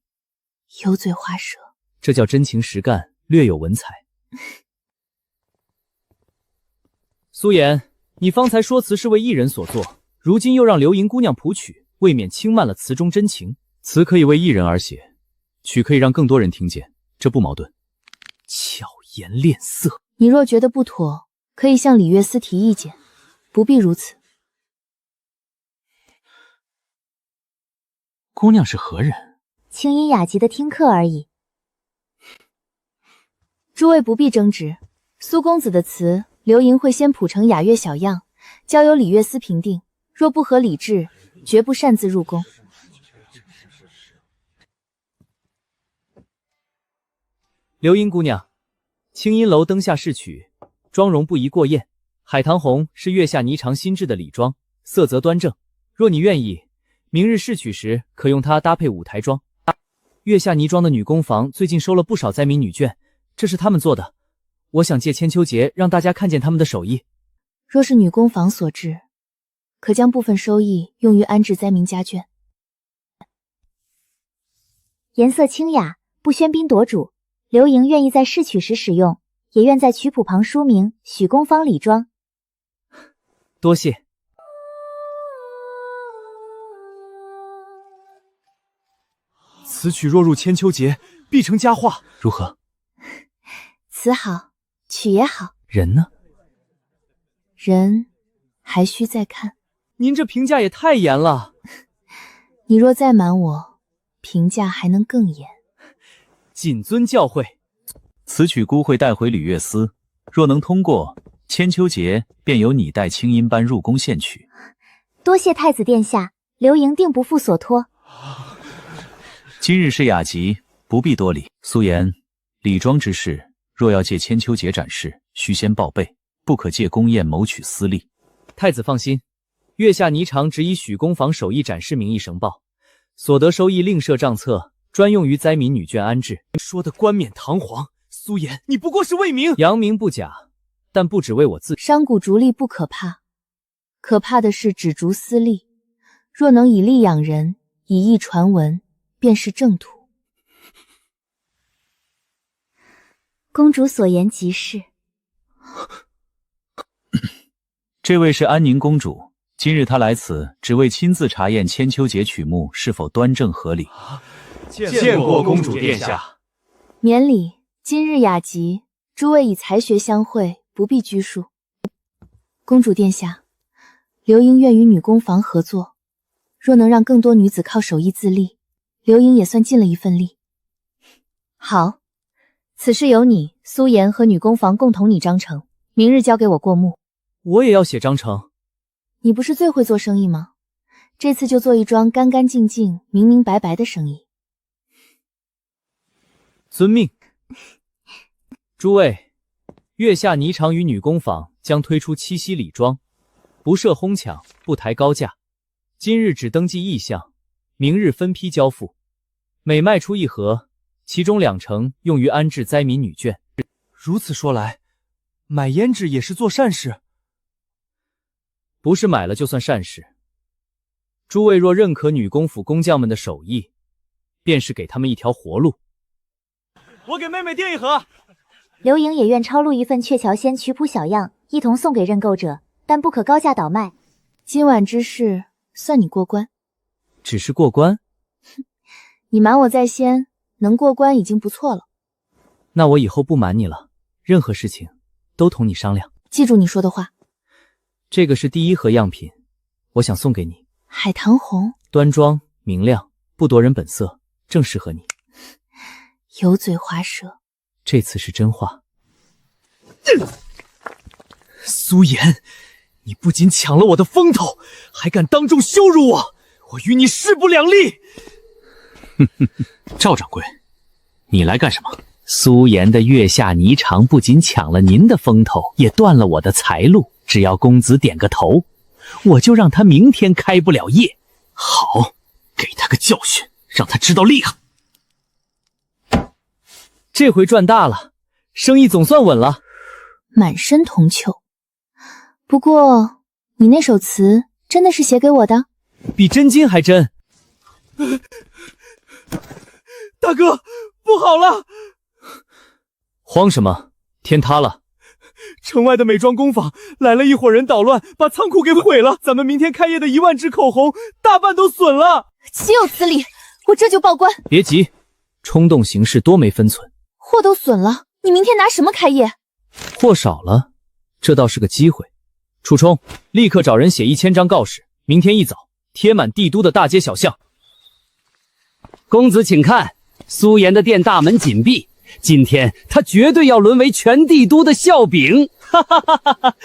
Speaker 8: 油嘴滑舌，
Speaker 3: 这叫真情实干，略有文采。苏颜，你方才说辞是为一人所作，如今又让刘莹姑娘谱曲，未免轻慢了词中真情。
Speaker 1: 词可以为一人而写，曲可以让更多人听见，这不矛盾。
Speaker 3: 巧言恋色，
Speaker 8: 你若觉得不妥，可以向李月思提意见，不必如此。
Speaker 3: 姑娘是何人？
Speaker 18: 清音雅集的听课而已。
Speaker 8: 诸位不必争执，苏公子的词，刘莹会先谱成雅乐小样，交由李月思评定。若不合理制，绝不擅自入宫。
Speaker 3: 刘莹姑娘，清音楼灯下试曲，妆容不宜过艳。海棠红是月下霓裳新制的礼装，色泽端正。若你愿意，明日试曲时可用它搭配舞台妆。月下霓妆的女工坊最近收了不少灾民女眷，这是他们做的。我想借千秋节让大家看见他们的手艺。
Speaker 8: 若是女工坊所制，可将部分收益用于安置灾民家眷。
Speaker 18: 颜色清雅，不喧宾夺主。刘莹愿意在试曲时使用，也愿在曲谱旁书明许工坊礼装。
Speaker 3: 多谢。此曲若入千秋节，必成佳话。如何？
Speaker 8: 词好，曲也好。
Speaker 3: 人呢？
Speaker 8: 人还需再看。
Speaker 3: 您这评价也太严了。
Speaker 8: 你若再瞒我，评价还能更严。
Speaker 3: 谨遵教诲。
Speaker 1: 此曲孤会带回吕月思，若能通过，千秋节便由你带清音班入宫献曲。
Speaker 18: 多谢太子殿下，刘莹定不负所托。
Speaker 1: 今日是雅集，不必多礼。苏颜，礼装之事，若要借千秋节展示，须先报备，不可借宫宴谋取私利。
Speaker 3: 太子放心，月下霓裳只以许工坊手艺展示名义呈报，所得收益另设账册，专用于灾民女眷安置。说的冠冕堂皇，苏颜，你不过是为民。扬名不假，但不只为我自。
Speaker 8: 商贾逐利不可怕，可怕的是只逐私利。若能以利养人，以义传文，便是正途。
Speaker 18: 公主所言极是。
Speaker 1: 这位是安宁公主，今日她来此，只为亲自查验千秋节曲目是否端正合理。
Speaker 6: 见过公主殿下。
Speaker 8: 免礼，今日雅集，诸位以才学相会，不必拘束。公主殿下，刘莹愿与女工坊合作，若能让更多女子靠手艺自立，刘莹也算尽了一份力。
Speaker 7: 好，此事由你、苏颜和女工坊共同拟章程，明日交给我过目。
Speaker 3: 我也要写章程。
Speaker 8: 你不是最会做生意吗？这次就做一桩干干净净、明明白白的生意。
Speaker 3: 遵命。诸位，月下霓裳与女工坊将推出七夕礼装，不设哄抢，不抬高价。今日只登记意向，明日分批交付。每卖出一盒，其中2成用于安置灾民女眷。
Speaker 6: 如此说来，买胭脂也是做善事。
Speaker 3: 不是买了就算善事。诸位若认可女工府工匠们的手艺，便是给他们一条活路。
Speaker 6: 我给妹妹订一盒。
Speaker 18: 刘莹也愿抄录一份《鹊桥仙》曲谱小样，一同送给认购者，但不可高价倒卖。
Speaker 8: 今晚之事算你过关。
Speaker 3: 只是过关？
Speaker 8: 你瞒我在先，能过关已经不错了。
Speaker 3: 那我以后不瞒你了，任何事情都同你商量。
Speaker 8: 记住你说的话。
Speaker 3: 这个是第1盒样品，我想送给你。
Speaker 8: 海棠红，
Speaker 3: 端庄明亮，不夺人本色，正适合你。
Speaker 8: 油嘴滑舌，
Speaker 3: 这次是真话。苏颜，你不仅抢了我的风头，还敢当众羞辱我，我与你势不两立。
Speaker 1: 赵掌柜，你来干什么？苏颜的月下霓裳不仅抢了您的风头，也断了我的财路。只要公子点个头，我就让他明天开不了业。好，给他个教训，让他知道厉害。
Speaker 3: 这回赚大了，生意总算稳了。
Speaker 8: 满身铜臭。不过，你那首词真的是写给我的？
Speaker 3: 比真金还真。
Speaker 6: 大哥，不好了！
Speaker 3: 慌什么？天塌了！
Speaker 6: 城外的美妆工坊来了一伙人捣乱，把仓库给毁了。咱们明天开业的1万支口红，大半都损了。
Speaker 7: 岂有此理！我这就报官。
Speaker 3: 别急，冲动行事多没分寸。
Speaker 7: 货都损了，你明天拿什么开业？
Speaker 3: 货少了，这倒是个机会。楚冲，立刻找人写1000张告示，明天一早贴满帝都的大街小巷。
Speaker 11: 公子请看，苏颜的店大门紧闭，今天他绝对要沦为全帝都的笑柄！哈哈哈哈哈！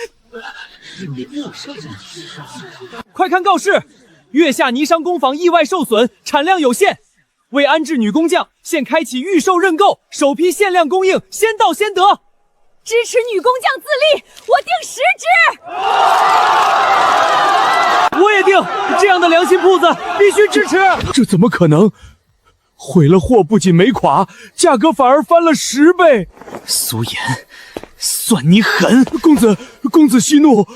Speaker 3: 快看告示，月下霓裳工坊意外受损，产量有限，为安置女工匠，现开启预售认购，首批限量供应，先到先得。
Speaker 7: 支持女工匠自立，我定10支。
Speaker 3: 我也定，这样的良心铺子必须支持。
Speaker 6: 这怎么可能？毁了货不仅没垮，价格反而翻了10倍。
Speaker 4: 苏颜，算你狠！
Speaker 6: 公子息怒。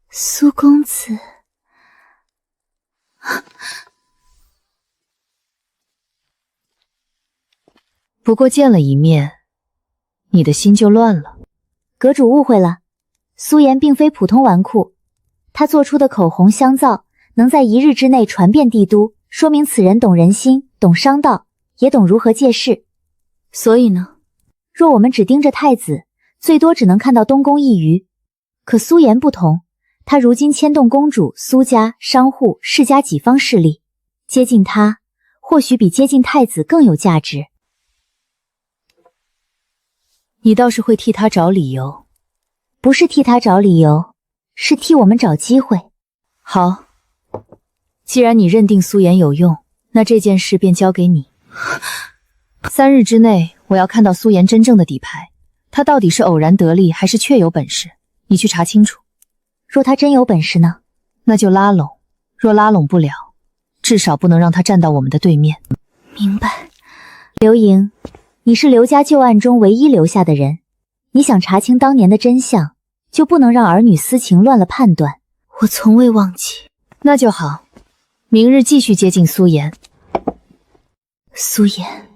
Speaker 18: 苏公子，
Speaker 9: 不过见了一面，你的心就乱了。
Speaker 18: 阁主误会了，苏颜并非普通纨绔，她做出的口红香皂能在1日之内传遍帝都，说明此人懂人心，懂商道，也懂如何借势。
Speaker 9: 所以呢，
Speaker 18: 若我们只盯着太子，最多只能看到东宫一隅。可苏颜不同，她如今牵动公主、苏家、商户、世家几方势力，接近她，或许比接近太子更有价值。
Speaker 9: 你倒是会替他找理由。
Speaker 18: 不是替他找理由，是替我们找机会。
Speaker 9: 好，既然你认定苏颜有用，那这件事便交给你。3日之内，我要看到苏颜真正的底牌，他到底是偶然得利，还是确有本事？你去查清楚。
Speaker 18: 若他真有本事呢？
Speaker 9: 那就拉拢；若拉拢不了，至少不能让他站到我们的对面。
Speaker 18: 明白。刘盈，你是刘家旧案中唯一留下的人，你想查清当年的真相，就不能让儿女私情乱了判断。
Speaker 9: 我从未忘记。那就好，明日继续接近苏颜。
Speaker 18: 苏颜，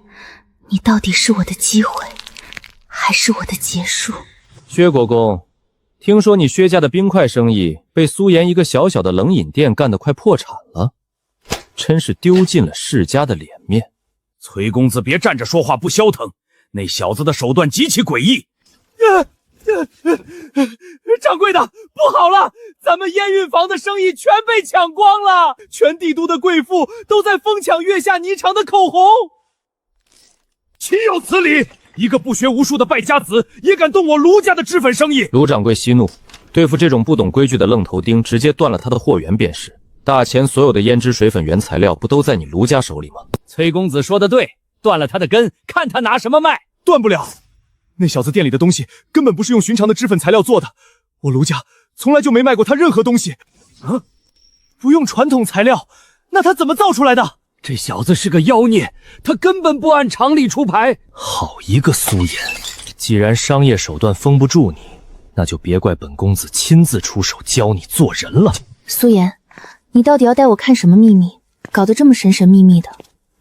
Speaker 18: 你到底是我的机会，还是我的结束？
Speaker 1: 薛国公，听说你薛家的冰块生意被苏颜一个小小的冷饮店干得快破产了，真是丢尽了世家的脸面。
Speaker 12: 崔公子别站着说话不消停，那小子的手段极其诡异。
Speaker 3: 掌柜的，不好了，咱们烟运坊的生意全被抢光了，全帝都的贵妇都在疯抢月下霓裳的口红。
Speaker 12: 岂有此理！一个不学无术的败家子也敢动我卢家的脂粉生意！
Speaker 1: 卢掌柜息怒，对付这种不懂规矩的愣头钉，直接断了他的货源便是。大钱所有的胭脂水粉原材料不都在你卢家手里吗？
Speaker 3: 崔公子说的对，断了他的根，看他拿什么卖。
Speaker 6: 断不了，那小子店里的东西根本不是用寻常的脂粉材料做的，我卢家从来就没卖过他任何东西。
Speaker 3: 不用传统材料，那他怎么造出来的？
Speaker 11: 这小子是个妖孽，他根本不按常理出牌。
Speaker 10: 好一个苏颜，既然商业手段封不住你，那就别怪本公子亲自出手教你做人了。
Speaker 9: 苏颜，你到底要带我看什么秘密？搞得这么神神秘秘的。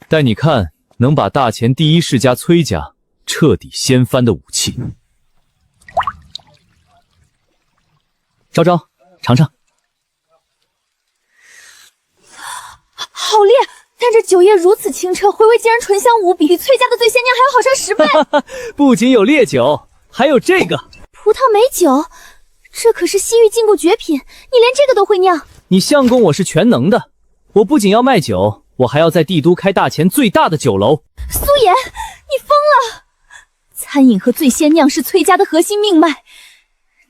Speaker 1: 带你看能把大钱第一世家崔家彻底掀翻的武器。
Speaker 3: 招招，尝尝。
Speaker 7: 好烈！但这酒液如此清澈，回味竟然醇香无比，比崔家的醉仙酿还要好上10倍。
Speaker 3: 不仅有烈酒，还有这个
Speaker 7: 葡萄美酒，这可是西域进贡绝品，你连这个都会酿？
Speaker 3: 你相公我是全能的，我不仅要卖酒，我还要在帝都开大钱最大的酒楼。
Speaker 7: 苏颜，你疯了！餐饮和醉仙酿是崔家的核心命脉，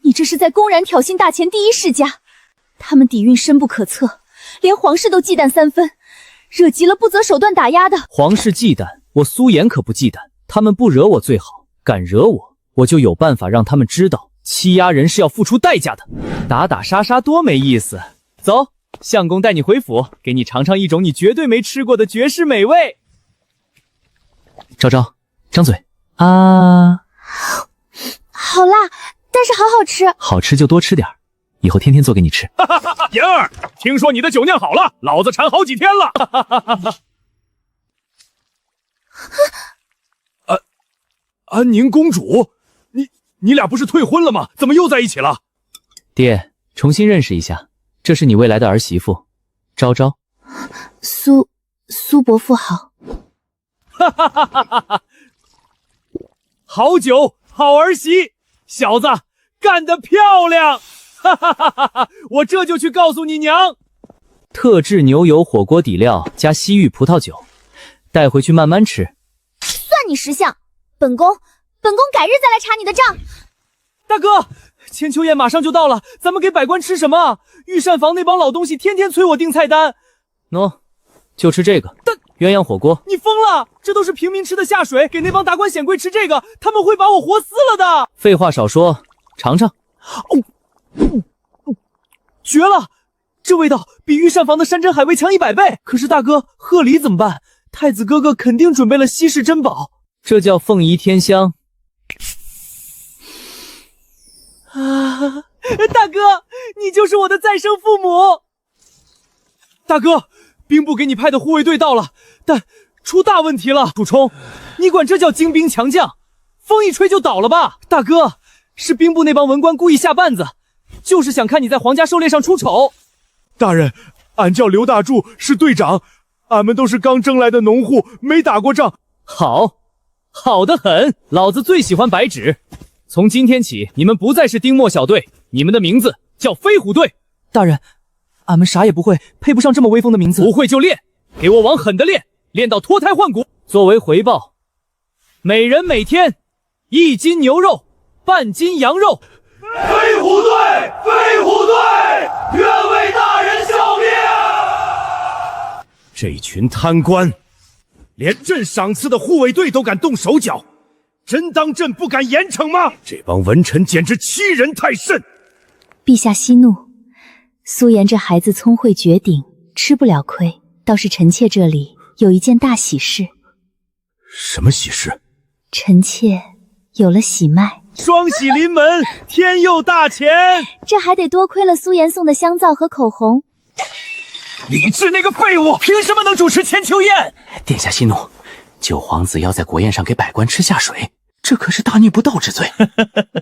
Speaker 7: 你这是在公然挑衅大钱第一世家，他们底蕴深不可测，连皇室都忌惮3分，惹急了不择手段打压的。
Speaker 3: 皇室忌惮，我苏颜可不忌惮，他们不惹我最好，敢惹我，我就有办法让他们知道欺压人是要付出代价的。打打杀杀多没意思。走，相公带你回府，给你尝尝一种你绝对没吃过的绝世美味。招招，张嘴啊！
Speaker 7: 好辣，但是好好吃。
Speaker 3: 好吃就多吃点，以后天天做给你吃。
Speaker 12: 妍儿，听说你的酒酿好了，老子馋好几天了。
Speaker 6: 安宁公主，你俩不是退婚了吗？怎么又在一起了？
Speaker 3: 爹，重新认识一下，这是你未来的儿媳妇，昭昭。
Speaker 8: 苏伯父好。
Speaker 1: 哈哈哈哈哈哈！好酒好儿媳，小子干得漂亮！哈哈哈哈哈！我这就去告诉你娘。
Speaker 3: 特制牛油火锅底料加西域葡萄酒，带回去慢慢吃。
Speaker 7: 算你识相，本宫改日再来查你的账。
Speaker 3: 大哥，千秋宴马上就到了，咱们给百官吃什么？御膳房那帮老东西天天催我订菜单。喏，就吃这个鸳鸯火锅。你疯了？这都是平民吃的下水，给那帮达官显贵吃这个，他们会把我活撕了的。废话少说，尝尝。绝了！这味道比御膳房的山珍海味强100倍。可是大哥，贺礼怎么办？太子哥哥肯定准备了稀世珍宝，这叫凤仪天香。啊，大哥，你就是我的再生父母。大哥，兵部给你派的护卫队到了，但出大问题了。楚冲，你管这叫精兵强将？风一吹就倒了吧？大哥，是兵部那帮文官故意下绊子，就是想看你在皇家狩猎上出丑。
Speaker 6: 大人，俺叫刘大柱，是队长，俺们都是刚征来的农户，没打过仗。
Speaker 1: 好，好得很，老子最喜欢白纸。从今天起，你们不再是丁墨小队，你们的名字叫飞虎队。
Speaker 3: 大人，俺们啥也不会，配不上这么威风的名字。
Speaker 1: 不会就练，给我往狠的练，练到脱胎换骨。作为回报，每人每天1斤牛肉，半斤羊肉。
Speaker 6: 飞虎队，飞虎队，愿为大人效力！
Speaker 15: 这群贪官，连朕赏赐的护卫队都敢动手脚，真当朕不敢严惩吗？这帮文臣简直欺人太甚！
Speaker 8: 陛下息怒，苏颜这孩子聪慧绝顶，吃不了亏。倒是臣妾这里有一件大喜事。
Speaker 15: 什么喜事？
Speaker 8: 臣妾有了喜脉。
Speaker 1: 双喜临门，天佑大钱！
Speaker 8: 这还得多亏了苏颜送的香皂和口红。
Speaker 17: 李治那个废物，凭什么能主持千秋宴？
Speaker 4: 殿下息怒，九皇子要在国宴上给百官吃下水，这可是大逆不道之罪。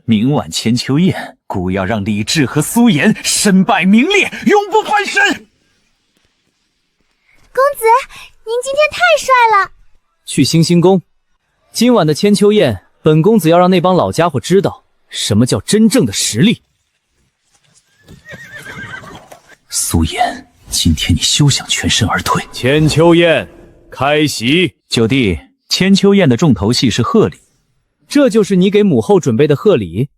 Speaker 17: 明晚千秋宴，孤要让李治和苏颜身败名裂，永不翻身。
Speaker 18: 公子，您今天太帅了。
Speaker 3: 去星星宫，今晚的千秋宴，本公子要让那帮老家伙知道什么叫真正的实力。
Speaker 17: 苏颜，今天你休想全身而退。
Speaker 15: 千秋宴开席。
Speaker 17: 九弟，千秋宴的重头戏是贺礼，
Speaker 3: 这就是你给母后准备的贺礼？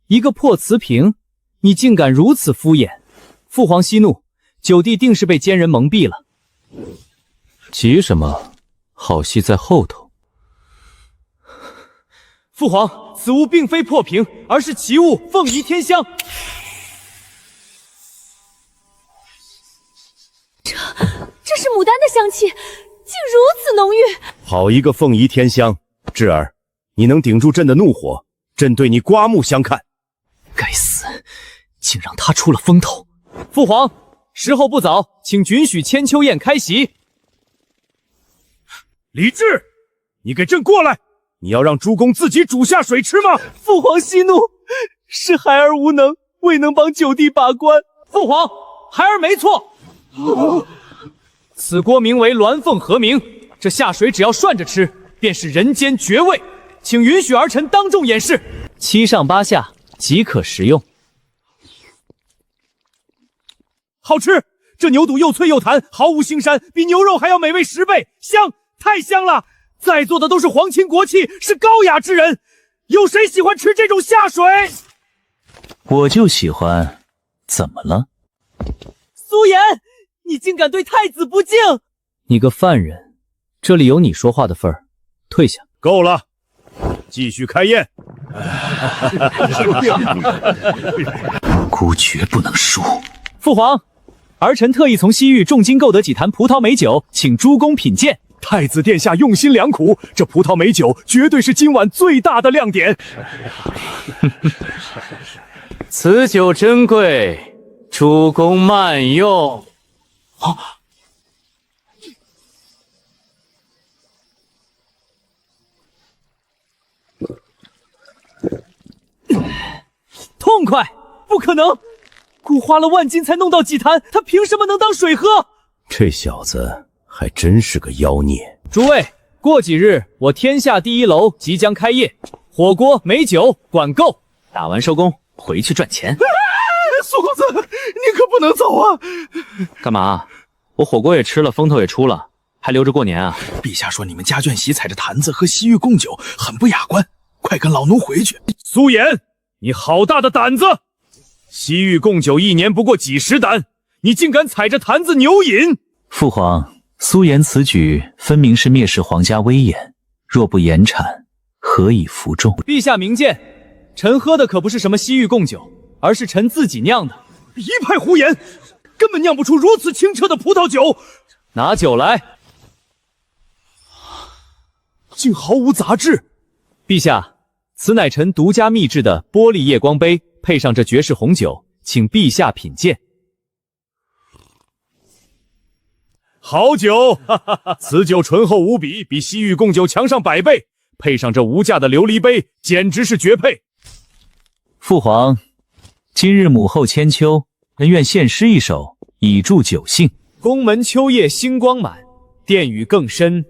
Speaker 3: 一个破瓷瓶，你竟敢如此敷衍！父皇息怒，九弟定是被奸人蒙蔽了。
Speaker 10: 急什么？好戏在后头。
Speaker 3: 父皇，此物并非破瓶，而是奇物凤仪天香。
Speaker 7: 这是牡丹的香气，竟如此浓郁。
Speaker 15: 好一个凤仪天香！智儿，你能顶住朕的怒火，朕对你刮目相看。
Speaker 3: 该死，竟让他出了风头。父皇，时候不早，请允许千秋宴开席。
Speaker 15: 李治，你给朕过来！你要让诸公自己煮下水吃吗？
Speaker 3: 父皇息怒，是孩儿无能，未能帮九弟把关。父皇，孩儿没错。此锅名为鸾凤和鸣，这下水只要涮着吃，便是人间绝味。请允许儿臣当众演示，7上8下，即可食用。
Speaker 1: 好吃，这牛肚又脆又弹，毫无腥膻，比牛肉还要美味10倍，香，太香了！在座的都是皇亲国戚，是高雅之人，有谁喜欢吃这种下水？
Speaker 17: 我就喜欢。怎么了？
Speaker 3: 苏颜，你竟敢对太子不敬！你个犯人，这里有你说话的份儿，退下。
Speaker 15: 够了，继续开宴。
Speaker 17: 孤绝不能输。
Speaker 3: 父皇，儿臣特意从西域重金购得几坛葡萄美酒，请诸公品鉴。
Speaker 6: 太子殿下用心良苦，这葡萄美酒绝对是今晚最大的亮点。
Speaker 5: 此酒珍贵，诸公慢用。
Speaker 3: 痛快？不可能！姑花了万金才弄到祭坛，他凭什么能当水喝？
Speaker 15: 这小子还真是个妖孽。
Speaker 3: 诸位，过几日我天下第一楼即将开业，火锅、美酒管够，
Speaker 4: 打完收工回去赚钱。
Speaker 6: 苏公子，你可不能走啊！
Speaker 14: 干嘛？我火锅也吃了，风头也出了，还留着过年啊？
Speaker 17: 陛下说你们家眷喜踩着坛子和西域共酒，很不雅观，快跟老奴回去。
Speaker 1: 苏颜，你好大的胆子！西域共酒一年不过几十担，你竟敢踩着坛子牛饮！
Speaker 5: 父皇，苏颜此举分明是蔑视皇家威严，若不严惩，何以服众？
Speaker 3: 陛下明鉴，臣喝的可不是什么西域共酒，而是臣自己酿的。
Speaker 1: 一派胡言，根本酿不出如此清澈的葡萄酒。
Speaker 3: 拿酒来，
Speaker 1: 竟毫无杂质。
Speaker 3: 陛下，此乃臣独家秘制的玻璃夜光杯，配上这绝世红酒，请陛下品鉴。
Speaker 1: 好酒，哈哈哈！此酒醇厚无比，比西域共酒强上100倍，配上这无价的琉璃杯，简直是绝配。
Speaker 5: 父皇，今日母后千秋，人愿献诗一首，以助酒兴。
Speaker 3: 宫门秋夜星光满，殿宇更深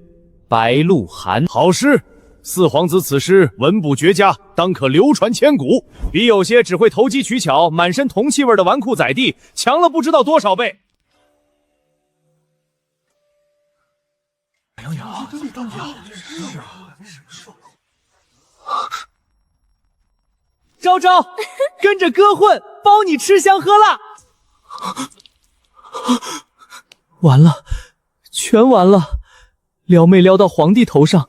Speaker 3: 白露寒。
Speaker 1: 好诗，四皇子此诗文不绝佳，当可流传千古，比有些只会投机取巧、满身铜气味的纨绔宰弟强了不知道多少倍。
Speaker 3: 昭昭，跟着哥混，包你吃香喝辣。完了，全完了！撩妹撩到皇帝头上，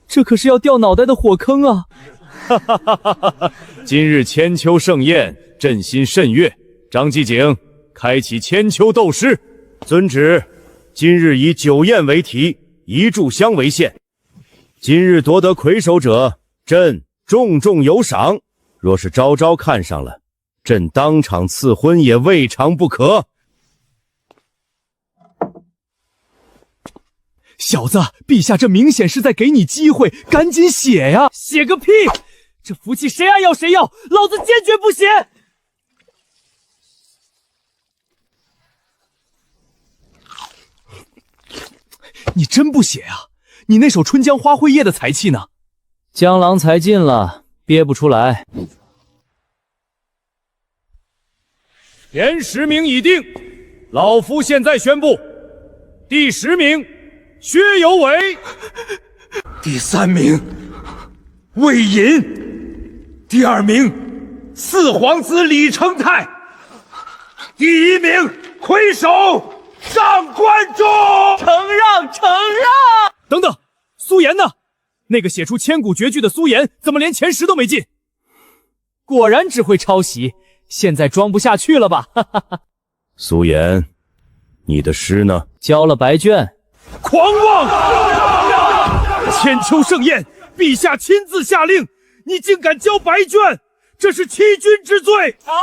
Speaker 3: 这可是要掉脑袋的火坑啊！
Speaker 1: 哈哈哈哈哈！今日千秋盛宴，朕心甚悦。张继景，开启千秋斗诗。
Speaker 15: 遵旨。今日以酒宴为题，一炷香为限。今日夺得魁首者，朕重重有赏。若是昭昭看上了，朕当场赐婚也未尝不可。
Speaker 3: 小子，陛下这明显是在给你机会，赶紧写呀！写个屁！这福气谁爱要谁要，老子坚决不写！你真不写啊？你那首《春江花会夜》的才气呢？江郎才尽了，憋不出来。
Speaker 1: 前10名已定，老夫现在宣布，第10名薛有伟，
Speaker 17: 第3名魏银，第2名四皇子李成泰，第1名魁首上官中。
Speaker 3: 承让，承让！等等，苏颜呢？那个写出千古绝句的苏颜，怎么连前10都没进？果然只会抄袭，现在装不下去了吧？哈哈哈。
Speaker 15: 苏颜，你的诗呢？
Speaker 3: 交了白卷。
Speaker 1: 狂妄！千秋盛宴，陛下亲自下令，你竟敢交白卷，这是欺君之罪！
Speaker 3: 好，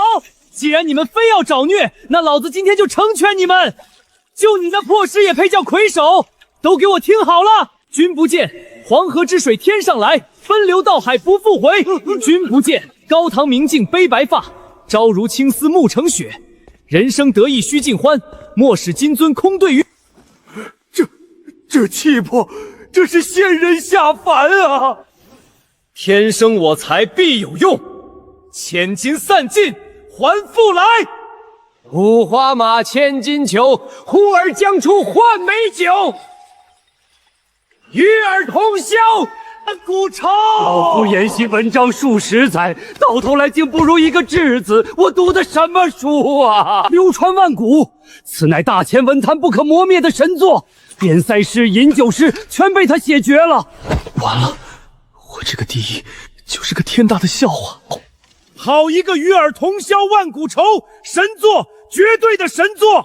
Speaker 3: 既然你们非要找虐，那老子今天就成全你们！就你那破诗也配叫魁首？都给我听好了！君不见黄河之水天上来，奔流到海不复回。君不见高堂明镜悲白发，朝如青丝暮成雪。人生得意须尽欢，莫使金樽空对月。
Speaker 6: 这气魄，这是仙人下凡啊！
Speaker 3: 天生我材必有用，千金散尽还复来。
Speaker 16: 五花马，千金裘，呼儿将出换美酒。与尔同销
Speaker 3: 古愁。
Speaker 16: 老夫研习文章数10载，到头来竟不如一个稚子。我读的什么书啊？流传万古，此乃大千文坛不可磨灭的神作。边塞诗、饮酒诗全被他写绝了。
Speaker 6: 完了，我这个第一就是个天大的笑话。
Speaker 1: 好一个与尔同销万古愁，神作，绝对的神作！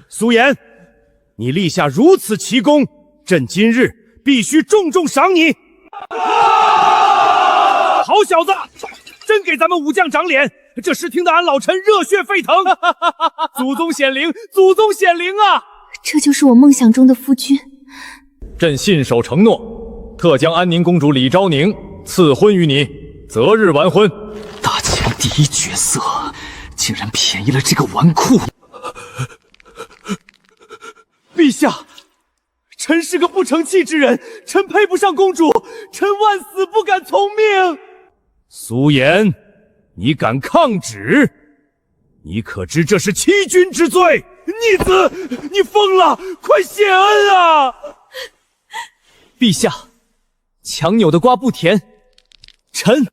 Speaker 1: 苏颜，你立下如此奇功，朕今日必须重重赏你！好小子，真给咱们武将长脸！这诗听得俺老臣热血沸腾！祖宗显灵，祖宗显灵啊！
Speaker 8: 这就是我梦想中的夫君。
Speaker 1: 朕信守承诺，特将安宁公主李昭宁赐婚于你，择日完婚。
Speaker 6: 大前
Speaker 4: 第一角色竟然便宜了这个纨绔！
Speaker 6: 陛下，臣是个不成器之人，臣配不上公主，臣万死不敢从命。
Speaker 12: 苏颜，你敢抗旨？你可知这是欺君之罪？
Speaker 6: 逆子，你疯了！快谢恩啊！
Speaker 3: 陛下，强扭的瓜不甜，臣。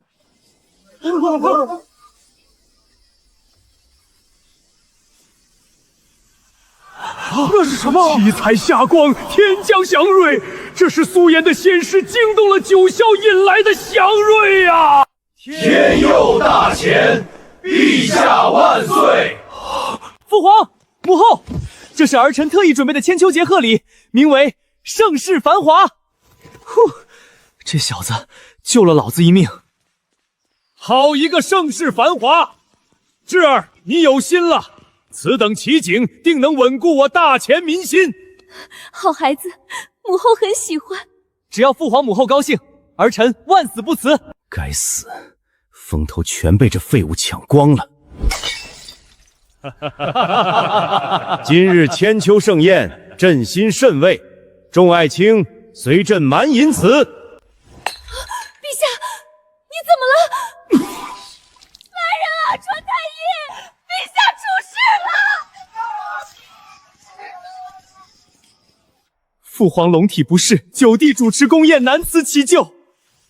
Speaker 6: 那是什么？七彩霞光，天降祥瑞，这是苏颜的仙师惊动了九霄引来的祥瑞呀！
Speaker 17: 天佑大前，陛下万岁！
Speaker 3: 父皇、母后，这是儿臣特意准备的千秋节贺礼，名为“盛世繁华”。呼，这小子救了老子一命。
Speaker 12: 好一个盛世繁华！智儿，你有心了。此等奇景，定能稳固我大前民心。
Speaker 7: 好孩子，母后很喜欢。
Speaker 3: 只要父皇母后高兴，儿臣万死不辞。
Speaker 15: 该死，风头全被这废物抢光了。今日千秋盛宴，朕心甚慰。众爱卿，随朕满饮此。
Speaker 7: 陛下，你怎么了？来人啊，传太医！陛下出事了！
Speaker 3: 父皇龙体不适，九弟主持宫宴难辞其咎。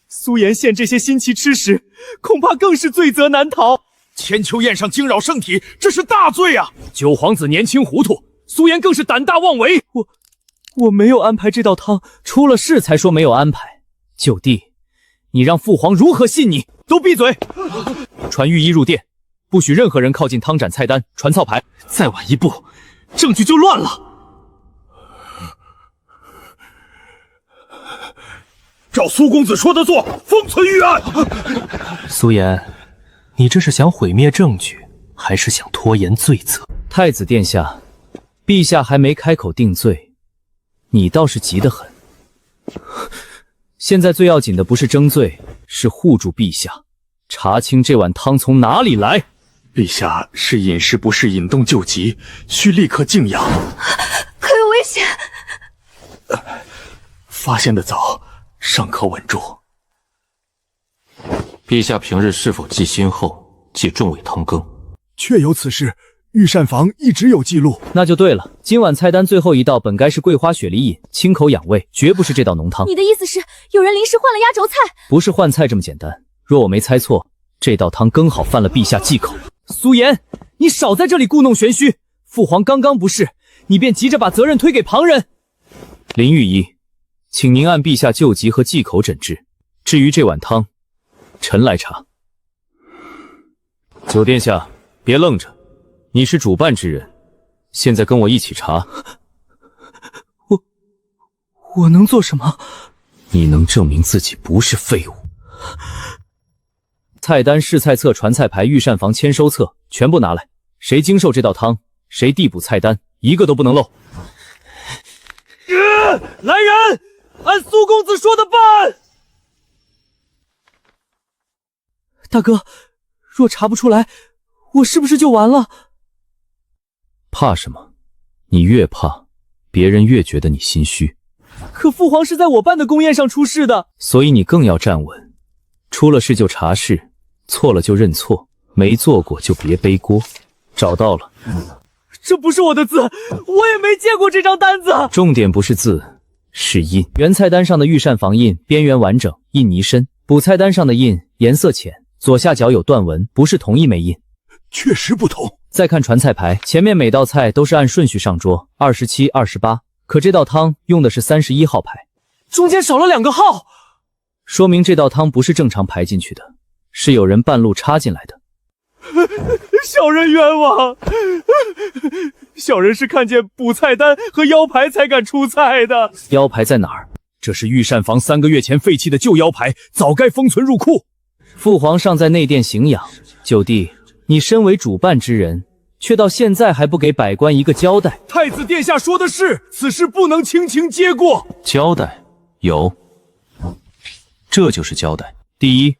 Speaker 3: 苏颜献这些新奇吃食，恐怕更是罪责难逃。
Speaker 12: 千秋宴上惊扰圣体，这是大罪啊！九皇子年轻糊涂，苏颜更是胆大妄为。
Speaker 3: 我没有安排这道汤，出了事才说没有安排。九弟，你让父皇如何信你？都闭嘴！传御医入殿，不许任何人靠近汤盏菜单、传操牌。再晚一步，证据就乱了。
Speaker 17: 照苏公子说的做，封存御案。
Speaker 10: 苏颜，你这是想毁灭证据，还是想拖延罪责？
Speaker 3: 太子殿下，陛下还没开口定罪，你倒是急得很。现在最要紧的不是征罪，是护住陛下，查清这碗汤从哪里来。
Speaker 2: 陛下是饮食不适，引动旧疾，需立刻静养。
Speaker 7: 可有危险？
Speaker 2: 发现的早，尚可稳住。
Speaker 14: 陛下平日是否忌辛后，忌重味汤羹？
Speaker 6: 确有此事，御膳房一直有记录。
Speaker 3: 那就对了，今晚菜单最后一道本该是桂花雪梨饮，清口养胃，绝不是这道浓汤。
Speaker 7: 你的意思是有人临时换了压轴菜？
Speaker 3: 不是换菜这么简单。若我没猜错，这道汤刚好犯了陛下忌口。苏颜，你少在这里故弄玄虚。父皇刚刚不是，你便急着把责任推给旁人。林御医，请您按陛下救急和忌口诊治。至于这碗汤，臣来查。九殿下，别愣着，你是主办之人，现在跟我一起查。我能做什么？你能证明自己不是废物。菜单、试菜册、传菜牌、御膳房签收册全部拿来，谁经受这道汤，谁递补菜单，一个都不能漏。
Speaker 6: 来人，按苏公子说的办。
Speaker 3: 大哥，若查不出来，我是不是就完了？怕什么？你越怕，别人越觉得你心虚。可父皇是在我办的宫宴上出事的，所以你更要站稳。出了事就查事，错了就认错，没做过就别背锅。找到了。
Speaker 6: 这不是我的字，我也没见过这张单子。
Speaker 3: 重点不是字，是印。原菜单上的御膳房印边缘完整，印泥深；补菜单上的印颜色浅，左下角有断纹，不是同一枚印。
Speaker 6: 确实不同。
Speaker 3: 再看传菜牌，前面每道菜都是按顺序上桌，27、28，可这道汤用的是31号牌，
Speaker 6: 中间少了2个号，
Speaker 3: 说明这道汤不是正常排进去的，是有人半路插进来的。
Speaker 6: 小人冤枉，小人是看见补菜单和腰牌才敢出菜的。
Speaker 3: 腰牌在哪儿？
Speaker 12: 这是御膳房3个月前废弃的旧腰牌，早该封存入库。
Speaker 3: 父皇尚在内殿行养，九弟，你身为主办之人，却到现在还不给百官一个交代。
Speaker 6: 太子殿下说的是，此事不能轻轻接过。
Speaker 3: 交代有，这就是交代。第一，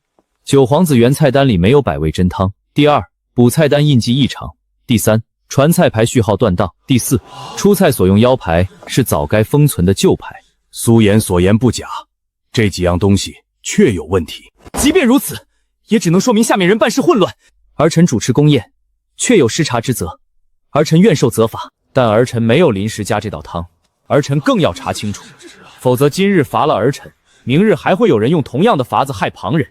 Speaker 3: 九皇子原菜单里没有百味真汤，
Speaker 1: 第二，补菜单印记异常。第三，传菜牌序号断档。第四，出菜所用腰牌是早该封存的旧牌。
Speaker 15: 苏颜所言不假，这几样东西确有问题。
Speaker 3: 即便如此，也只能说明下面人办事混乱。
Speaker 1: 儿臣主持宫宴，确有失察之责，儿臣愿受责罚。但儿臣没有临时加这道汤，儿臣更要查清楚，否则今日罚了儿臣，明日还会有人用同样的法子害旁人。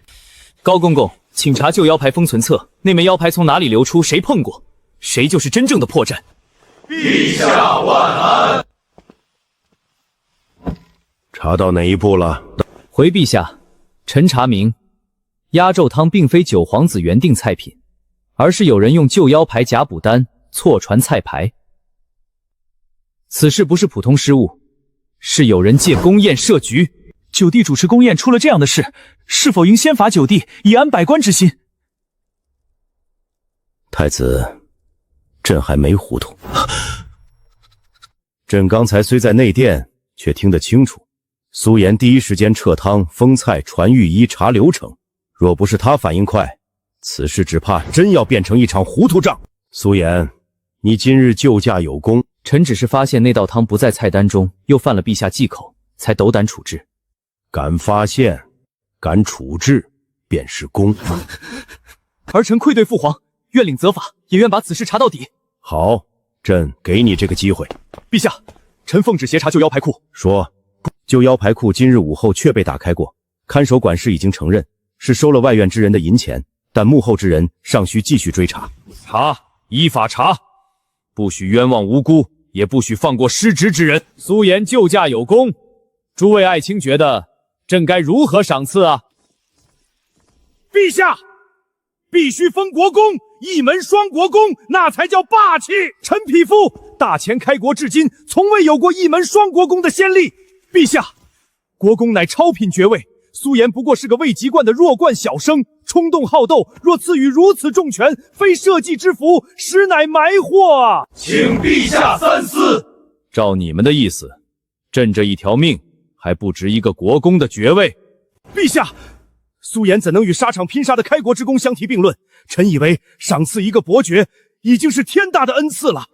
Speaker 1: 高公公，请查旧腰牌封存册，那枚腰牌从哪里流出，谁碰过，谁就是真正的破绽。
Speaker 17: 陛下万安。
Speaker 15: 查到哪一步了？
Speaker 1: 回陛下，臣查明，鸭胄汤并非九皇子原定菜品，而是有人用旧腰牌假补单，错传菜牌。此事不是普通失误，是有人借宫宴设局。
Speaker 3: 九弟主持宫宴出了这样的事，是否应先罚九弟，以安百官之心？
Speaker 15: 太子，朕还没糊涂。朕刚才虽在内殿，却听得清楚，苏颜第一时间撤汤、封菜、传御医、查流程。若不是他反应快，此事只怕真要变成一场糊涂账。苏颜，你今日救驾有功。
Speaker 1: 臣只是发现那道汤不在菜单中，又犯了陛下忌口，才斗胆处置。
Speaker 15: 敢发现，敢处置，便是功。
Speaker 3: 儿臣愧对父皇，愿领责罚，也愿把此事查到底。
Speaker 15: 好，朕给你这个机会。
Speaker 3: 陛下，臣奉旨协查旧腰牌库。
Speaker 15: 说，旧腰牌库今日午后确被打开过，看守管事已经承认是收了外院之人的银钱，但幕后之人尚需继续追查。
Speaker 1: 查，依法查，不许冤枉无辜，也不许放过失职之人。苏颜救驾有功，诸位爱卿觉得朕该如何赏赐啊？
Speaker 6: 陛下，必须封国公，一门双国公，那才叫霸气。臣匹夫，大前开国至今，从未有过一门双国公的先例。陛下，国公乃超品爵位，苏颜不过是个未及冠的弱冠小生，冲动好斗，若赐予如此重权，非社稷之福，实乃埋祸啊！
Speaker 17: 请陛下三思。
Speaker 1: 照你们的意思，朕这一条命还不值一个国公的爵位。
Speaker 6: 陛下，苏颜怎能与沙场拼杀的开国之功相提并论？臣以为赏赐一个伯爵已经是天大的恩赐了。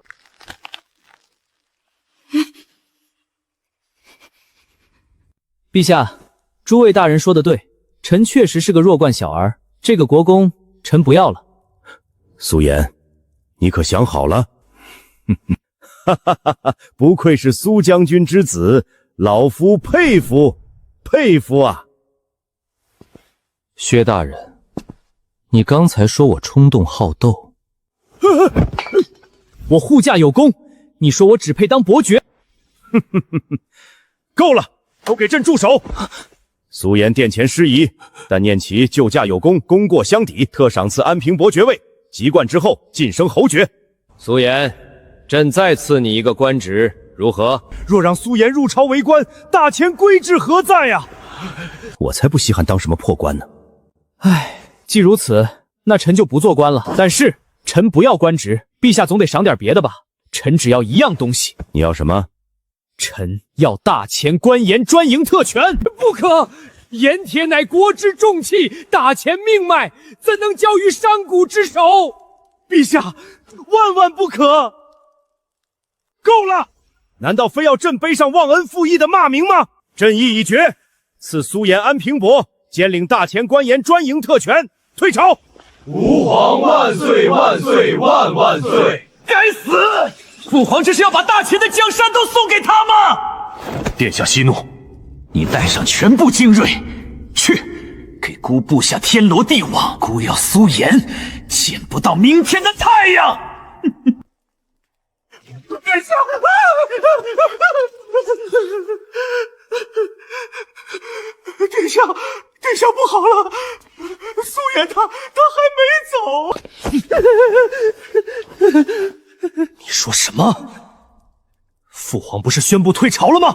Speaker 1: 陛下，诸位大人说的对，臣确实是个弱冠小儿，这个国公臣不要了。
Speaker 15: 苏颜，你可想好了？哈哈哈哈！不愧是苏将军之子，老夫佩服佩服啊！
Speaker 1: 薛大人，你刚才说我冲动好斗，
Speaker 3: 我护驾有功，你说我只配当伯爵？
Speaker 6: 够了，都给朕住手！
Speaker 15: 苏颜殿前失仪，但念其救驾有功，功过相抵，特赏赐安平伯爵位，及冠之后晋升侯爵。
Speaker 12: 苏颜，朕再赐你一个官职，如何？
Speaker 6: 若让苏颜入朝为官，大前归志何在呀？
Speaker 15: 我才不稀罕当什么破官呢！
Speaker 3: 唉，既如此，那臣就不做官了。但是臣不要官职，陛下总得赏点别的吧？臣只要一样东西。
Speaker 15: 你要什么？
Speaker 3: 臣要大前官盐专营特权。
Speaker 16: 不可，盐铁乃国之重器，大前命脉怎能交于商贾之手？
Speaker 6: 陛下，万万不可！够了！难道非要朕背上忘恩负义的骂名吗？朕意已决，赐苏颜安平伯兼领大前官盐专营特权，退朝。
Speaker 17: 吾皇万岁万岁万万岁！
Speaker 16: 该死！父皇这是要把大秦的江山都送给他吗？
Speaker 17: 殿下息怒，你带上全部精锐，去给姑布下天罗地网。姑要苏颜见不到明天的太阳。
Speaker 6: 殿下，殿下，殿下不好了，苏颜他还没走。
Speaker 3: 你说什么？父皇不是宣布退朝了吗？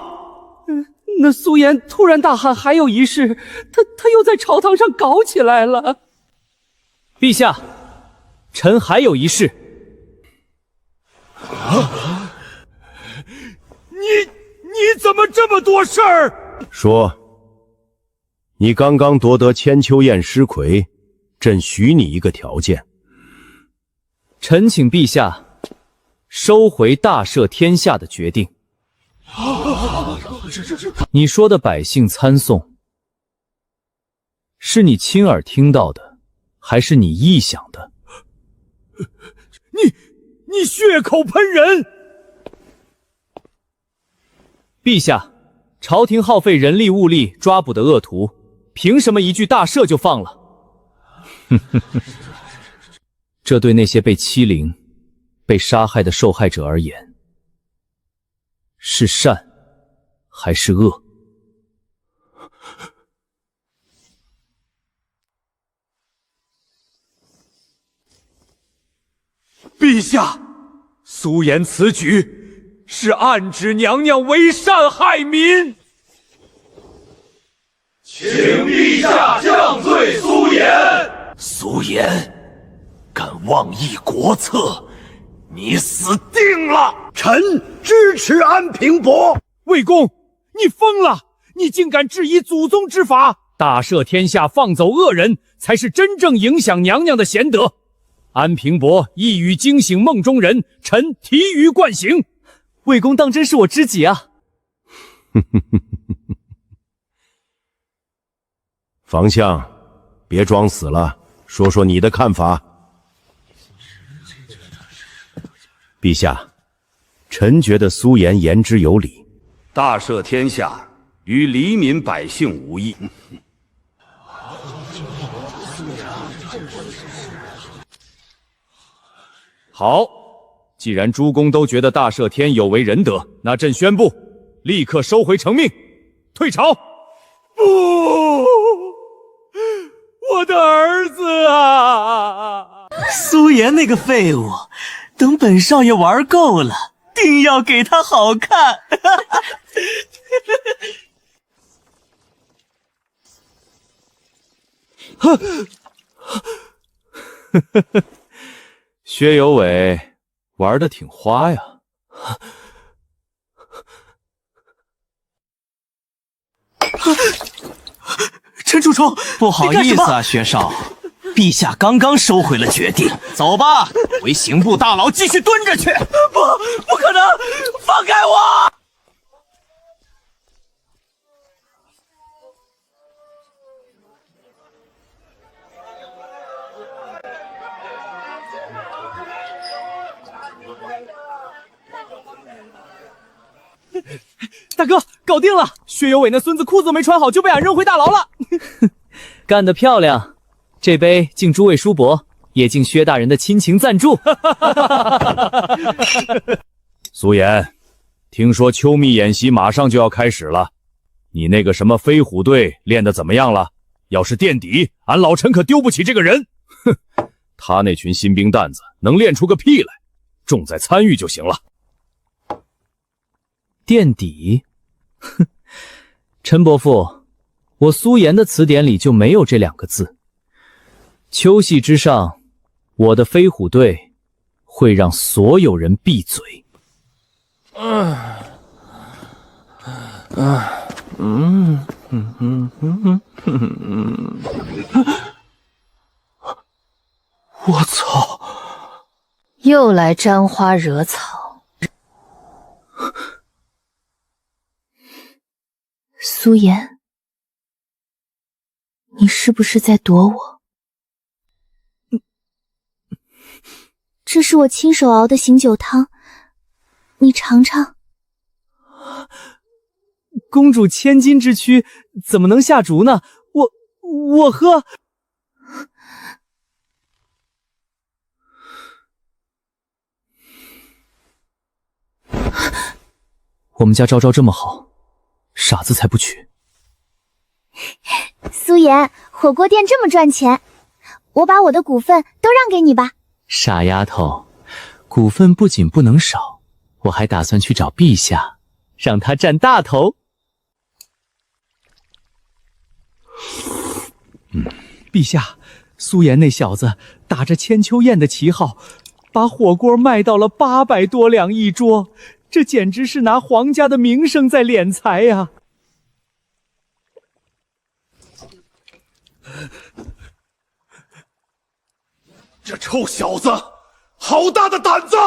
Speaker 16: 那苏颜突然大喊还有一事，他又在朝堂上搞起来了。
Speaker 3: 陛下，臣还有一事。
Speaker 6: 你怎么这么多事儿？
Speaker 15: 说，你刚刚夺得千秋宴诗魁，朕许你一个条件。
Speaker 1: 臣请陛下收回大赦天下的决定。你说的百姓参送，是你亲耳听到的，还是你臆想的？
Speaker 6: 你血口喷人！
Speaker 1: 陛下，朝廷耗费人力物力抓捕的恶徒，凭什么一句大赦就放了？这对那些被欺凌、被杀害的受害者而言，是善还是恶？
Speaker 17: 陛下，苏颜此举是暗指娘娘为善害民，
Speaker 2: 请陛下降罪苏颜。
Speaker 17: 苏颜，敢妄议国策，你死定了！
Speaker 6: 臣支持安平伯。魏公，你疯了！你竟敢质疑祖宗之法！
Speaker 1: 大赦天下，放走恶人，才是真正影响娘娘的贤德。安平伯一语惊醒梦中人，臣提于贯行。
Speaker 3: 魏公当真是我知己啊！
Speaker 15: 房相，别装死了，说说你的看法。陛下，臣觉得苏颜言之有理。
Speaker 19: 大赦天下，与黎民百姓无异。
Speaker 1: 好，既然诸公都觉得大赦天有违仁德，那朕宣布，立刻收回成命，退朝。
Speaker 6: 不，我的儿子啊！
Speaker 4: 苏颜那个废物，等本少爷玩够了，定要给他好看。
Speaker 1: 薛有伟玩得挺花呀。
Speaker 4: 陈楚冲，不好意思啊，薛少，陛下刚刚收回了决定，走吧，回刑部大牢继续蹲着去。
Speaker 3: 不可能，放开我！大哥，搞定了！薛有伟那孙子裤子没穿好就被俺扔回大牢了。
Speaker 1: 干得漂亮！这杯敬诸位叔伯，也敬薛大人的亲情赞助。苏颜，听说秋密演习马上就要开始了，你那个什么飞虎队练得怎么样了？要是垫底，俺老陈可丢不起这个人。哼，他那群新兵蛋子能练出个屁来，重在参与就行了。垫底？哼，陈伯父，我苏颜的词典里就没有这两个字。秋夕之上，我的飞虎队会让所有人闭嘴。
Speaker 2: 我操！
Speaker 9: 又来沾花惹草。苏颜，你是不是在躲我？
Speaker 18: 这是我亲手熬的醒酒汤，你尝尝。
Speaker 3: 公主千金之躯，怎么能下竹呢？我喝。
Speaker 1: 我们家昭昭这么好，傻子才不娶。
Speaker 18: 苏颜，火锅店这么赚钱，我把我的股份都让给你吧。
Speaker 1: 傻丫头，股份不仅不能少，我还打算去找陛下，让他占大头。
Speaker 3: 陛下，苏颜那小子打着千秋宴的旗号，把火锅卖到了800多两一桌，这简直是拿皇家的名声在敛财呀！
Speaker 17: 这臭小子好大的胆子！